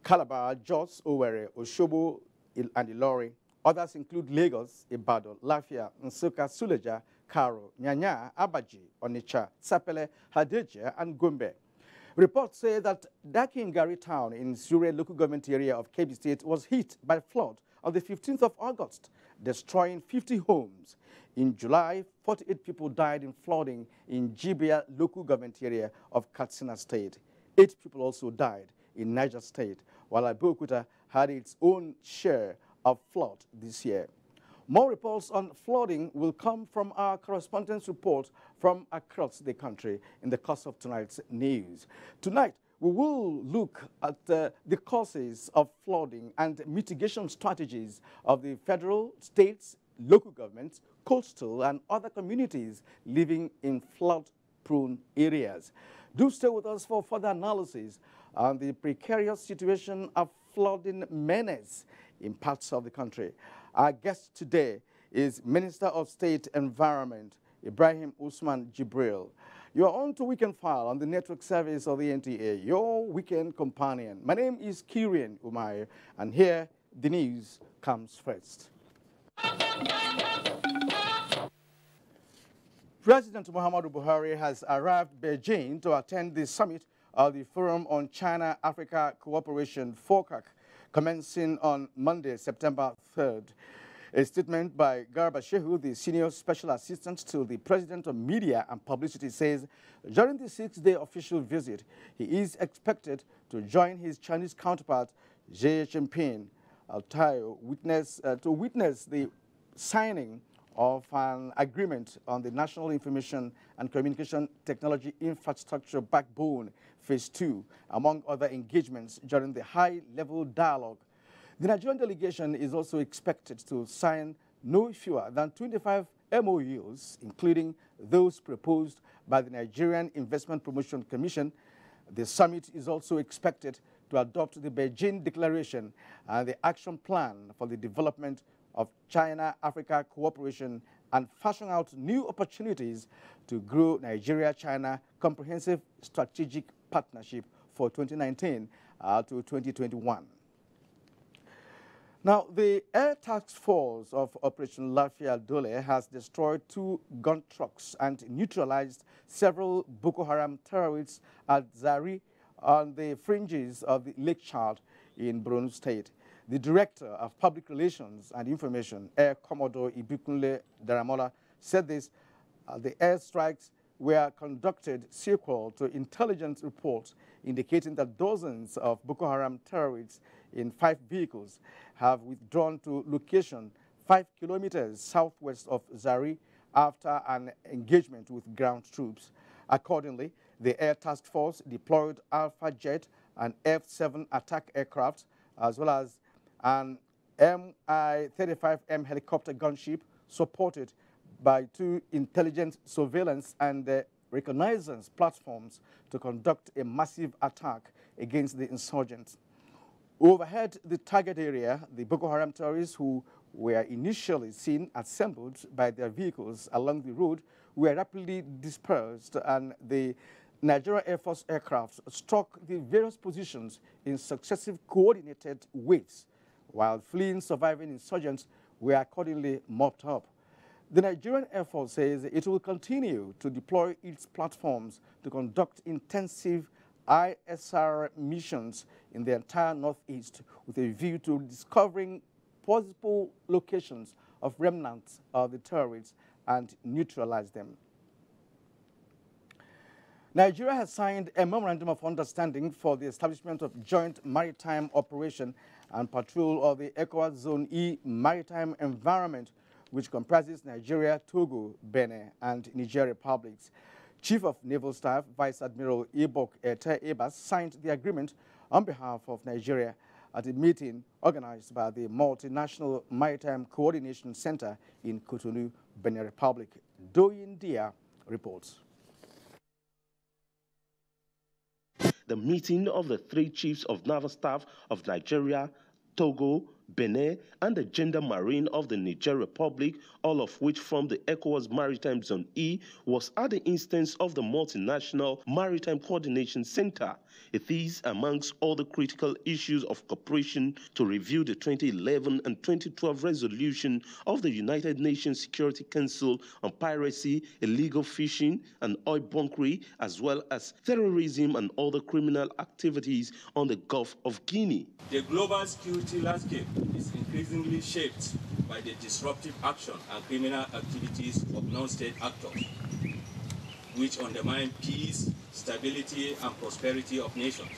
Calabar, Jos, Owerri, Osogbo, and Ilorin. Others include Lagos, Ibadan, Lafia, Nsukka, Suleja, Karo, Nyanya, Abaji, Onitsha, Sapele, Hadejia, and Gombe. Reports say that Dakingari town in Surrealist local government area of Kebbi State was hit by flood on the 15th of August, destroying 50 homes. In July, 48 people died in flooding in Jibia local government area of Katsina State. 8 people also died in Niger State, while Abuja had its own share of flood this year. More reports on flooding will come from our correspondence report from across the country in the course of tonight's news. Tonight, we will look at the causes of flooding and mitigation strategies of the federal, states, local governments, coastal, and other communities living in flood-prone areas. Do stay with us for further analysis on the precarious situation of flooding menace in parts of the country. Our guest today is Minister of State Environment, Ibrahim Usman Jibril. You are on to Weekend File on the network service of the NTA, your weekend companion. My name is Kirian Umair, and here the news comes first. President Muhammadu Buhari has arrived Beijing to attend the summit of the Forum on China-Africa Cooperation, FOCAC, commencing on Monday, September 3rd. A statement by Garba Shehu, the Senior Special Assistant to the President of Media and Publicity, says during the 6-day official visit, he is expected to join his Chinese counterpart, Xi Jinping, to witness the signing of an agreement on the National Information and Communication Technology Infrastructure Backbone, Phase 2, among other engagements during the high-level dialogue. The Nigerian delegation is also expected to sign no fewer than 25 MOUs, including those proposed by the Nigerian Investment Promotion Commission. The summit is also expected to adopt the Beijing Declaration and the Action Plan for the Development of China-Africa Cooperation and fashion out new opportunities to grow Nigeria-China Comprehensive Strategic Partnership for 2019 to 2021. Now, the Air Task Force of Operation Lafia Dole has destroyed 2 gun trucks and neutralized several Boko Haram terrorists at Zari on the fringes of the Lake Chad in Borno State. The Director of Public Relations and Information, Air Commodore Ibikunle Daramola, said this. The airstrikes were conducted sequel to intelligence reports indicating that dozens of Boko Haram terrorists in 5 vehicles have withdrawn to location 5 kilometers southwest of Zari after an engagement with ground troops. Accordingly, the Air Task Force deployed Alpha Jet and F-7 attack aircraft, as well as an Mi-35M helicopter gunship supported by 2 intelligence surveillance and reconnaissance platforms to conduct a massive attack against the insurgents. Overhead the target area, the Boko Haram terrorists who were initially seen assembled by their vehicles along the road were rapidly dispersed, and the Nigerian Air Force aircraft struck the various positions in successive coordinated waves, while fleeing surviving insurgents were accordingly mopped up. The Nigerian Air Force says it will continue to deploy its platforms to conduct intensive ISR missions in the entire Northeast with a view to discovering possible locations of remnants of the terrorists and neutralize them. Nigeria has signed a memorandum of understanding for the establishment of joint maritime operation and patrol of the ECOWAS Zone E maritime environment which comprises Nigeria, Togo, Benin, and Niger republics. Chief of Naval Staff Vice Admiral Ibok Ete Ebas signed the agreement on behalf of Nigeria at a meeting organized by the Multinational Maritime Coordination Center in Cotonou, Benin Republic. Doyin Dia reports. The meeting of the three chiefs of naval staff of Nigeria, Togo, Benin, and the Gendarmerie of the Niger Republic, all of which form the ECOWAS Maritime Zone E, was at the instance of the Multinational Maritime Coordination Center. It is amongst all the critical issues of cooperation to review the 2011 and 2012 resolution of the United Nations Security Council on piracy, illegal fishing, and oil bunkering, as well as terrorism and other criminal activities on the Gulf of Guinea. The global security landscape is increasingly shaped by the disruptive action and criminal activities of non-state actors, which undermine peace, stability, and prosperity of nations.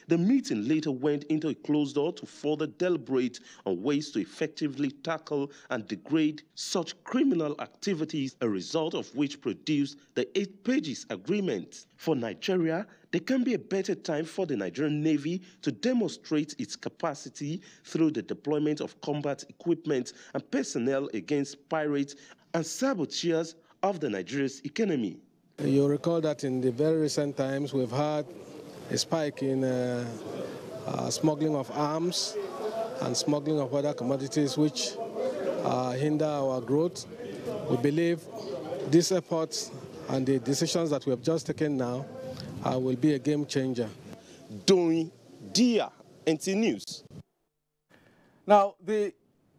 The meeting later went into a closed door to further deliberate on ways to effectively tackle and degrade such criminal activities, a result of which produced the 8-page agreement. For Nigeria, there can be a better time for the Nigerian Navy to demonstrate its capacity through the deployment of combat equipment and personnel against pirates and saboteurs of the Nigeria's economy. You'll recall that in the very recent times, we've had a spike in smuggling of arms and smuggling of other commodities which hinder our growth. We believe these efforts and the decisions that we have just taken now will be a game changer. Doing Dia, NTA News. Now, the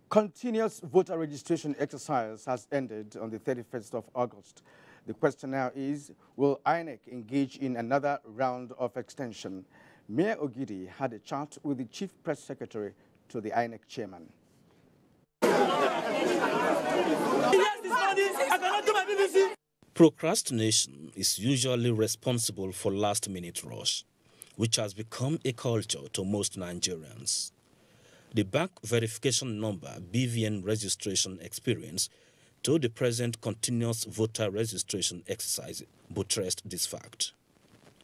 continuous voter registration exercise has ended on the 31st of August. The question now is, will INEC engage in another round of extension? Mayor Ogidi had a chat with the Chief Press Secretary to the INEC chairman. Procrastination is usually responsible for last-minute rush, which has become a culture to most Nigerians. The bank verification number BVN registration experience to the present continuous voter registration exercise buttressed this fact.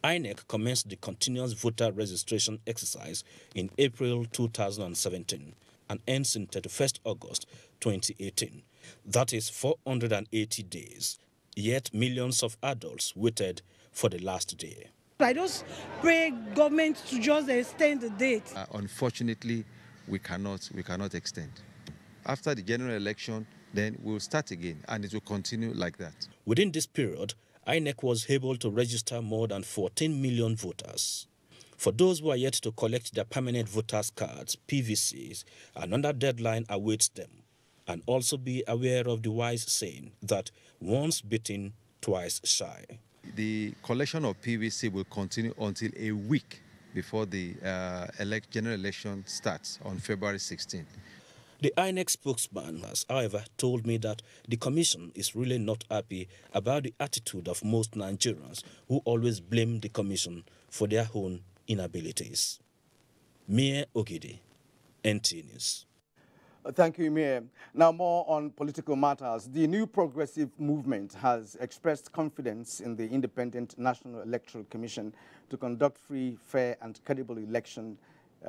INEC commenced the continuous voter registration exercise in April 2017 and ends in 31st August 2018. That is 480 days, yet millions of adults waited for the last day. I just pray government to just extend the date. Unfortunately, we cannot extend. After the general election, then we'll start again, and it will continue like that. Within this period, INEC was able to register more than 14 million voters. For those who are yet to collect their permanent voters' cards, PVCs, another deadline awaits them. And also be aware of the wise saying that once bitten, twice shy. The collection of PVC will continue until a week before the general election starts on February 16th. The INEC spokesman has, however, told me that the Commission is really not happy about the attitude of most Nigerians who always blame the Commission for their own inabilities. Mayor Ogidi, NTA News. Thank you, Mayor. Now, more on political matters. The New Progressive Movement has expressed confidence in the Independent National Electoral Commission to conduct free, fair, and credible election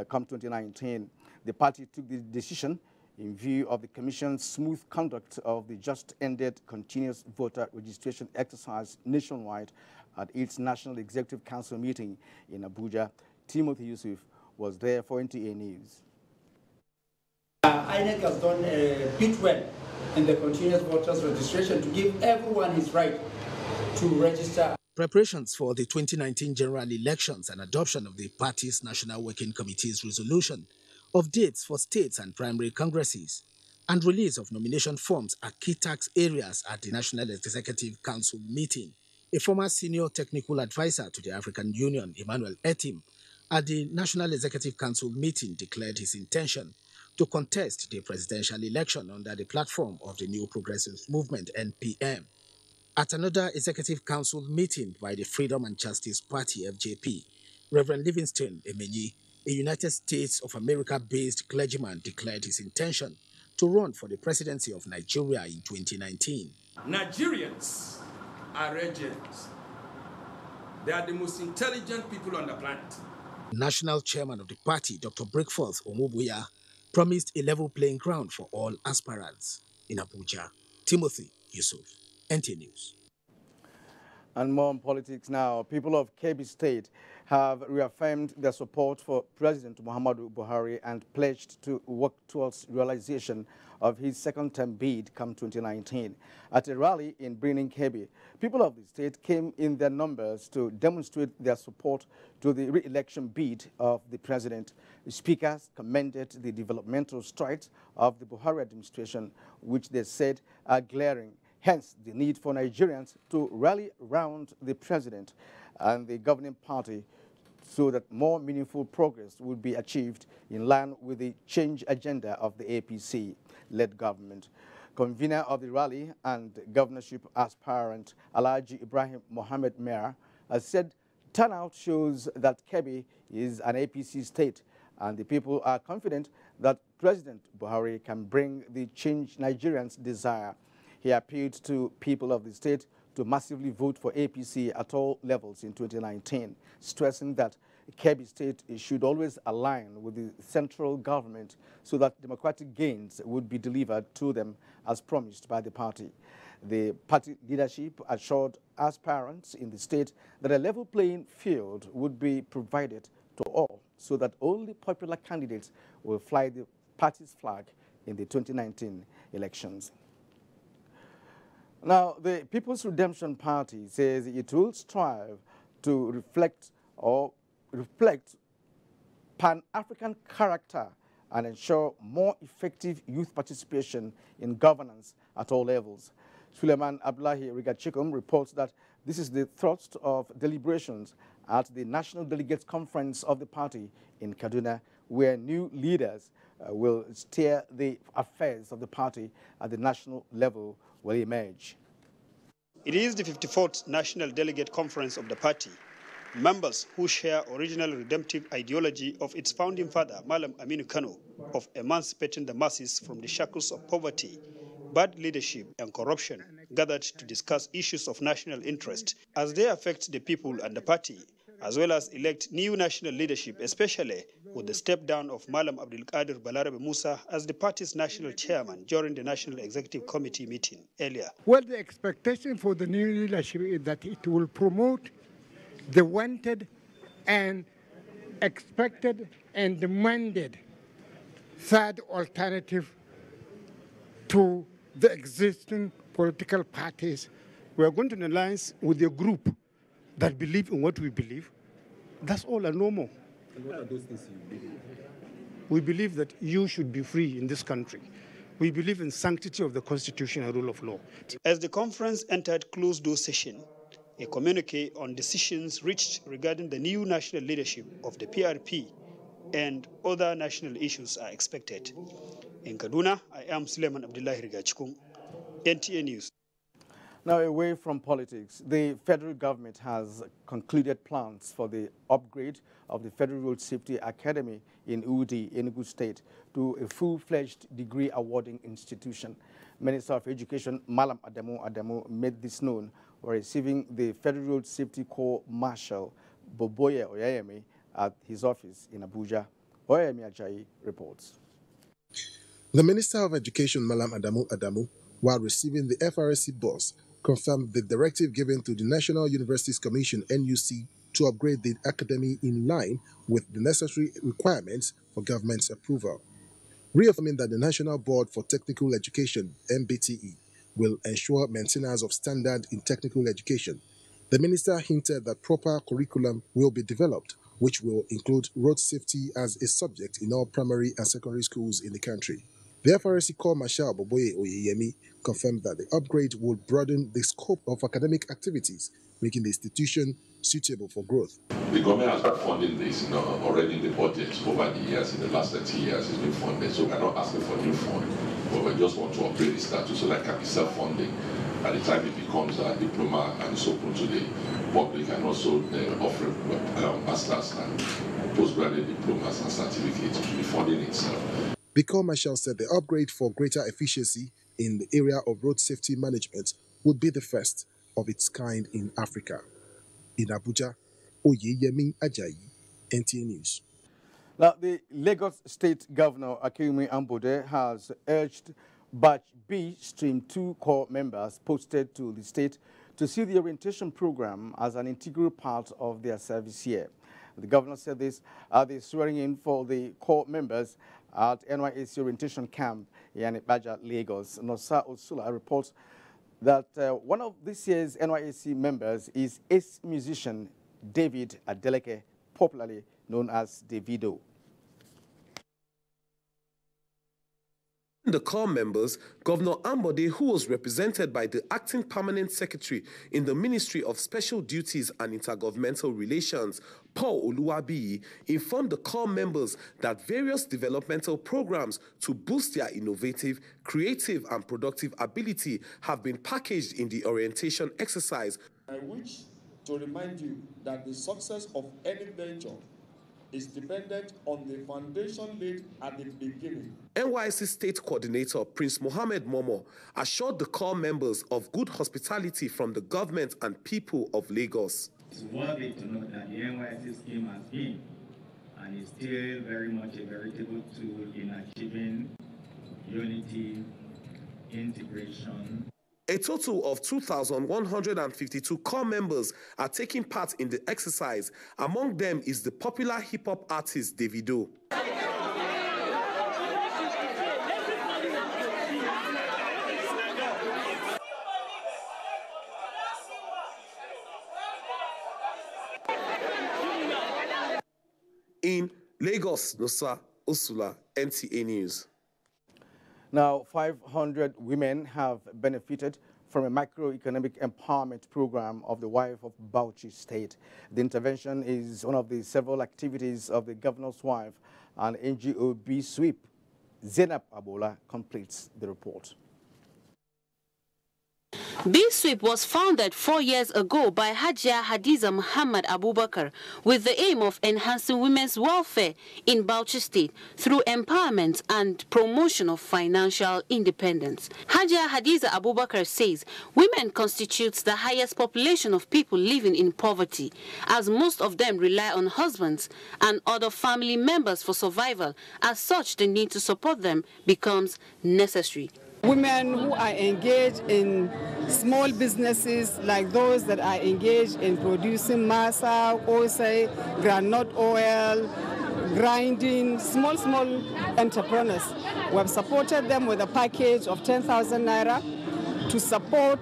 come 2019. The party took the decision in view of the Commission's smooth conduct of the just-ended continuous voter registration exercise nationwide at its National Executive Council meeting in Abuja. Timothy Yusuf was there for NTA News. INEC has done a bit well in the continuous voters registration to give everyone his right to register. Preparations for the 2019 general elections and adoption of the party's National Working Committee's resolution of dates for states and primary congresses and release of nomination forms at key tax areas at the National Executive Council meeting. A former senior technical advisor to the African Union, Emmanuel Etim, at the National Executive Council meeting declared his intention to contest the presidential election under the platform of the New Progressive Movement, NPM. At another Executive Council meeting by the Freedom and Justice Party, FJP, Reverend Livingston Emenyi, a United States of America-based clergyman, declared his intention to run for the presidency of Nigeria in 2019. Nigerians are regents. They are the most intelligent people on the planet. National chairman of the party, Dr. Breakforth Omobuya, promised a level playing ground for all aspirants. In Abuja, Timothy Yusuf, NTA News. And more on politics now. People of Kebbi State have reaffirmed their support for President Muhammadu Buhari and pledged to work towards realization of his second-term bid come 2019. At a rally in Birnin Kebbi, people of the state came in their numbers to demonstrate their support to the re-election bid of the president. The speakers commended the developmental strides of the Buhari administration, which they said are glaring. Hence, the need for Nigerians to rally around the president and the governing party so that more meaningful progress will be achieved in line with the change agenda of the APC-led government. Convener of the rally and governorship aspirant Alhaji Ibrahim Mohammed Mer has said turnout shows that Kebbi is an APC state and the people are confident that President Buhari can bring the change Nigerians desire. He appealed to people of the state to massively vote for APC at all levels in 2019, stressing that Kebbi State should always align with the central government so that democratic gains would be delivered to them as promised by the party. The party leadership assured aspirants in the state that a level playing field would be provided to all so that only popular candidates will fly the party's flag in the 2019 elections. Now, the People's Redemption Party says it will strive to reflect Pan-African character and ensure more effective youth participation in governance at all levels. Suleiman Abdullahi Rigachikum reports that this is the thrust of deliberations at the National Delegates Conference of the party in Kaduna, where new leaders will steer the affairs of the party at the national level will emerge. It is the 54th National Delegate Conference of the party. Members who share original redemptive ideology of its founding father, Malam Aminu Kano, of emancipating the masses from the shackles of poverty, bad leadership and corruption, gathered to discuss issues of national interest as they affect the people and the party, as well as elect new national leadership, especially with the step down of Malam Abdul Qadir Balarabe Musa as the party's national chairman during the National Executive Committee meeting earlier. Well, the expectation for the new leadership is that it will promote the wanted and expected and demanded third alternative to the existing political parties. We are going to alliance with a group that believe in what we believe. That's all and no more. And what are those things you believe in? We believe that you should be free in this country. We believe in sanctity of the Constitution and rule of law. As the conference entered closed-door session, a communique on decisions reached regarding the new national leadership of the PRP and other national issues are expected. In Kaduna, I am Suleiman Abdullahi Rigachikung, NTA News. Now, away from politics, the federal government has concluded plans for the upgrade of the Federal Road Safety Academy in Udi, Enugu State, to a full-fledged degree awarding institution. Minister of Education Malam Adamu made this known while receiving the Federal Road Safety Corps Marshal Boboye Oyayemi at his office in Abuja. Oyayemi Ajayi reports. The Minister of Education Malam Adamu, while receiving the FRSC boss, confirmed the directive given to the National Universities Commission (NUC) to upgrade the academy in line with the necessary requirements for government's approval, reaffirming that the National Board for Technical Education (NBTE) will ensure maintenance of standard in technical education. The minister hinted that proper curriculum will be developed, which will include road safety as a subject in all primary and secondary schools in the country. The FRSC Corps Marshal Boboye Oyeyemi confirmed that the upgrade would broaden the scope of academic activities, making the institution suitable for growth. The government has been funding this already in the budget over the years. In the last 30 years, it's been funded. So we're not asking for new fund, but we just want to upgrade the status so that it can be self-funding. At the time it becomes a diploma and it's open to the public, and also offering masters and postgraduate diplomas and certificates to be funding itself. The Corps Marshal said the upgrade for greater efficiency in the area of road safety management would be the first of its kind in Africa. In Abuja, Oyeyemi Ajayi, NTA News. Now, the Lagos State Governor, Akinwumi Ambode, has urged Batch B Stream 2 Corps members posted to the state to see the orientation program as an integral part of their service here. The governor said this at the swearing in for the Corps members at NYSC orientation camp in Ibadan, Lagos. Nosa Osula reports that one of this year's NYSC members is ace musician David, a delegate, popularly known as Davido. The Corps members, Governor Ambode, who was represented by the Acting Permanent Secretary in the Ministry of Special Duties and Intergovernmental Relations, Paul Oluwabiyi, informed the Corps members that various developmental programs to boost their innovative, creative and productive ability have been packaged in the orientation exercise. I wish to remind you that the success of any venture is dependent on the foundation laid at the beginning. NYSC State Coordinator Prince Mohammed Momo assured the Corps members of good hospitality from the government and people of Lagos. It's worthy to note that the NYSC scheme has been and is still very much a veritable tool in achieving unity, integration. A total of 2,152 Corps members are taking part in the exercise. Among them is the popular hip-hop artist Davido. In Lagos, Nosa Osula, NTA News. Now, 500 women have benefited from a microeconomic empowerment program of the wife of Bauchi State. The intervention is one of the several activities of the governor's wife and NGO B-Sweep. Zainab Abola completes the report. B-Sweep was founded 4 years ago by Hajia Hadiza Muhammad Abubakar with the aim of enhancing women's welfare in Bauchi State through empowerment and promotion of financial independence. Hajia Hadiza Abubakar says women constitute the highest population of people living in poverty, as most of them rely on husbands and other family members for survival. As such, the need to support them becomes necessary. Women who are engaged in small businesses like those that are engaged in producing masa, osei, groundnut oil, grinding, small entrepreneurs. We have supported them with a package of 10,000 naira to support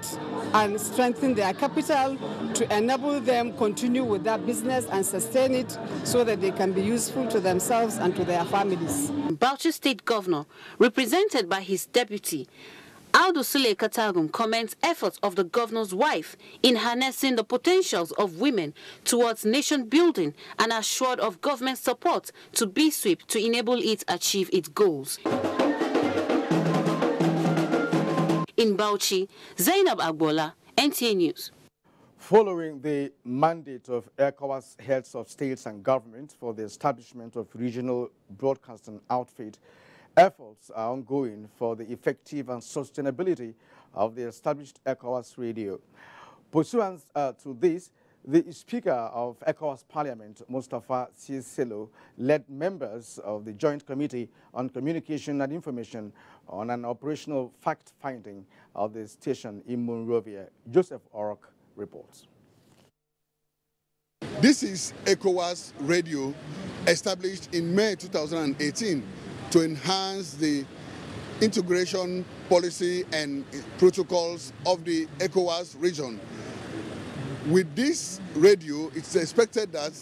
and strengthen their capital to enable them continue with that business and sustain it so that they can be useful to themselves and to their families. Bauchi State Governor, represented by his deputy, Audu Sule Katagum, comments efforts of the governor's wife in harnessing the potentials of women towards nation building and assured of government support to B-Sweep to enable it achieve its goals. In Bauchi, Zainab Agbola, NTA News. Following the mandate of ECOWAS heads of states and governments for the establishment of regional broadcasting outfit, efforts are ongoing for the effective and sustainability of the established ECOWAS radio. Pursuant to this, the Speaker of ECOWAS Parliament, Mustafa Siselo, led members of the Joint Committee on Communication and Information on an operational fact-finding of the station in Monrovia. Joseph Orok reports. This is ECOWAS Radio, established in May 2018 to enhance the integration policy and protocols of the ECOWAS region. With this radio, it's expected that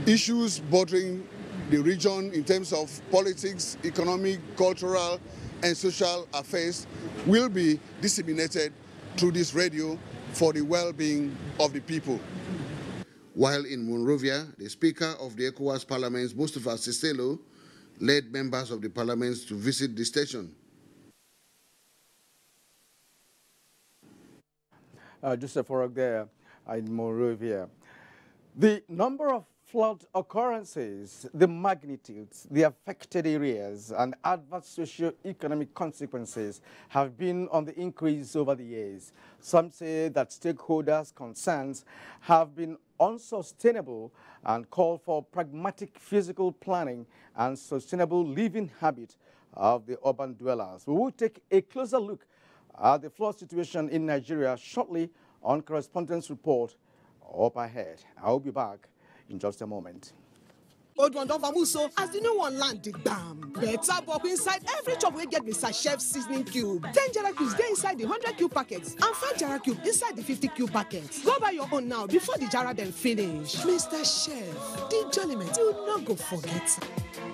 issues bordering the region in terms of politics, economic, cultural, and social affairs will be disseminated through this radio for the well-being of the people. While in Monrovia, the Speaker of the ECOWAS Parliament, Mustafa Siselo, led members of the parliaments to visit the station. Joseph Orok there in Monrovia. The number of Flood occurrences, the magnitudes, the affected areas, and adverse socio-economic consequences have been on the increase over the years. Some say that stakeholders' concerns have been unsustainable and call for pragmatic physical planning and sustainable living habit of the urban dwellers. We will take a closer look at the flood situation in Nigeria shortly on Correspondence Report up ahead. I will be back in just a moment. Old one don vamuse so as the new one land dig bam. Better bop inside every chop we get Mr. Chef seasoning cube. 10 Jara cubes dey inside the 100 cube packets and 5 Jara cube inside the 50 cube packets. Go buy your own now before the Jara then finish. Mr. Chef, the jollyment you not go forget.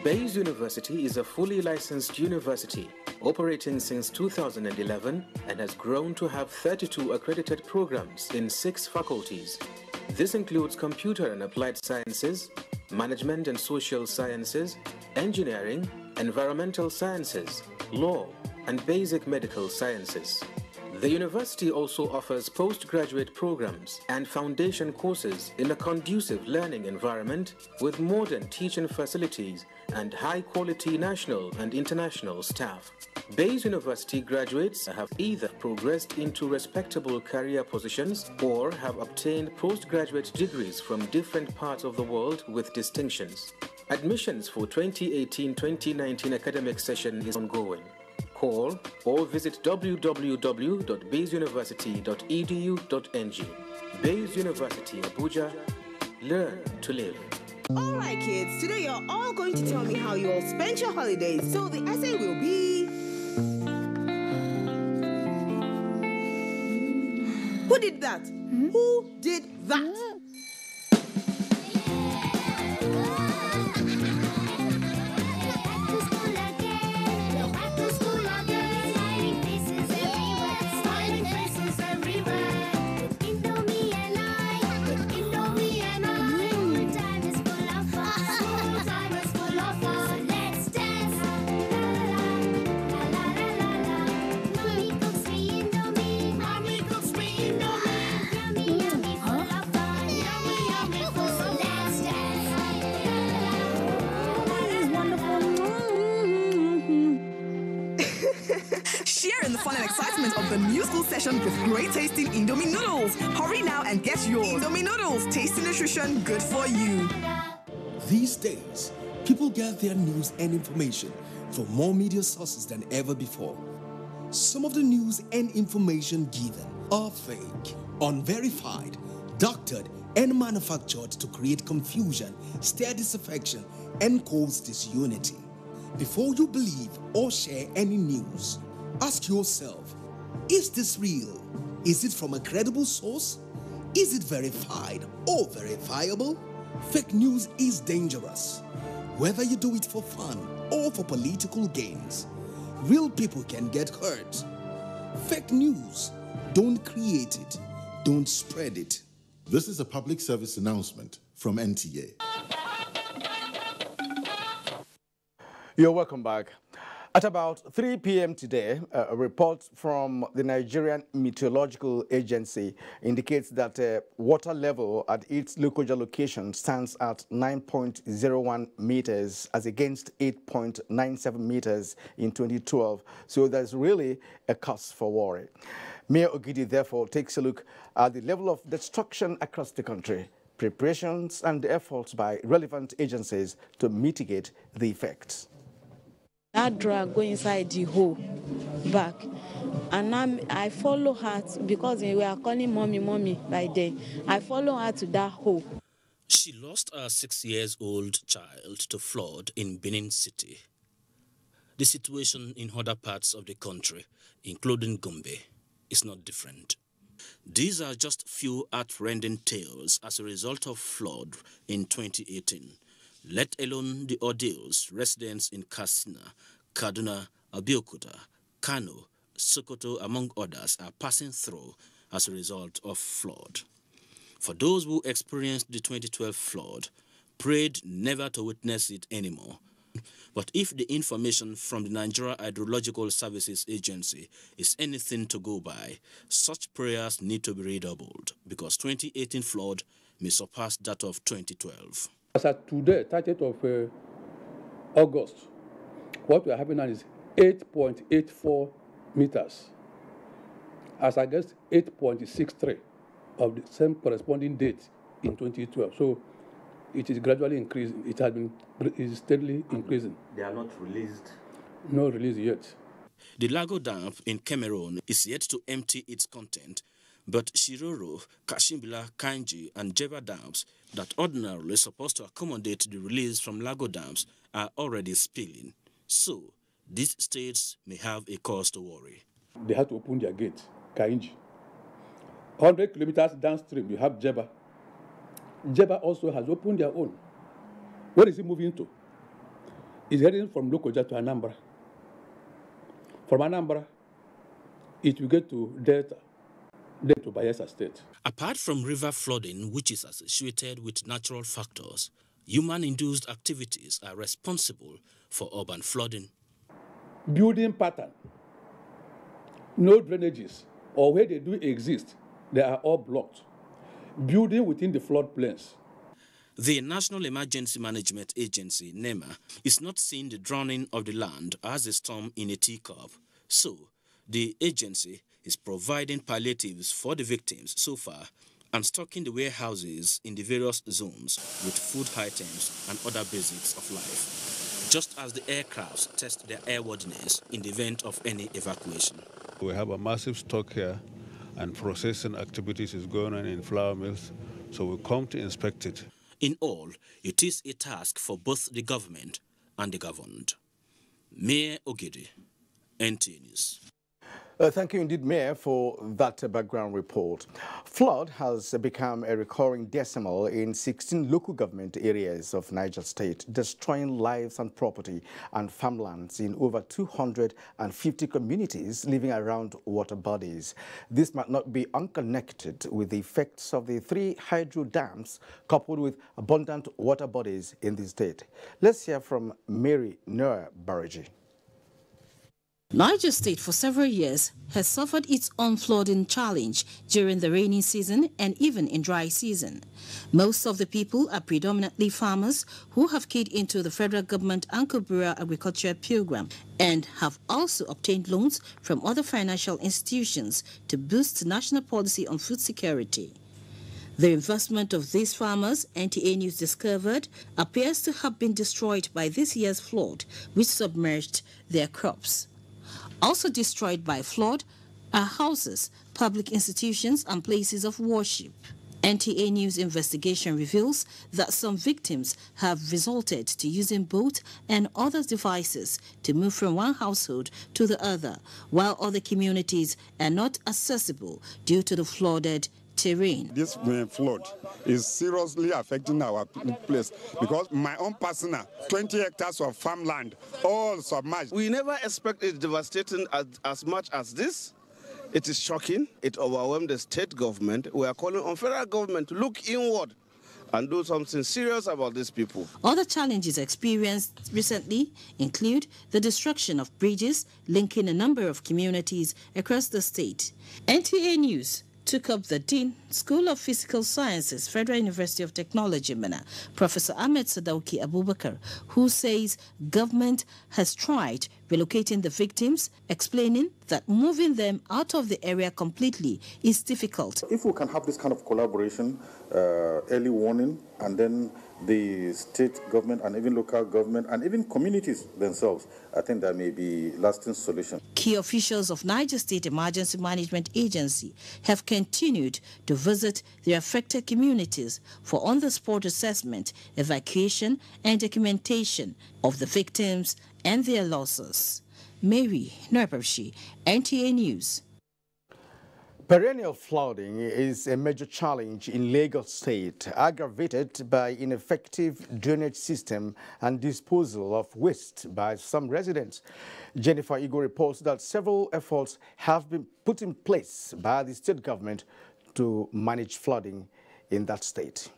Bayes University is a fully licensed university operating since 2011 and has grown to have 32 accredited programs in 6 faculties. This includes computer and applied sciences, management and social sciences, engineering, environmental sciences, law, and basic medical sciences. The university also offers postgraduate programs and foundation courses in a conducive learning environment with modern teaching facilities and high-quality national and international staff. Bayes University graduates have either progressed into respectable career positions or have obtained postgraduate degrees from different parts of the world with distinctions. Admissions for 2018-2019 academic session is ongoing. Call or visit www.bayesuniversity.edu.ng. Bayes University, Abuja. Learn to live. Alright kids, today you're all going to tell me how you all spent your holidays. So the essay will be... Who did that? Who did that? Of the new school session with great tasting Indomie noodles. Hurry now and get yours. Indomie noodles, tasty nutrition, good for you. These days, people get their news and information from more media sources than ever before. Some of the news and information given are fake, unverified, doctored, and manufactured to create confusion, stir disaffection, and cause disunity. Before you believe or share any news, ask yourself, is this real? Is it from a credible source? Is it verified or verifiable? Fake news is dangerous, whether you do it for fun or for political gains. Real people can get hurt. Fake news, don't create it, don't spread it. This is a public service announcement from NTA. You're welcome back. At about 3 p.m. today, a report from the Nigerian Meteorological Agency indicates that water level at its Lokoja location stands at 9.01 meters as against 8.97 meters in 2012. So there's really a cause for worry. Mayor Ogidi therefore takes a look at the level of destruction across the country, preparations and the efforts by relevant agencies to mitigate the effects. That drag go inside the hole back, and I follow her because we are calling mommy by then. I follow her to that hole. She lost a 6-year-old child to flood in Benin City. The situation in other parts of the country, including Gombe, is not different. These are just few heart-rending tales as a result of flood in 2018. Let alone the ordeals residents in Katsina, Kaduna, Abuja, Kano, Sokoto, among others, are passing through as a result of flood. For those who experienced the 2012 flood, prayed never to witness it anymore. But if the information from the Nigeria Hydrological Services Agency is anything to go by, such prayers need to be redoubled because 2018 flood may surpass that of 2012. As of today, 30th of August, what we are having now is 8.84 meters, as against 8.63 of the same corresponding date in 2012. So it is gradually increasing. It is steadily increasing. They are not released? No release yet. The Lago Dam in Cameroon is yet to empty its content, but Shiroro, Kashimbila, Kanji, and Jeba dams that ordinarily supposed to accommodate the release from Lago dams are already spilling. So these states may have a cause to worry. They have to open their gate, Kainji. 100 kilometers downstream, you have Jeba. Jeba also has opened their own. Where is it moving to? It's heading from Lokoja to Anambra. From Anambra, it will get to Delta, then to Bayelsa State. Apart from river flooding, which is associated with natural factors, human-induced activities are responsible for urban flooding. Building pattern, no drainages, or where they do exist, they are all blocked. Building within the floodplains. The National Emergency Management Agency, NEMA, is not seeing the drowning of the land as a storm in a teacup. So, the agency is providing palliatives for the victims so far and stocking the warehouses in the various zones with food items and other basics of life, just as the aircrafts test their airworthiness in the event of any evacuation. We have a massive stock here, and processing activities is going on in flour mills, so we come to inspect it. In all, it is a task for both the government and the governed. Mayor Ogede, NTA News. Thank you indeed, Mayor, for that background report. Flood has become a recurring decimal in 16 local government areas of Niger State, destroying lives and property and farmlands in over 250 communities living around water bodies. This might not be unconnected with the effects of the 3 hydro dams coupled with abundant water bodies in the state. Let's hear from Mary Noah Baraji. Niger State for several years has suffered its own flooding challenge during the rainy season and even in dry season. Most of the people are predominantly farmers who have keyed into the federal government Ankobura Agriculture Program and have also obtained loans from other financial institutions to boost national policy on food security. The investment of these farmers, NTA News discovered, appears to have been destroyed by this year's flood, which submerged their crops. Also destroyed by flood are houses, public institutions, and places of worship. NTA News investigation reveals that some victims have resorted to using boat and other devices to move from one household to the other, while other communities are not accessible due to the flooded terrain. This flood is seriously affecting our place because my own personal 20 hectares of farmland all submerged. We never expected it devastating as much as this. It is shocking. It overwhelmed the state government. We are calling on federal government to look inward and do something serious about these people. Other challenges experienced recently include the destruction of bridges linking a number of communities across the state. NTA News took up the Dean, School of Physical Sciences, Federal University of Technology, Minna, Professor Ahmed Sadauki Abubakar, who says government has tried relocating the victims, explaining that moving them out of the area completely is difficult. If we can have this kind of collaboration, early warning, and then the state government and even local government and even communities themselves, I think there may be lasting solution. Key officials of Niger State Emergency Management Agency have continued to visit the affected communities for on-the-spot assessment, evacuation, and documentation of the victims and their losses. Mary Noapershi, NTA News. Perennial flooding is a major challenge in Lagos State, aggravated by ineffective drainage system and disposal of waste by some residents. Jennifer Igo reports that several efforts have been put in place by the state government to manage flooding in that state.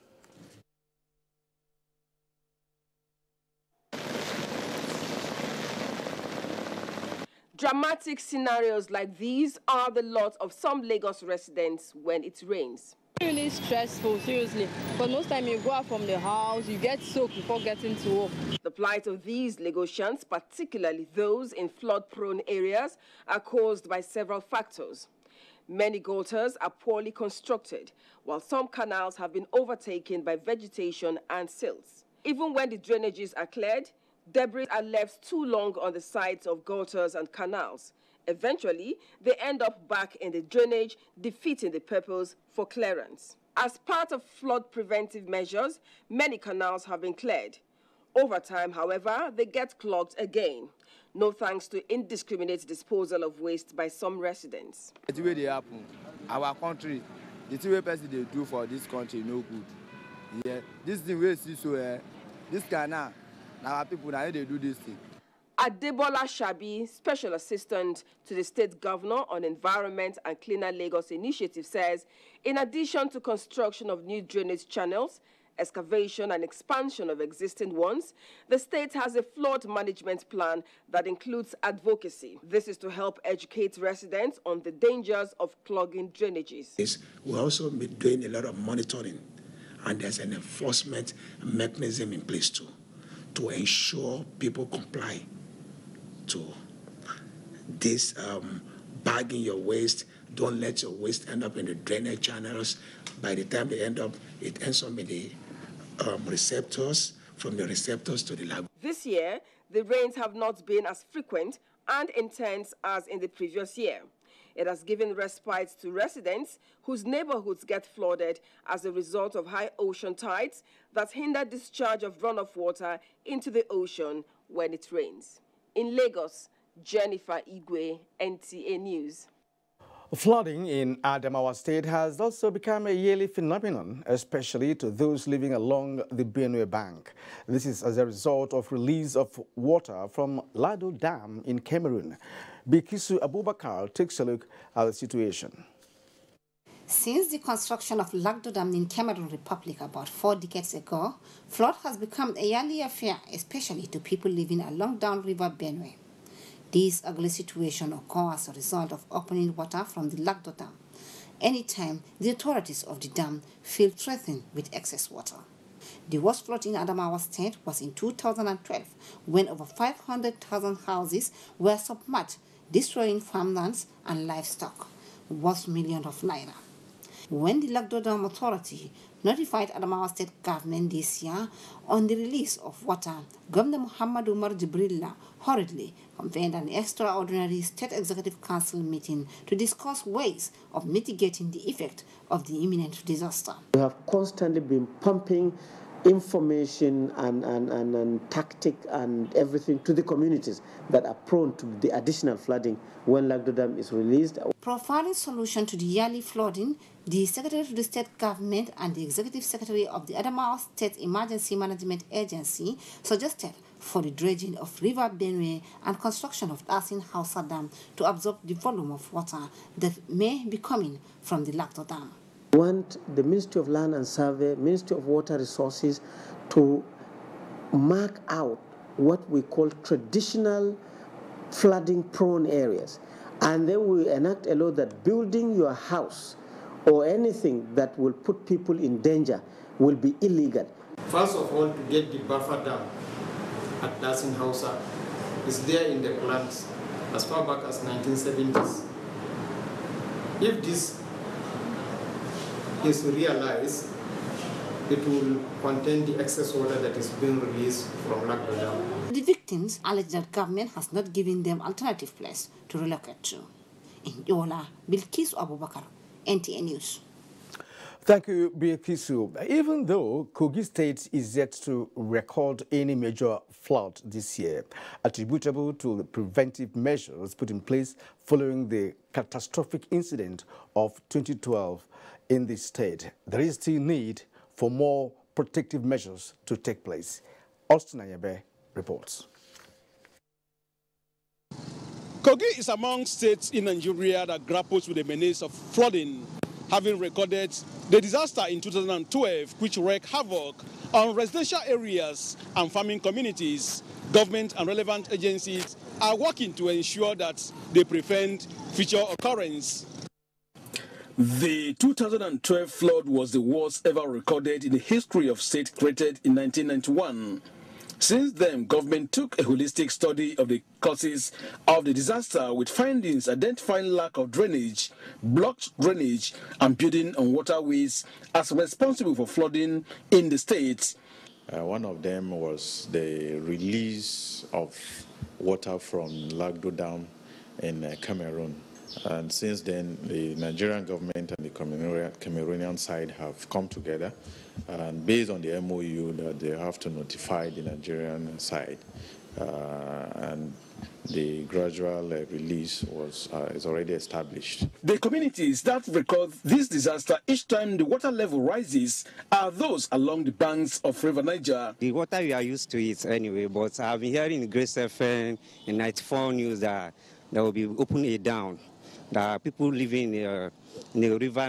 Dramatic scenarios like these are the lot of some Lagos residents when it rains. Really stressful, seriously. But most time you go out from the house, you get soaked before getting to work. The plight of these Lagosians, particularly those in flood-prone areas, are caused by several factors. Many gutters are poorly constructed, while some canals have been overtaken by vegetation and silts. Even when the drainages are cleared, debris are left too long on the sides of gutters and canals. Eventually, they end up back in the drainage, defeating the purpose for clearance. As part of flood preventive measures, many canals have been cleared. Over time, however, they get clogged again. No thanks to indiscriminate disposal of waste by some residents. The way they happen, our country, the way person they do for this country no good. Yeah, this thing we see so this canal, our people now they do this thing. Adebola Shabi, Special Assistant to the State Governor on Environment and Cleaner Lagos Initiative, says, in addition to construction of new drainage channels, excavation and expansion of existing ones, the state has a flood management plan that includes advocacy. This is to help educate residents on the dangers of clogging drainages. We're also doing a lot of monitoring, and there's an enforcement mechanism in place too, to ensure people comply to this bagging your waste. Don't let your waste end up in the drainage channels. By the time they end up, it ends up in the receptors, from the receptors to the lab. This year, the rains have not been as frequent and intense as in the previous year. It has given respite to residents whose neighborhoods get flooded as a result of high ocean tides that hinder discharge of runoff water into the ocean when it rains. In Lagos, Jennifer Igwe, NTA News. Flooding in Adamawa State has also become a yearly phenomenon, especially to those living along the Benue Bank. This is as a result of release of water from Lado Dam in Cameroon. Bikisu Abubakar takes a look at the situation. Since the construction of Lagdo Dam in Cameroon Republic about 4 decades ago, flood has become a yearly affair, especially to people living along downriver Benue. This ugly situation occurs as a result of opening water from the Lagdo Dam anytime the authorities of the dam feel threatened with excess water. The worst flood in Adamawa State was in 2012, when over 500,000 houses were submerged, destroying farmlands and livestock, worth millions of naira. When the Lagdo Dam Authority notified Adamawa State government this year on the release of water, Governor Muhammad Umar Jibrilla hurriedly convened an extraordinary State Executive Council meeting to discuss ways of mitigating the effect of the imminent disaster. We have constantly been pumping information and tactic and everything to the communities that are prone to the additional flooding when Lagdo Dam is released. Providing solution to the yearly flooding, the Secretary to the State Government and the Executive Secretary of the Adamawa State Emergency Management Agency suggested for the dredging of River Benue and construction of Dasin Hausa Dam to absorb the volume of water that may be coming from the Lagdo Dam. We want the Ministry of Land and Survey, Ministry of Water Resources to mark out what we call traditional flooding-prone areas. And then we enact a law that building your house or anything that will put people in danger will be illegal. First of all, to get the buffer dam at Dasin Hausa is there in the plans as far back as 1970s. If this is realized, it will contain the excess water that is being released from Lagdo Dam. The victims allege that government has not given them alternative place to relocate to. In Yola, Bilkisu Abubakar, NTA News. Thank you, Bikisu. Even though Kogi State is yet to record any major flood this year, attributable to the preventive measures put in place following the catastrophic incident of 2012 in the state, there is still need for more protective measures to take place. Austin Ayabe reports. Kogi is among states in Nigeria that grapples with the menace of flooding, having recorded the disaster in 2012, which wreaked havoc on residential areas and farming communities. Government and relevant agencies are working to ensure that they prevent future occurrence. The 2012 flood was the worst ever recorded in the history of state created in 1991. Since then, government took a holistic study of the causes of the disaster with findings identifying lack of drainage, blocked drainage, and building on waterways as responsible for flooding in the state. One of them was the release of water from Lagdo Dam in Cameroon. And since then, the Nigerian government and the Cameroonian side have come together, and based on the MOU that they have to notify the Nigerian side, and the gradual release is already established. The communities that record this disaster each time the water level rises are those along the banks of River Niger. The water we are used to it anyway, but I've been hearing in Grace FM in 94 News that they will be opening it down. That people living in the river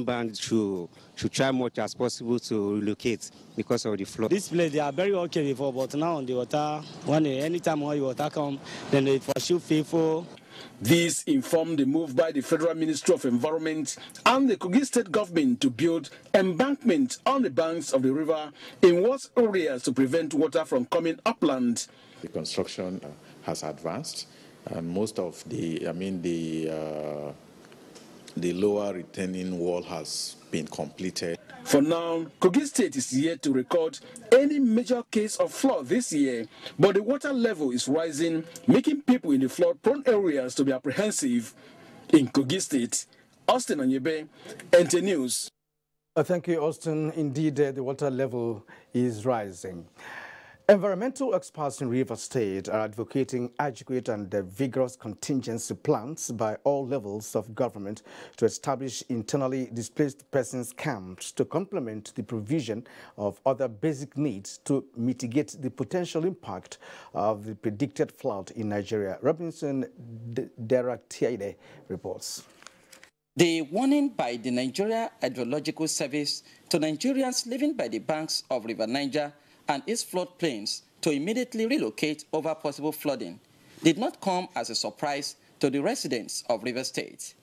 band should try much as possible to relocate because of the flood. This place, they are very okay before, but now the water, anytime when the water comes, then they for sure faithful. This informed the move by the Federal Ministry of Environment and the Kogi State government to build embankments on the banks of the river in worst areas to prevent water from coming upland. The construction has advanced. And most of the lower retaining wall has been completed. For now, Kogi State is yet to record any major case of flood this year, but the water level is rising, making people in the flood-prone areas to be apprehensive. In Kogi State, Austin Anyebe, NTA News. Thank you, Austin. Indeed, the water level is rising. Environmental experts in Rivers State are advocating adequate and vigorous contingency plans by all levels of government to establish internally displaced persons camps to complement the provision of other basic needs to mitigate the potential impact of the predicted flood in Nigeria. Robinson Deratiade reports. The warning by the Nigeria Hydrological Service to Nigerians living by the banks of River Niger and its floodplains to immediately relocate over possible flooding did not come as a surprise to the residents of River State.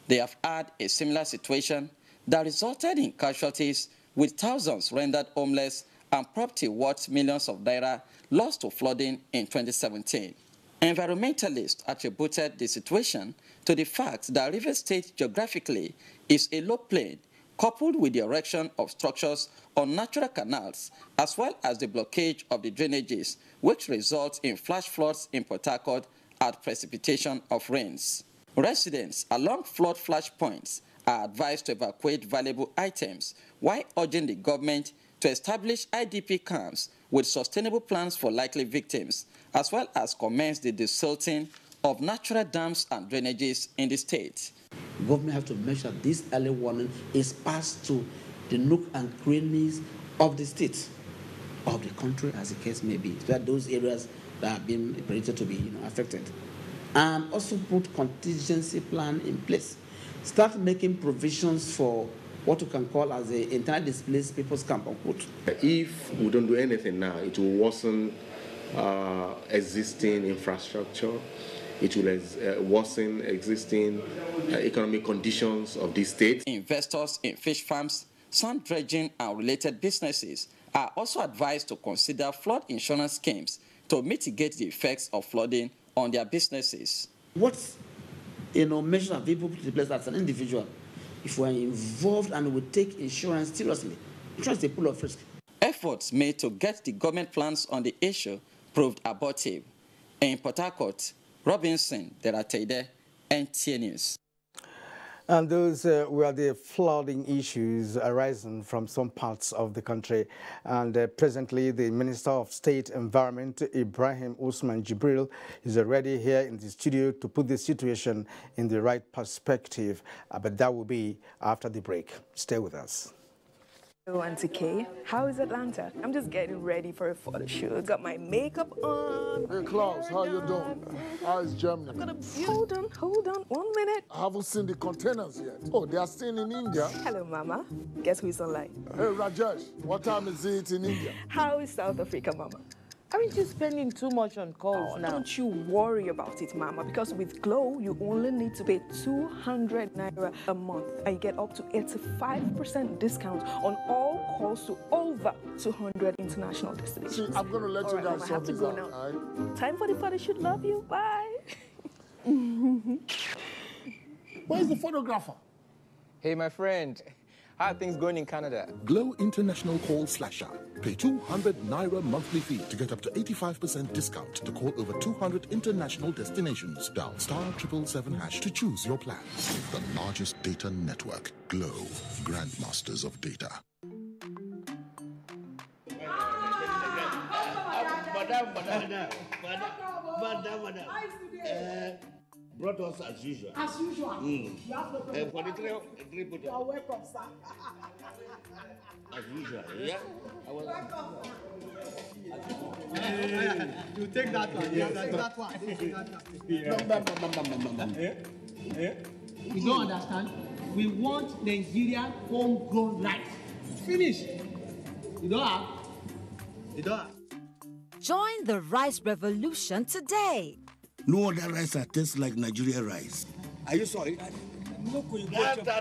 They have had a similar situation that resulted in casualties, with thousands rendered homeless and property worth millions of naira lost to flooding in 2017. Environmentalists attributed the situation to the fact that River State geographically is a low plain, coupled with the erection of structures on natural canals, as well as the blockage of the drainages, which results in flash floods in Port Harcourt at precipitation of rains. Residents along flood flash points are advised to evacuate valuable items, while urging the government to establish IDP camps with sustainable plans for likely victims, as well as commence the desilting of natural dams and drainages in the state. The government has to make sure this early warning is passed to the nook and crannies of the state, of the country, as the case may be, so that those areas that have been predicted to be affected. And also put contingency plan in place. Start making provisions for what you can call as the entire displaced people's camp. If we don't do anything now, it will worsen existing infrastructure. It will worsen existing economic conditions of the state. Investors in fish farms, sand dredging, and related businesses are also advised to consider flood insurance schemes to mitigate the effects of flooding on their businesses. What measures have people put in place as an individual? If we're involved and we take insurance seriously, insurance is a pool of risk. Efforts made to get the government plans on the issue proved abortive. In Port Harcourt, Robinson Deratede, NTA News. And those were the flooding issues arising from some parts of the country. And presently, the Minister of State Environment, Ibrahim Usman Jibril, is already here in the studio to put the situation in the right perspective. But that will be after the break. Stay with us. Hello, Auntie Kay. How is Atlanta? I'm just getting ready for a photo shoot. Got my makeup on. Hey, Klaus, how you doing? How is Germany? Hold on, 1 minute. I haven't seen the containers yet. Oh, they are still in India. Hello, Mama. Guess who's online? Hey, Rajesh, what time is it in India? How is South Africa, Mama? Aren't you spending too much on calls now? Don't you worry about it, Mama, because with Glow, you only need to pay 200 Naira a month, and you get up to 85% discount on all calls to over 200 international destinations. See, I'm going to let you guys sort this out. All right? Time for the father should love you. Bye. Where's the photographer? Hey, my friend. How are things going in Canada? Glow International Call Slasher. Pay 200 Naira monthly fee to get up to 85% discount to call over 200 international destinations. Dial *777# to choose your plan. The largest data network. Glow. Grandmasters of data. Madam. Brought us as usual. As usual. You have no problem. For the three you are welcome, sir. As usual, yeah? You take that one. You take that one. You don't understand? We want Nigerian homegrown rice. Finish. You don't have? You don't have? Join the rice revolution today. No other rice that tastes like Nigerian rice. Are you sorry? That's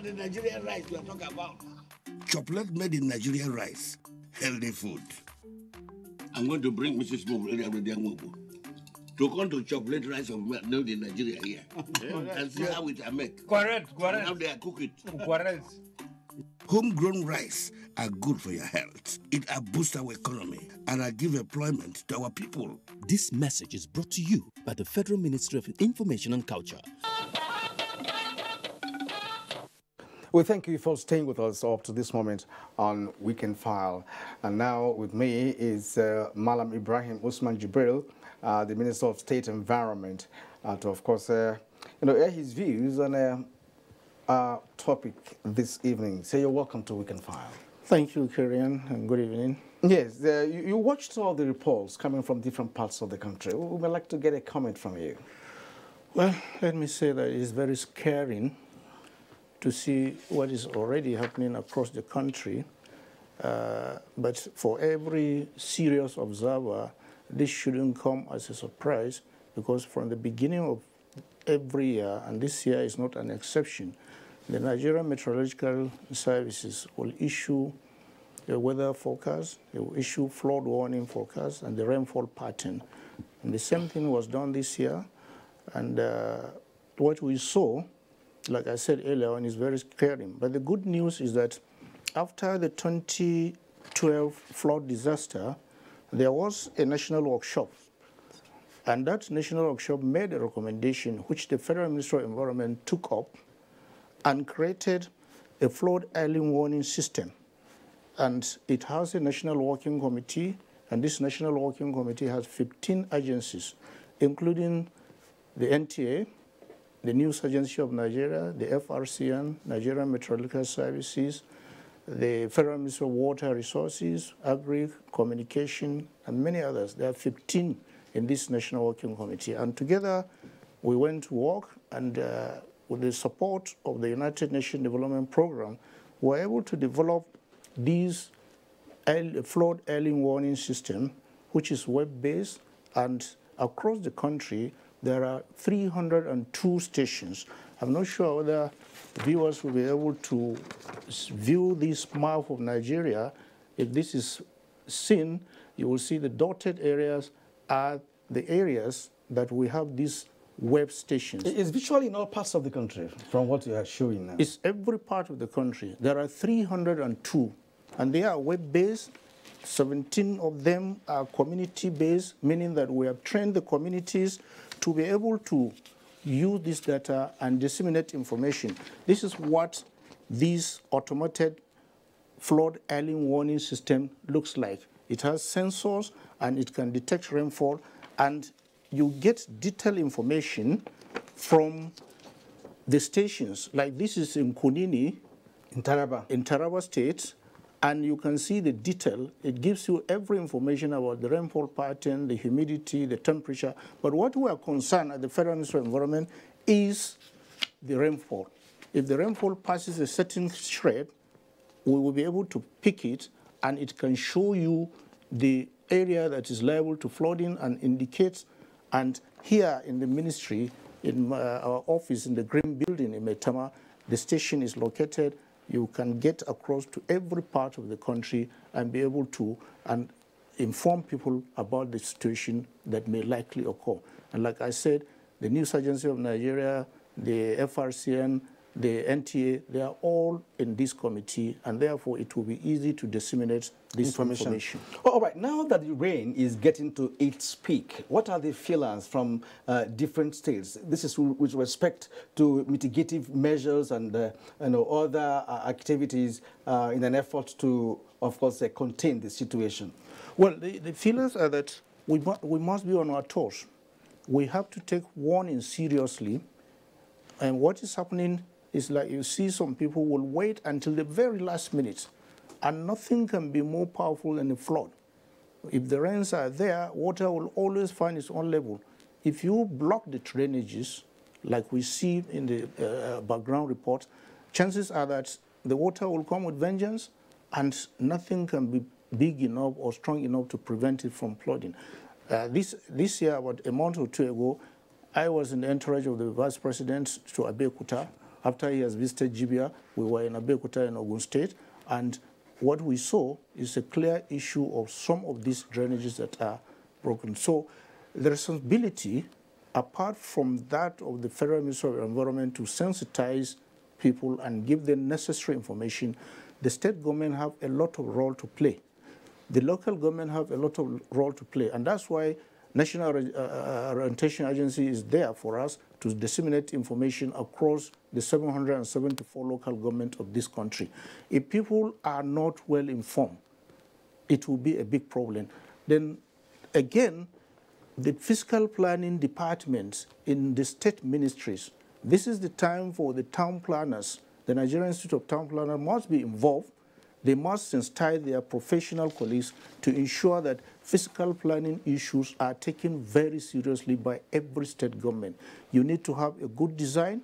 the Nigerian rice we are talking about. Chocolate made in Nigerian rice. Healthy food. I'm going to bring Mrs. Mobu to come to chocolate rice made in Nigeria here. And see how it are made. Correct. And how they are cook it. Correct. Homegrown rice are good for your health. It boosts our economy and give employment to our people. This message is brought to you by the Federal Ministry of Information and Culture. We thank you for staying with us up to this moment on Weekend File. And now with me is Malam Ibrahim Usman Jibril, the Minister of State Environment, to, of course, air his views on a topic this evening. So you're welcome to Weekend File. Thank you, Kirian, and good evening. Yes, you watched all the reports coming from different parts of the country. We would like to get a comment from you. Well, let me say that it's very scaring to see what is already happening across the country. But for every serious observer, this shouldn't come as a surprise, because from the beginning of every year, and this year is not an exception, the Nigerian Meteorological Services will issue a weather forecast, they will issue flood warning forecast, and the rainfall pattern. And the same thing was done this year. And what we saw, like I said earlier on, is very scaring. But the good news is that after the 2012 flood disaster, there was a national workshop. And that national workshop made a recommendation which the Federal Ministry of Environment took up and created a flood early warning system. And it has a national working committee, and this national working committee has 15 agencies, including the NTA, the News Agency of Nigeria, the FRCN, Nigerian Meteorological Services, the Federal Ministry of Water Resources, Agri, Communication, and many others. There are 15 in this National Working Committee. And together, we went to work, and with the support of the United Nations Development Program, we were able to develop this flood early warning system, which is web-based, and across the country, there are 302 stations. I'm not sure whether viewers will be able to view this map of Nigeria. If this is seen, you will see the dotted areas are the areas that we have these web stations. It's virtually in all parts of the country, from what you are showing now. It's every part of the country. There are 302, and they are web-based. 17 of them are community-based, meaning that we have trained the communities to be able to use this data and disseminate information. This is what this automated flood early warning system looks like. It has sensors, and it can detect rainfall, and you get detailed information from the stations. Like this is in Kunini, in Taraba State, and you can see the detail. It gives you every information about the rainfall pattern, the humidity, the temperature. But what we are concerned at the Federal Ministry of Environment is the rainfall. If the rainfall passes a certain thread, we will be able to pick it, and it can show you the area that is liable to flooding and indicates. And here in the ministry, in our office in the Green Building in Maitama, the station is located. You can get across to every part of the country and be able to inform people about the situation that may likely occur. And like I said, the News Agency of Nigeria, the FRCN, the NTA, they are all in this committee, and therefore it will be easy to disseminate this information. All right, now that the rain is getting to its peak, what are the feelings from different states? This is with respect to mitigative measures and other activities in an effort to, of course, contain the situation. Well, the feelings are that we must be on our toes. We have to take warning seriously, and what is happening is like you see some people will wait until the very last minute, and nothing can be more powerful than a flood. If the rains are there, water will always find its own level. If you block the drainages, like we see in the background report, chances are that the water will come with vengeance, and nothing can be big enough or strong enough to prevent it from flooding. This year, about a month or two ago, I was in the entourage of the Vice President to Abeokuta. After he has visited Jibia, we were in Abeokuta in Ogun State, and what we saw is a clear issue of some of these drainages that are broken. So the responsibility, apart from that of the Federal Ministry of Environment to sensitize people and give them necessary information, the state government have a lot of role to play. The local government have a lot of role to play, and that's why National Orientation Agency is there for us to disseminate information across the 774 local governments of this country. If people are not well informed, it will be a big problem. Then again, the fiscal planning departments in the state ministries, this is the time for the town planners. The Nigerian Institute of Town Planners must be involved. They must sensitize their professional colleagues to ensure that fiscal planning issues are taken very seriously by every state government. You need to have a good design,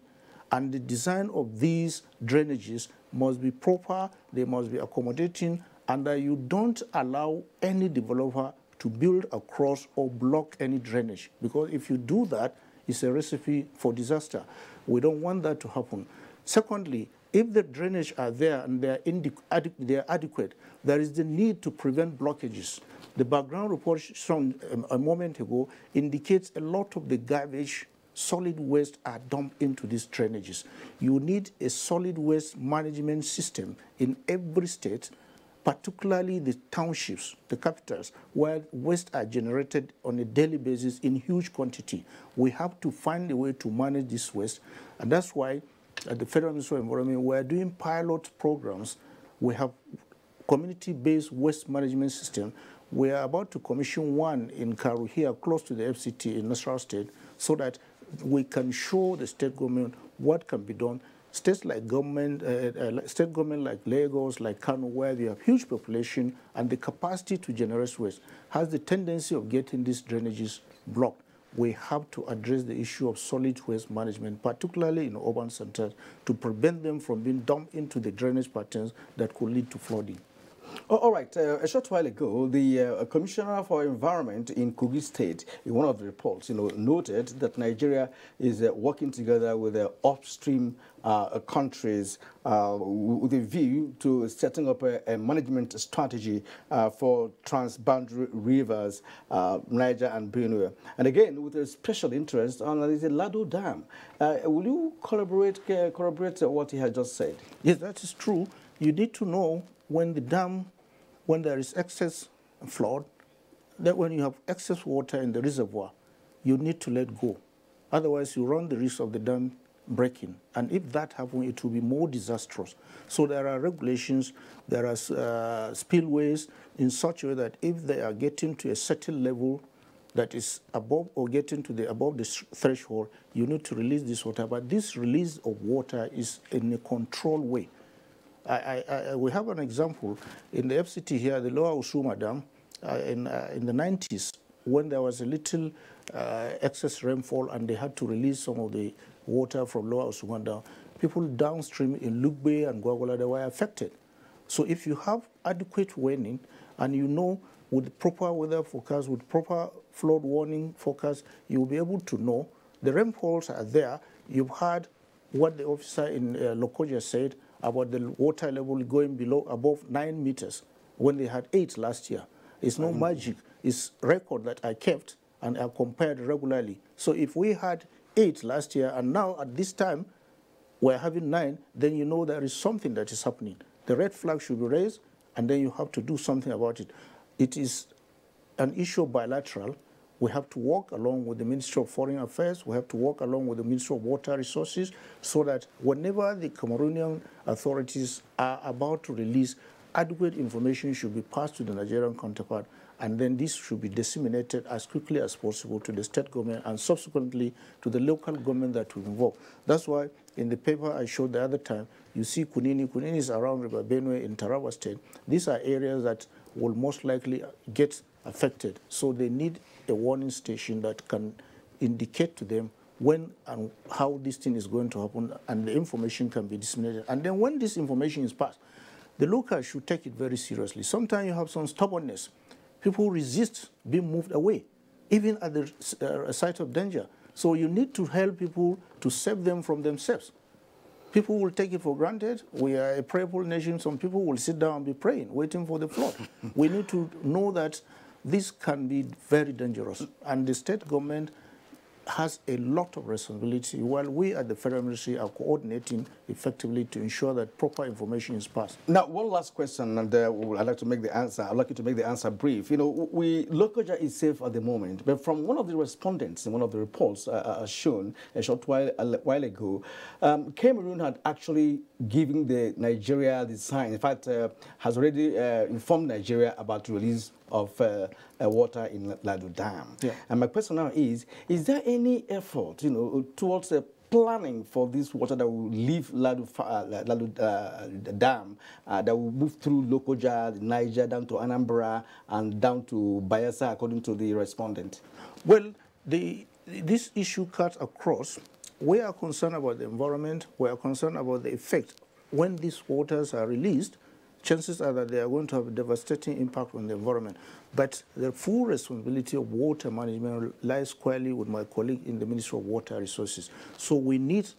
and the design of these drainages must be proper, they must be accommodating, and that you don't allow any developer to build across or block any drainage. Because if you do that, it's a recipe for disaster. We don't want that to happen. Secondly, if the drainage are there and they are adequate, there is the need to prevent blockages. The background report shown a moment ago indicates a lot of the garbage, solid waste are dumped into these drainages. You need a solid waste management system in every state, particularly the townships, the capitals, where waste are generated on a daily basis in huge quantity. We have to find a way to manage this waste, and that's why at the Federal Ministry of Environment, we're doing pilot programs. We have community-based waste management system. We are about to commission one in Karu here, close to the FCT in Nasarawa State, so that we can show the state government what can be done. States like state government like Lagos, like Kano, where they have huge population and the capacity to generate waste, has the tendency of getting these drainages blocked. We have to address the issue of solid waste management, particularly in urban centers, to prevent them from being dumped into the drainage patterns that could lead to flooding. All right. A short while ago, the Commissioner for Environment in Kogi State, in one of the reports, noted that Nigeria is working together with the upstream countries with a view to setting up a management strategy for transboundary rivers, Niger and Benue. And again, with a special interest on the Lado Dam. Will you corroborate what he has just said? Yes, that is true. You need to know when there is excess flood, that when you have excess water in the reservoir, you need to let go. Otherwise, you run the risk of the dam breaking. And if that happens, it will be more disastrous. So there are regulations, there are spillways in such a way that if they are getting to a certain level that is above or getting to above the threshold, you need to release this water. But this release of water is in a controlled way. We have an example in the FCT here, the Lower Usuma Dam, in the 90s, when there was a little excess rainfall and they had to release some of the water from Lower Usuma Dam. People downstream in Lugbe and Gwagwala, they were affected. So if you have adequate warning and you know with proper weather forecast, with proper flood warning forecast, you'll be able to know the rainfalls are there. You've heard what the officer in Lokoja said about the water level going above 9 meters when they had 8 last year. It's no magic. It's record that I kept and I compared regularly. So if we had 8 last year and now at this time we're having 9, then you know there is something that is happening. The red flag should be raised and then you have to do something about it. It is an issue bilateral. We have to work along with the Ministry of Foreign Affairs. We have to work along with the Ministry of Water Resources so that whenever the Cameroonian authorities are about to release, adequate information should be passed to the Nigerian counterpart, and then this should be disseminated as quickly as possible to the state government and subsequently to the local government that will involve. That's why in the paper I showed the other time, you see Kunini. Kunini is around River Benue in Taraba State. These are areas that will most likely get affected. So they need a warning station that can indicate to them when and how this thing is going to happen, and the information can be disseminated. And then when this information is passed, the locals should take it very seriously. Sometimes you have some stubbornness. People resist being moved away, even at the site of danger. So you need to help people to save them from themselves. People will take it for granted. We are a prayerful nation. Some people will sit down and be praying, waiting for the flood. We need to know that this can be very dangerous. And the state government has a lot of responsibility, while we at the Federal Ministry are coordinating effectively to ensure that proper information is passed. Now, one last question, and I'd like to make the answer. I'd like you to make the answer brief. You know, Lokoja is safe at the moment, but from one of the respondents in one of the reports shown a short while ago, Cameroon had actually given Nigeria the sign. In fact, has already informed Nigeria about the release of water in Ladu Dam. Yeah. And my question now is there any effort, you know, towards planning for this water that will leave Ladu Dam, that will move through Lokoja, Niger, down to Anambra, and down to Bayelsa, according to the respondent? Well, this issue cuts across. We are concerned about the environment. We are concerned about the effect. When these waters are released, chances are that they are going to have a devastating impact on the environment. But the full responsibility of water management lies squarely with my colleague in the Ministry of Water Resources. So we need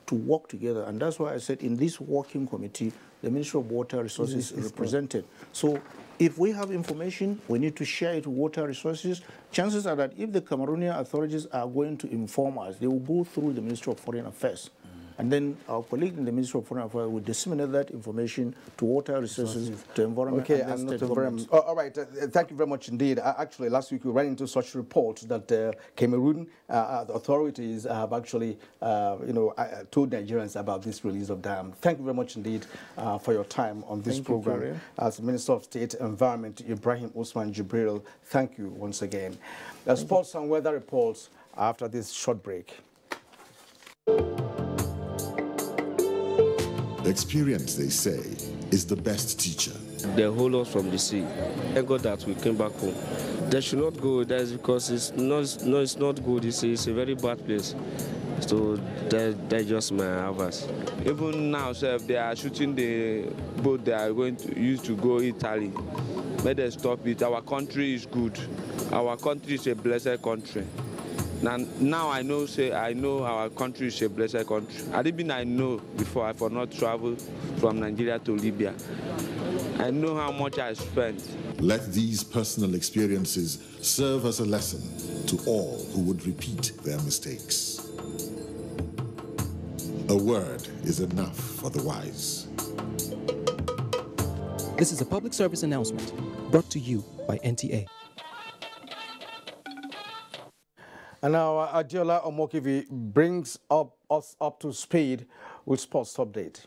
to work together, and that's why I said in this working committee, the Ministry of Water Resources is represented. So if we have information, we need to share it with water resources. Chances are that if the Cameroonian authorities are going to inform us, they will go through the Ministry of Foreign Affairs. And then our colleague in the Ministry of Foreign Affairs will disseminate that information to water resources, to environment, okay, and not environment. All right, thank you very much indeed. Actually, last week we ran into such reports that Cameroon authorities have actually, told Nigerians about this release of dam. Thank you very much indeed for your time on this program. As Minister of State Environment, Ibrahim Usman Jibril, thank you once again. Sports and weather reports after this short break. Experience, they say, is the best teacher. They hold us from the sea. Thank God that we came back home. They should not go there because it's not good. It's a very bad place. So they just may have us. Even now, sir, they are shooting the boat they are going to use to go Italy. May they stop it. Our country is good. Our country is a blessed country. Now I know our country is a blessed country. I know before I for not travel from Nigeria to Libya. I know how much I spent. Let these personal experiences serve as a lesson to all who would repeat their mistakes. A word is enough for the wise. This is a public service announcement brought to you by NTA. And now Adiola Omokivi brings us up to speed with sports update.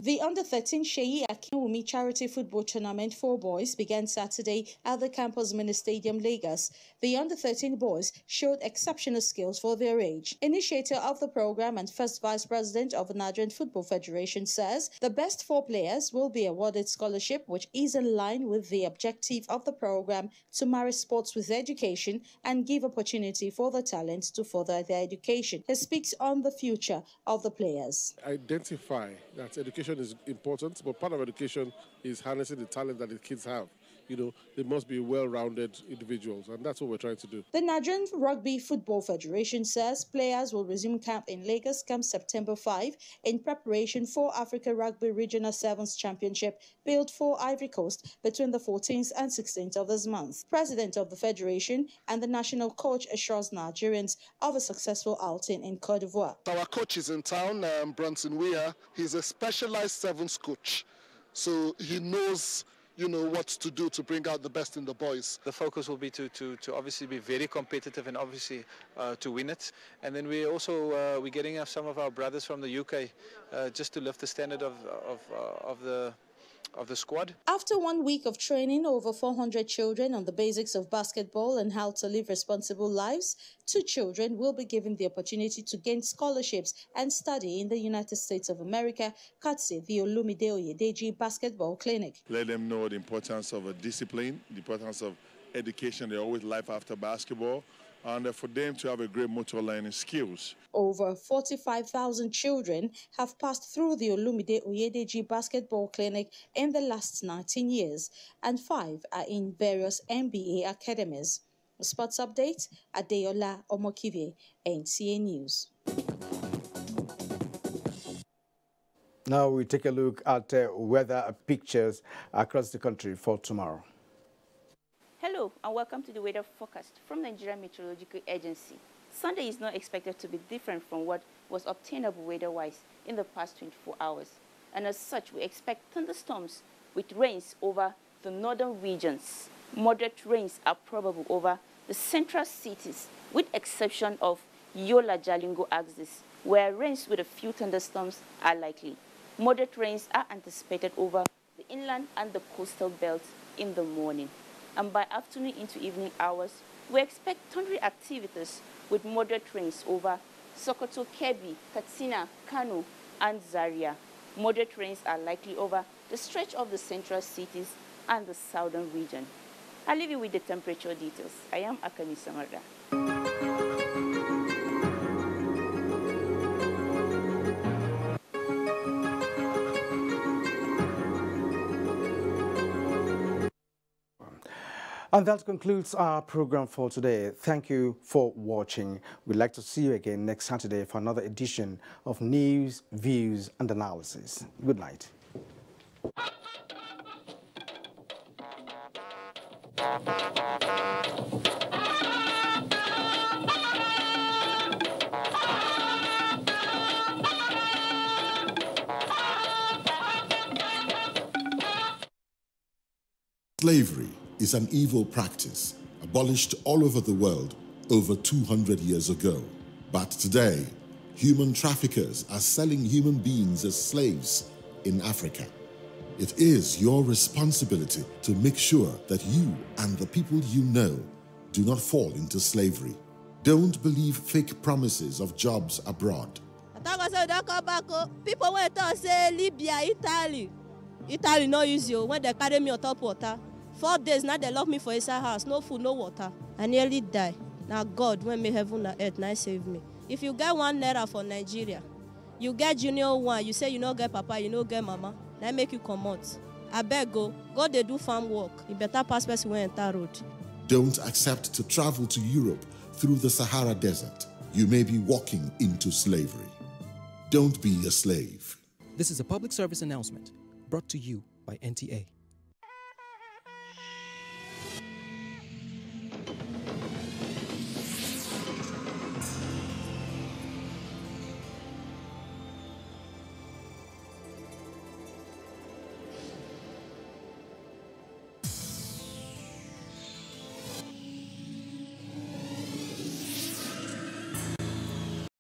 The Under-13 Sheyi Akinwumi Charity Football Tournament for boys began Saturday at the Campus Mini Stadium, Lagos. The Under-13 boys showed exceptional skills for their age. Initiator of the program and first vice president of the Nigerian Football Federation says the best 4 players will be awarded scholarship, which is in line with the objective of the program to marry sports with education and give opportunity for the talents to further their education. He speaks on the future of the players. Identify that education education is important, but part of education is harnessing the talent that the kids have. You know, they must be well-rounded individuals, and that's what we're trying to do. The Nigerian Rugby Football Federation says players will resume camp in Lagos come September 5 in preparation for Africa Rugby Regional Sevens Championship built for Ivory Coast between the 14th and 16th of this month. President of the Federation and the national coach assures Nigerians of a successful outing in Cote d'Ivoire. Our coach is in town, Bronson Weir. He's a specialized sevens coach, so he knows what to do to bring out the best in the boys. The focus will be to obviously be very competitive and obviously to win it. And then we also we're getting some of our brothers from the UK just to lift the standard of the squad. After 1 week of training over 400 children on the basics of basketball and how to live responsible lives, 2 children will be given the opportunity to gain scholarships and study in the United States of America, courtesy the Olumide Oyedeji Basketball Clinic. Let them know the importance of a discipline, the importance of education. They're always life after basketball, and for them to have a great motor learning skills. Over 45,000 children have passed through the Olumide Oyedeji Basketball Clinic in the last 19 years, and 5 are in various MBA academies. Sports update, Adeola Omokive, NTA News. Now we take a look at weather pictures across the country for tomorrow. Hello and welcome to the weather forecast from Nigerian Meteorological Agency. Sunday is not expected to be different from what was obtainable weather-wise in the past 24 hours. And as such, we expect thunderstorms with rains over the northern regions. Moderate rains are probable over the central cities, with exception of Yola Jalingo axis, where rains with a few thunderstorms are likely. Moderate rains are anticipated over the inland and the coastal belt in the morning. And by afternoon into evening hours, we expect thundery activities with moderate rains over Sokoto, Kebbi, Katsina, Kano, and Zaria. Moderate rains are likely over the stretch of the central cities and the southern region. I'll leave you with the temperature details. I am Akani Samarda. And that concludes our program for today. Thank you for watching. We'd like to see you again next Saturday for another edition of News, Views and Analysis. Good night. Slavery is an evil practice abolished all over the world over 200 years ago. But today, human traffickers are selling human beings as slaves in Africa. It is your responsibility to make sure that you and the people you know do not fall into slavery. Don't believe fake promises of jobs abroad. People went to say Libya, Italy no use you when they carry me on top water. 4 days now they lock me for inside house, no food, no water. I nearly die. Now God, when me heaven and earth, now save me. If you get 1 naira for Nigeria, you get junior 1, you say you no get papa, you no get mama, now make you come out. I beg go they do farm work. You better pass person when enter road. Don't accept to travel to Europe through the Sahara Desert. You may be walking into slavery. Don't be a slave. This is a public service announcement brought to you by NTA.